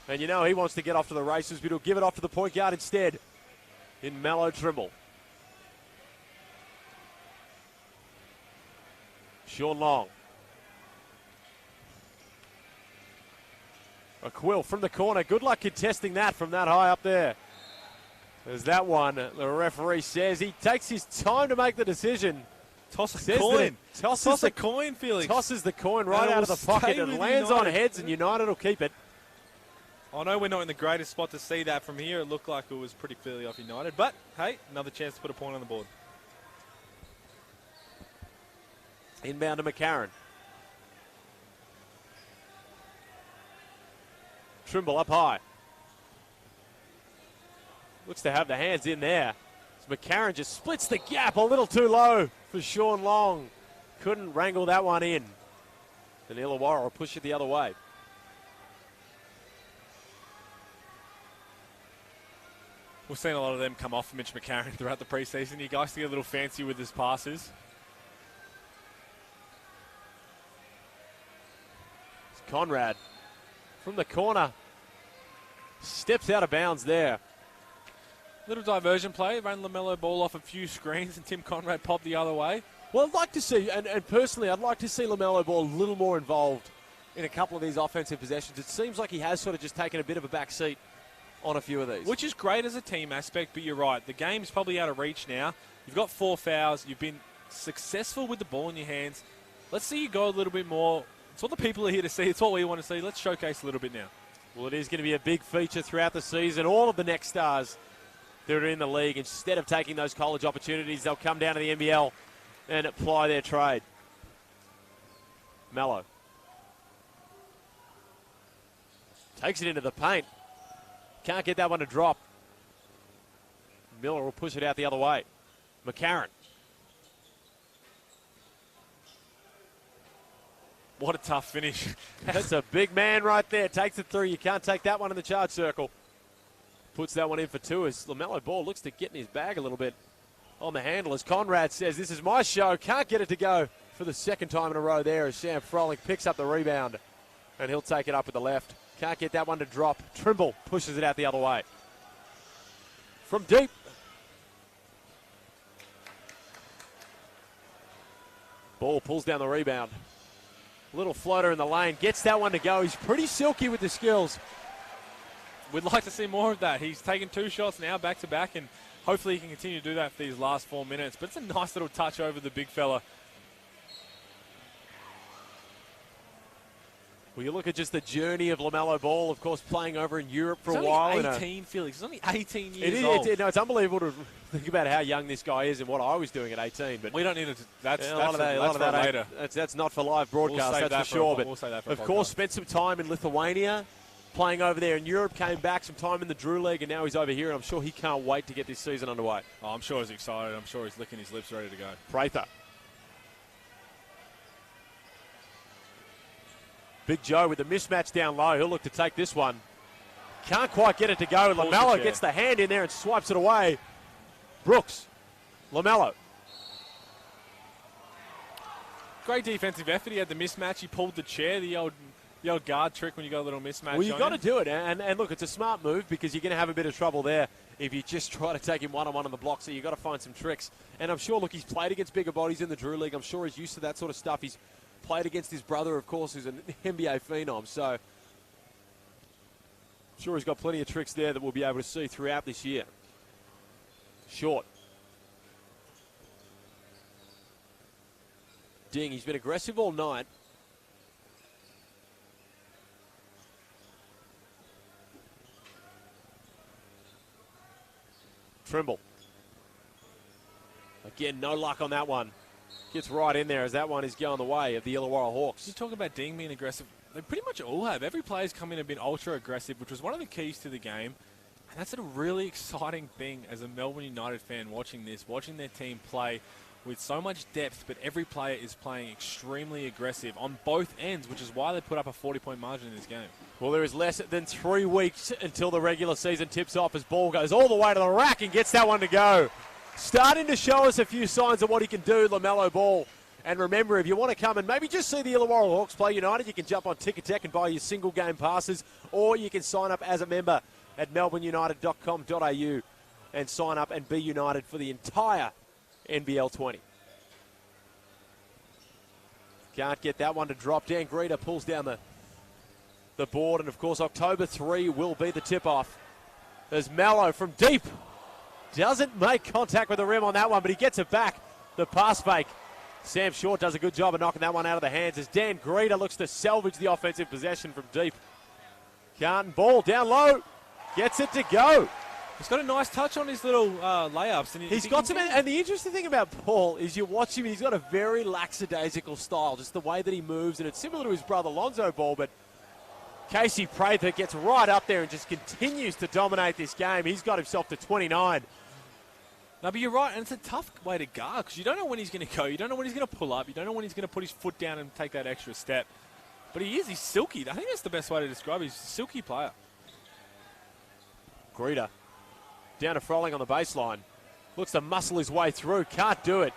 And you know he wants to get off to the races, but he'll give it off to the point guard instead in Melo Trimble. Sean Long. A Quill from the corner. Good luck contesting that from that high up there. There's that one. The referee says he takes his time to make the decision.
Toss a coin.
Tosses
a coin, Felix.
Tosses the coin right out of the pocket and lands on heads, and United will keep it.
I know we're not in the greatest spot to see that from here. It looked like it was pretty clearly off United. But, hey, another chance to put a point on the board.
Inbound to McCarron. Trimble up high. Looks to have the hands in there. So McCarron just splits the gap a little too low for Sean Long. Couldn't wrangle that one in. And Illawarra will push it the other way.
We've seen a lot of them come off Mitch McCarron throughout the preseason. You guys to get a little fancy with his passes.
It's Conrad from the corner. Steps out of bounds there.
Little diversion play. Ran LaMelo ball off a few screens and Tim Conrad popped the other way.
Well, I'd like to see, and personally, I'd like to see LaMelo Ball a little more involved in a couple of these offensive possessions. It seems like he has sort of just taken a bit of a back seat on a few of these.
Which is great as a team aspect, but you're right. The game's probably out of reach now. You've got 4 fouls. You've been successful with the ball in your hands. Let's see you go a little bit more. It's what the people are here to see. It's what we want to see. Let's showcase a little bit now.
Well, it is going to be a big feature throughout the season. All of the next stars that are in the league, instead of taking those college opportunities, they'll come down to the NBL and apply their trade. Melo. Takes it into the paint. Can't get that one to drop. Miller will push it out the other way. McCarron.
What a tough finish.
That's a big man right there. Takes it through. You can't take that one in the charge circle. Puts that one in for 2 as LaMelo Ball looks to get in his bag a little bit on the handle. As Conrad says, this is my show. Can't get it to go for the second time in a row there as Sam Froling picks up the rebound. And he'll take it up with the left. Can't get that one to drop. Trimble pushes it out the other way. From deep. Ball pulls down the rebound. Little floater in the lane. Gets that one to go. He's pretty silky with the skills.
We'd like to see more of that. He's taken 2 shots now back-to-back, and hopefully he can continue to do that for these last 4 minutes. But it's a nice little touch over the big fella.
Well, you look at just the journey of LaMelo Ball, of course, playing over in Europe for
He's
a while.
Only 18, Felix. He's only 18 years
It
old.
is. No, it's unbelievable to think about how young this guy is and what I was doing at 18. But
we don't need to. That's
a lot of that
later.
That's not for live broadcast,
We'll
that's for sure. But
we'll say that for
of course, spent some time in Lithuania, playing over there in Europe, came back some time in the Drew League, and now he's over here, and I'm sure he can't wait to get this season underway.
Oh, I'm sure he's excited. I'm sure he's licking his lips ready to go.
Prather. Big Joe with the mismatch down low. He'll look to take this one. Can't quite get it to go. LaMelo gets the hand in there and swipes it away. Brooks. LaMelo.
Great defensive effort. He had the mismatch. He pulled the chair, the old The old guard trick when you got a little mismatch.
Well, you've got to do it. And look, it's a smart move because you're going to have a bit of trouble there if you just try to take him one-on-one on the block. So you've got to find some tricks. And I'm sure, look, he's played against bigger bodies in the Drew League. I'm sure he's used to that sort of stuff. He's played against his brother, of course, who's an NBA phenom. So I'm sure he's got plenty of tricks there that we'll be able to see throughout this year. Short. Ding, he's been aggressive all night. Trimble. Again, no luck on that one. Gets right in there as that one is going the way of the Illawarra Hawks.
You talk about Ding being aggressive. They pretty much all have. Every player's come in and been ultra aggressive, which was one of the keys to the game. And that's a really exciting thing as a Melbourne United fan watching this, watching their team play with so much depth, but every player is playing extremely aggressive on both ends, which is why they put up a 40-point margin in this game.
Well, there is less than 3 weeks until the regular season tips off as ball goes all the way to the rack and gets that one to go. Starting to show us a few signs of what he can do, LaMelo Ball. And remember, if you want to come and maybe just see the Illawarra Hawks play United, you can jump on Ticketek and buy your single game passes, or you can sign up as a member at melbourneunited.com.au and sign up and be United for the entire NBL 20. Can't get that one to drop. Dan Greeter pulls down the board, and of course October 3 will be the tip-off. There's Melo from deep. Doesn't make contact with the rim on that one, but he gets it back. The pass fake. Sam Short does a good job of knocking that one out of the hands as Dan Greeter looks to salvage the offensive possession from deep. Can't ball down low. Gets it to go.
He's got a nice touch on his little layups. And
He's got some, and the interesting thing about Paul is you watch him, he's got a very lackadaisical style, just the way that he moves, and it's similar to his brother Lonzo Ball, but Casey Prather gets right up there and just continues to dominate this game. He's got himself to 29.
No, but you're right, and it's a tough way to guard because you don't know when he's going to go. You don't know when he's going to pull up. You don't know when he's going to put his foot down and take that extra step. But he's silky. I think that's the best way to describe it. He's a silky player.
Greeter down to Froling on the baseline. Looks to muscle his way through. Can't do it.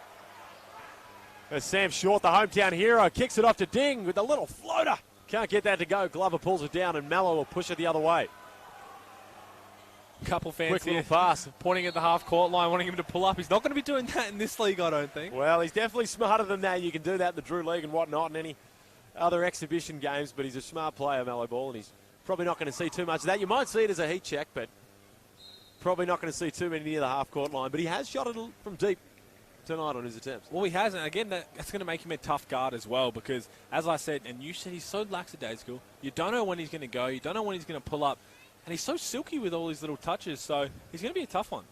As Sam Short, the hometown hero, kicks it off to Ding with a little floater. Can't get that to go. Glover pulls it down, and Melo will push it the other way.
Couple fans
Quick
here
little pass.
pointing at the half-court line, wanting him to pull up. He's not going to be doing that in this league, I don't think.
Well, he's definitely smarter than that. You can do that in the Drew League and whatnot and any other exhibition games, but he's a smart player, Melo Ball, and he's probably not going to see too much of that. You might see it as a heat check, but probably not going to see too many near the half-court line. But he has shot it from deep tonight on his attempts.
Well, he hasn't. Again, that's going to make him a tough guard as well because, as I said, and you said he's so lackadaisical, you don't know when he's going to go, you don't know when he's going to pull up, and he's so silky with all his little touches, so he's going to be a tough one.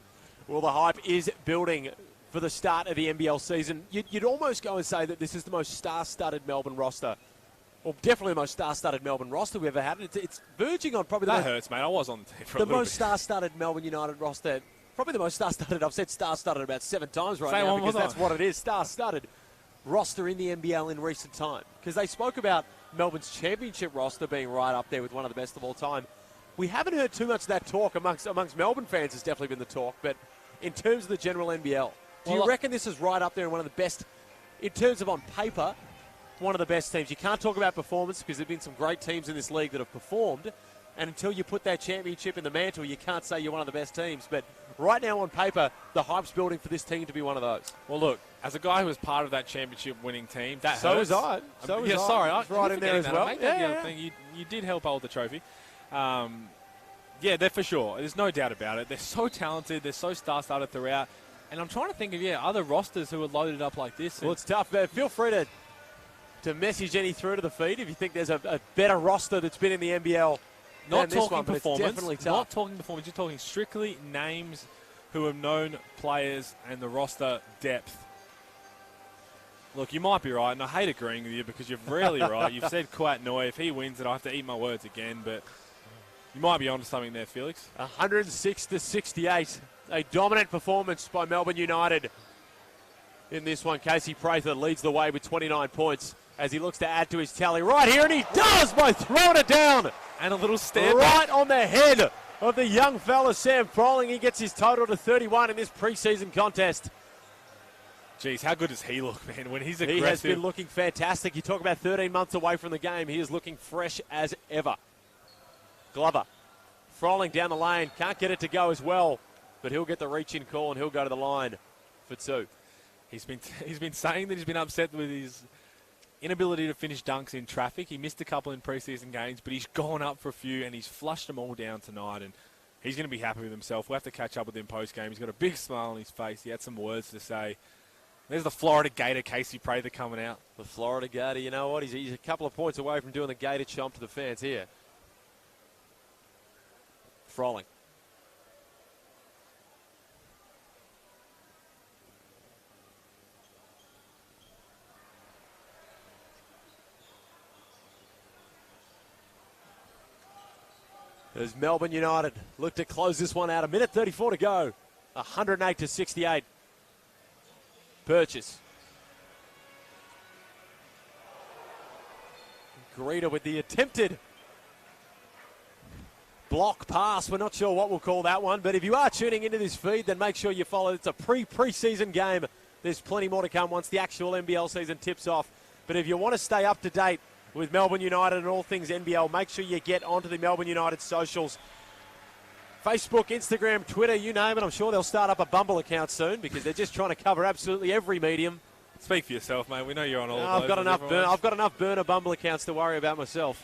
Well, the hype is building for the start of the NBL season. You'd almost go and say that this is the most star-studded Melbourne roster, or definitely the most star-studded Melbourne roster we've ever had. It's verging on probably
that hurts, mate. I was on the team for a little bit.
The most star-studded Melbourne United roster. Probably the most star-studded. I've said star-studded about 7 times right now because that's what it is. Star-studded roster in the NBL in recent time. Because they spoke about Melbourne's championship roster being right up there with one of the best of all time. We haven't heard too much of that talk amongst Melbourne fans. Has definitely been the talk. But in terms of the general NBL, do you reckon this is right up there and one of the best, in terms of on paper, one of the best teams? You can't talk about performance because there have been some great teams in this league that have performed. And until you put that championship in the mantle, you can't say you're one of the best teams. But right now on paper, the hype's building for this team to be one of those.
Well, look, as a guy who was part of that championship-winning team, that
so
hurts.
Was I. So was I.
Sorry, I was
right in there as well.
You did help hold the trophy. Yeah, they're for sure. There's no doubt about it. They're so talented. They're so star-studded throughout. And I'm trying to think of, other rosters who are loaded up like this.
Well, it's tough. Feel free to message any through to the feed if you think there's a better roster that's been in the NBL.
Not talking
one,
performance.
Definitely tough.
Not talking performance. You're talking strictly names who have known players and the roster depth. Look, you might be right, and I hate agreeing with you because you're really right. You've said Kouat Noi. If he wins it, I have to eat my words again, but you might be onto something there, Felix.
106-68. A dominant performance by Melbourne United in this one. Casey Prather leads the way with 29 points as he looks to add to his tally right here, and he does by throwing it down.
And a little step
right on the head of the young fella, Sam Froling. He gets his total to 31 in this preseason contest.
Geez, how good does he look, man? When he's aggressive.
He has been looking fantastic. You talk about 13 months away from the game. He is looking fresh as ever. Glover, Froling down the lane. Can't get it to go as well, but he'll get the reach-in call and he'll go to the line for 2.
He's been saying that he's been upset with his inability to finish dunks in traffic. He missed a couple in preseason games, but he's gone up for a few and he's flushed them all down tonight, and he's going to be happy with himself. We'll have to catch up with him post-game. He's got a big smile on his face. He had some words to say. There's the Florida Gator, Casey Prather, coming out.
The Florida Gator, you know what? He's a couple of points away from doing the Gator chomp to the fans here. Froling. As Melbourne United look to close this one out. A minute 34 to go. 108-68. Purchase. Greeter with the attempted block pass. We're not sure what we'll call that one, but if you are tuning into this feed, then make sure you follow. It's a preseason game. There's plenty more to come once the actual NBL season tips off. But if you want to stay up to date with Melbourne United and all things NBL, make sure you get onto the Melbourne United socials. Facebook, Instagram, Twitter, you name it. I'm sure they'll start up a Bumble account soon because they're just trying to cover absolutely every medium.
Speak for yourself, mate. We know you're on all of
I've
those.
I've got enough burner Bumble accounts to worry about myself.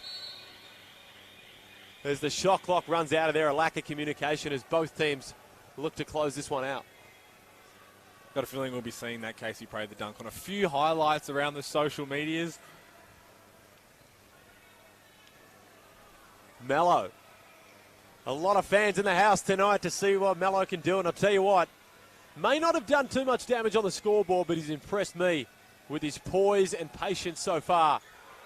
As the shot clock runs out of there, a lack of communication as both teams look to close this one out.
Got a feeling we'll be seeing that Casey Prather dunk on a few highlights around the social medias.
Melo. A lot of fans in the house tonight to see what Melo can do, and I'll tell you what, may not have done too much damage on the scoreboard, but he's impressed me with his poise and patience so far,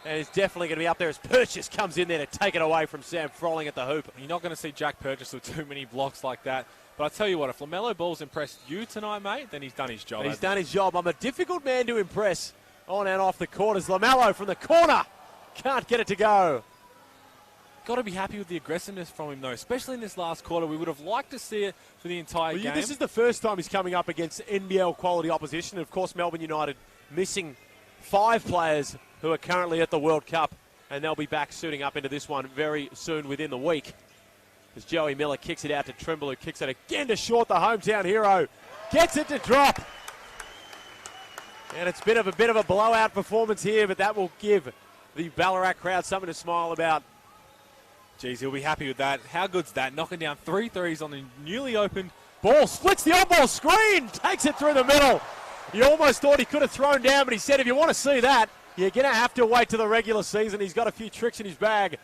and he's definitely going to be up there as Purchase comes in there to take it away from Sam Froling at the hoop.
You're not going to see Jack Purchase with too many blocks like that, but I'll tell you what, if LaMelo Ball's impressed you tonight, mate, then he's done his job.
He's done his job. I'm a difficult man to impress on and off the court as LaMelo from the corner can't get it to go.
Got to be happy with the aggressiveness from him, though, especially in this last quarter. We would have liked to see it for the entire game.
This is the first time he's coming up against NBL quality opposition. Of course, Melbourne United missing 5 players who are currently at the World Cup, and they'll be back suiting up into this one very soon within the week. As Joey Miller kicks it out to Trimble, who kicks it again to Short, the hometown hero. Gets it to drop. And it's a bit of a blowout performance here, but that will give the Ballarat crowd something to smile about.
Geez, he'll be happy with that. How good's that? Knocking down 3 threes on the newly opened
ball. Splits the on-ball screen. Takes it through the middle. You almost thought he could have thrown down, but he said if you want to see that, you're going to have to wait to the regular season. He's got a few tricks in his bag,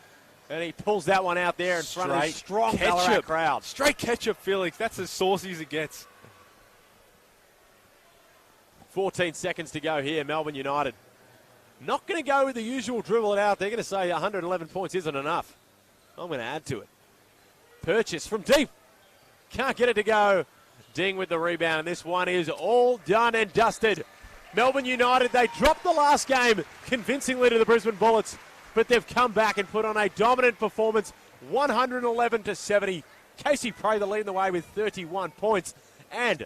and he pulls that one out there in front of a strong Ballarat crowd.
Straight ketchup, Felix. That's as saucy as it gets.
14 seconds to go here, Melbourne United. Not going to go with the usual dribble it out. They're going to say 111 points isn't enough. I'm going to add to it. Purchase from deep. Can't get it to go. Ding with the rebound, and this one is all done and dusted. Melbourne United, they dropped the last game convincingly to the Brisbane Bullets, but they've come back and put on a dominant performance, 111-70. Casey Prather leading the way with 31 points. And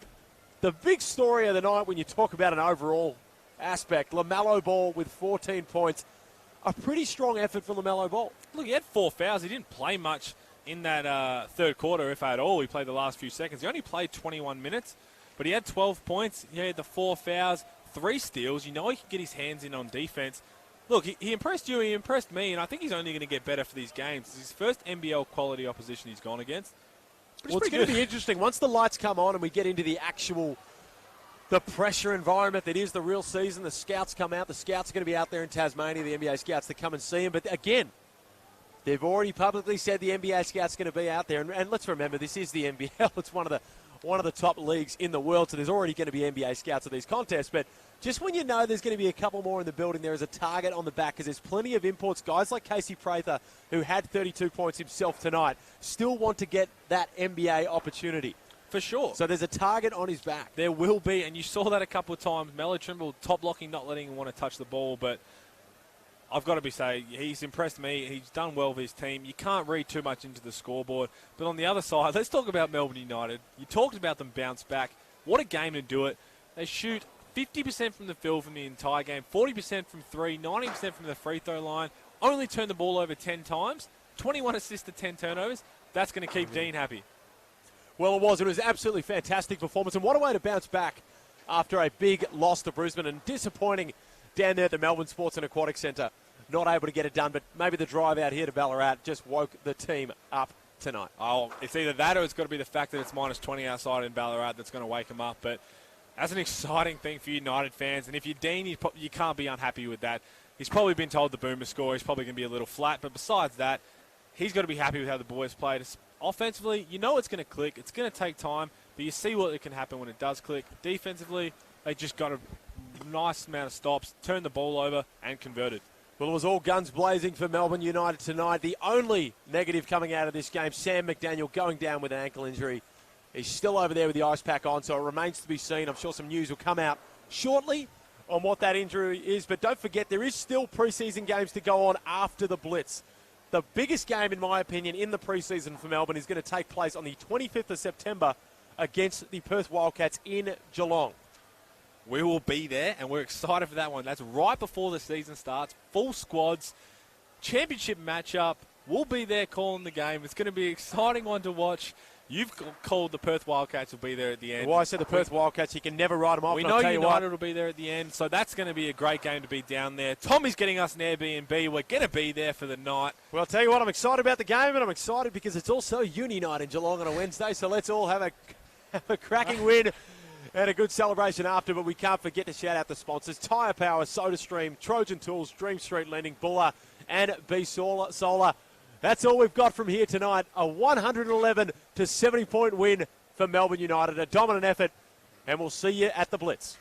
the big story of the night when you talk about an overall aspect, LaMelo Ball with 14 points. A pretty strong effort for LaMelo Ball.
Look, he had 4 fouls. He didn't play much in that third quarter, if at all. He played the last few seconds. He only played 21 minutes, but he had 12 points. He had the 4 fouls, 3 steals. You know he can get his hands in on defense. Look, he impressed you, he impressed me, and I think he's only going to get better for these games. It's his first NBL quality opposition he's gone against. But
it's going to be interesting. Once the lights come on and we get into the pressure environment that is the real season, the scouts come out. The scouts are going to be out there in Tasmania, the NBA scouts, to come and see him. But again, they've already publicly said the NBA scouts are going to be out there. And let's remember, this is the NBL. It's one of the top leagues in the world, so there's already going to be NBA scouts at these contests. But just when you know there's going to be a couple more in the building, there is a target on the back because there's plenty of imports. Guys like Casey Prather, who had 32 points himself tonight, still want to get that NBA opportunity.
For sure.
So there's a target on his back.
There will be, and you saw that a couple of times. Melo Trimble top blocking, not letting him want to touch the ball, but I've got to say, he's impressed me. He's done well with his team. You can't read too much into the scoreboard. But on the other side, let's talk about Melbourne United. You talked about them bounce back. What a game to do it. They shoot 50% from the field from the entire game, 40% from three, 90% from the free throw line, only turned the ball over 10 times, 21 assists to 10 turnovers. That's going to keep Dean happy.
Well, it was. It was an absolutely fantastic performance. And what a way to bounce back after a big loss to Brisbane and disappointing down there at the Melbourne Sports and Aquatic Centre. Not able to get it done, but maybe the drive out here to Ballarat just woke the team up tonight.
Oh, it's either that or it's got to be the fact that it's minus 20 outside in Ballarat that's going to wake them up. But that's an exciting thing for United fans. And if you're Dean, you can't be unhappy with that. He's probably been told the Boomer score. He's probably going to be a little flat. But besides that, he's got to be happy with how the boys played. Offensively, you know it's going to click. It's going to take time, but you see what can happen when it does click. Defensively, they just got a nice amount of stops, turned the ball over, and converted.
Well, it was all guns blazing for Melbourne United tonight. The only negative coming out of this game, Sam McDaniel going down with an ankle injury. He's still over there with the ice pack on, so it remains to be seen. I'm sure some news will come out shortly on what that injury is. But don't forget, there is still preseason games to go on after the Blitz. The biggest game, in my opinion, in the preseason for Melbourne is going to take place on the 25th of September against the Perth Wildcats in Geelong.
We will be there, and we're excited for that one. That's right before the season starts. Full squads, championship matchup. We'll be there calling the game. It's going to be an exciting one to watch. You've called the Perth Wildcats will be there at the end.
Well, I said the Perth Wildcats, you can never write them off.
We know United will be there at the end, so that's going to be a great game to be down there. Tommy's getting us an Airbnb. We're going to be there for the night.
Well, I'll tell you what, I'm excited about the game, and I'm excited because it's also uni night in Geelong on a Wednesday, so let's all have a cracking win and a good celebration after. But we can't forget to shout out the sponsors: Tyre Power, SodaStream, Trojan Tools, Dream Street Lending, Buller, and B Solar. That's all we've got from here tonight. A 111 to 70 point win for Melbourne United. A dominant effort, and we'll see you at the Blitz.